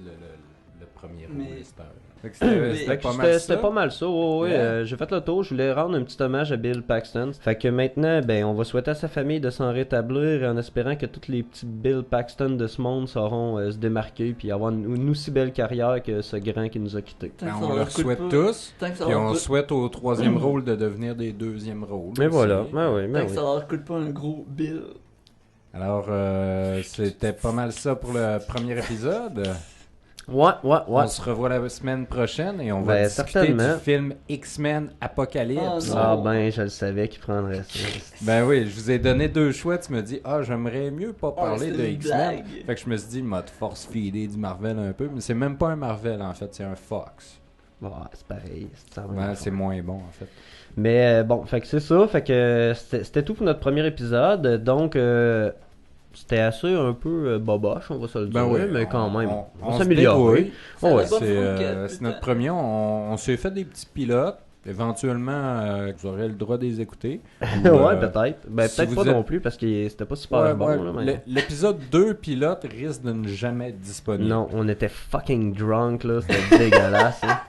S1: le premier
S3: Mais-
S1: rôlisteur. Fait que c'était pas mal
S2: C'était
S1: ça.
S2: pas mal ça, ouais.
S1: Yeah.
S2: J'ai fait le tour, je voulais rendre un petit hommage à Bill Paxton. Fait que maintenant, ben, on va souhaiter à sa famille de s'en rétablir en espérant que tous les petits Bill Paxton de ce monde sauront se démarquer puis avoir une aussi belle carrière que ce grand qui nous a quittés.
S3: Tant que
S1: Ben,
S3: ça
S1: on leur
S3: coûte
S1: souhaite
S3: pas-
S1: tous,
S3: Tant que ça
S1: puis
S3: leur
S1: on
S3: coûte-
S1: souhaite au troisième rôle de devenir des deuxièmes rôles.
S2: Mais
S1: aussi.
S2: voilà, ben oui,
S3: tant
S2: ben
S3: que
S2: oui.
S3: ça leur coûte pas un gros bill.
S1: Alors, c'était pas mal ça pour le premier épisode.
S2: Ouais.
S1: On se revoit la semaine prochaine et on va
S2: Ben,
S1: discuter
S2: certainement.
S1: du film X-Men Apocalypse.
S3: Oh,
S2: Ah ben, je le savais qu'il prendrait ça.
S1: Ben oui, je vous ai donné 2 choix. Tu me dis, j'aimerais mieux pas parler
S3: c'était
S1: de
S3: une
S1: X-Men.
S3: blague.
S1: Fait que je me suis dit, il m'a force feedé du Marvel un peu. Mais c'est même pas un Marvel en fait, c'est un Fox.
S2: Ouais, c'est pareil. Ça va
S1: Ouais,
S2: bien
S1: c'est moins bon en fait.
S2: Mais bon, fait que c'est ça. Fait que c'était tout pour notre premier épisode. Donc, c'était assez un peu boboche, on va se le dire.
S1: Ben oui,
S2: mais quand même, on
S1: se
S2: s'améliore.
S1: débrouille.
S3: Ça
S1: Ouais,
S3: va pas
S1: c'est
S3: foutre,
S1: c'est notre premier. On s'est fait des petits pilotes. Éventuellement, vous aurez le droit de les écouter. Ou,
S2: Ouais, peut-être. Ben,
S1: si
S2: peut-être
S1: vous
S2: pas
S1: êtes-
S2: non plus parce que c'était pas super
S1: Ouais,
S2: bon.
S1: ouais,
S2: Là, mais...
S1: L'épisode 2 pilote risque de ne jamais être disponible.
S2: Non, on était fucking drunk, là. C'était dégueulasse. Hein.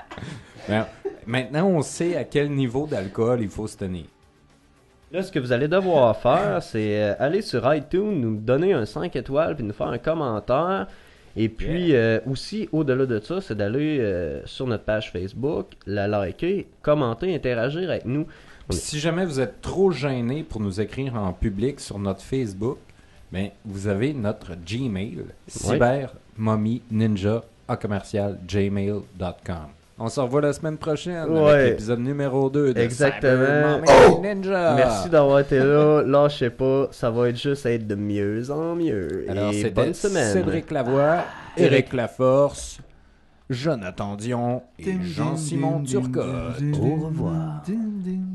S1: Ben, maintenant, on sait à quel niveau d'alcool il faut se tenir.
S2: Là, ce que vous allez devoir faire, c'est aller sur iTunes, nous donner un 5 étoiles, puis nous faire un commentaire. Et puis, aussi, au-delà de ça, c'est d'aller sur notre page Facebook, la liker, commenter, interagir avec nous.
S1: Puis si jamais vous êtes trop gêné pour nous écrire en public sur notre Facebook, ben, vous avez notre Gmail, cybermommyninja@gmail.com. On se revoit la semaine prochaine
S2: Ouais.
S1: avec l'épisode numéro 2 de
S2: Exactement.
S1: Cyber Mommy Ninja.
S2: Merci d'avoir été là. Lâchez pas, ça va être juste être de mieux en mieux.
S1: Alors,
S2: Et
S1: c'était
S2: bonne semaine.
S1: Cédric Lavoie, Éric Laforce, Jonathan Dion et Jean-Simon Turcotte.
S2: Au revoir.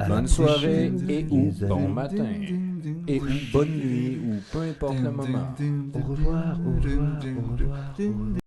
S1: Bonne soirée et ou bon matin. Et ou bonne nuit ou peu importe le moment.
S2: Au revoir, au revoir, au revoir.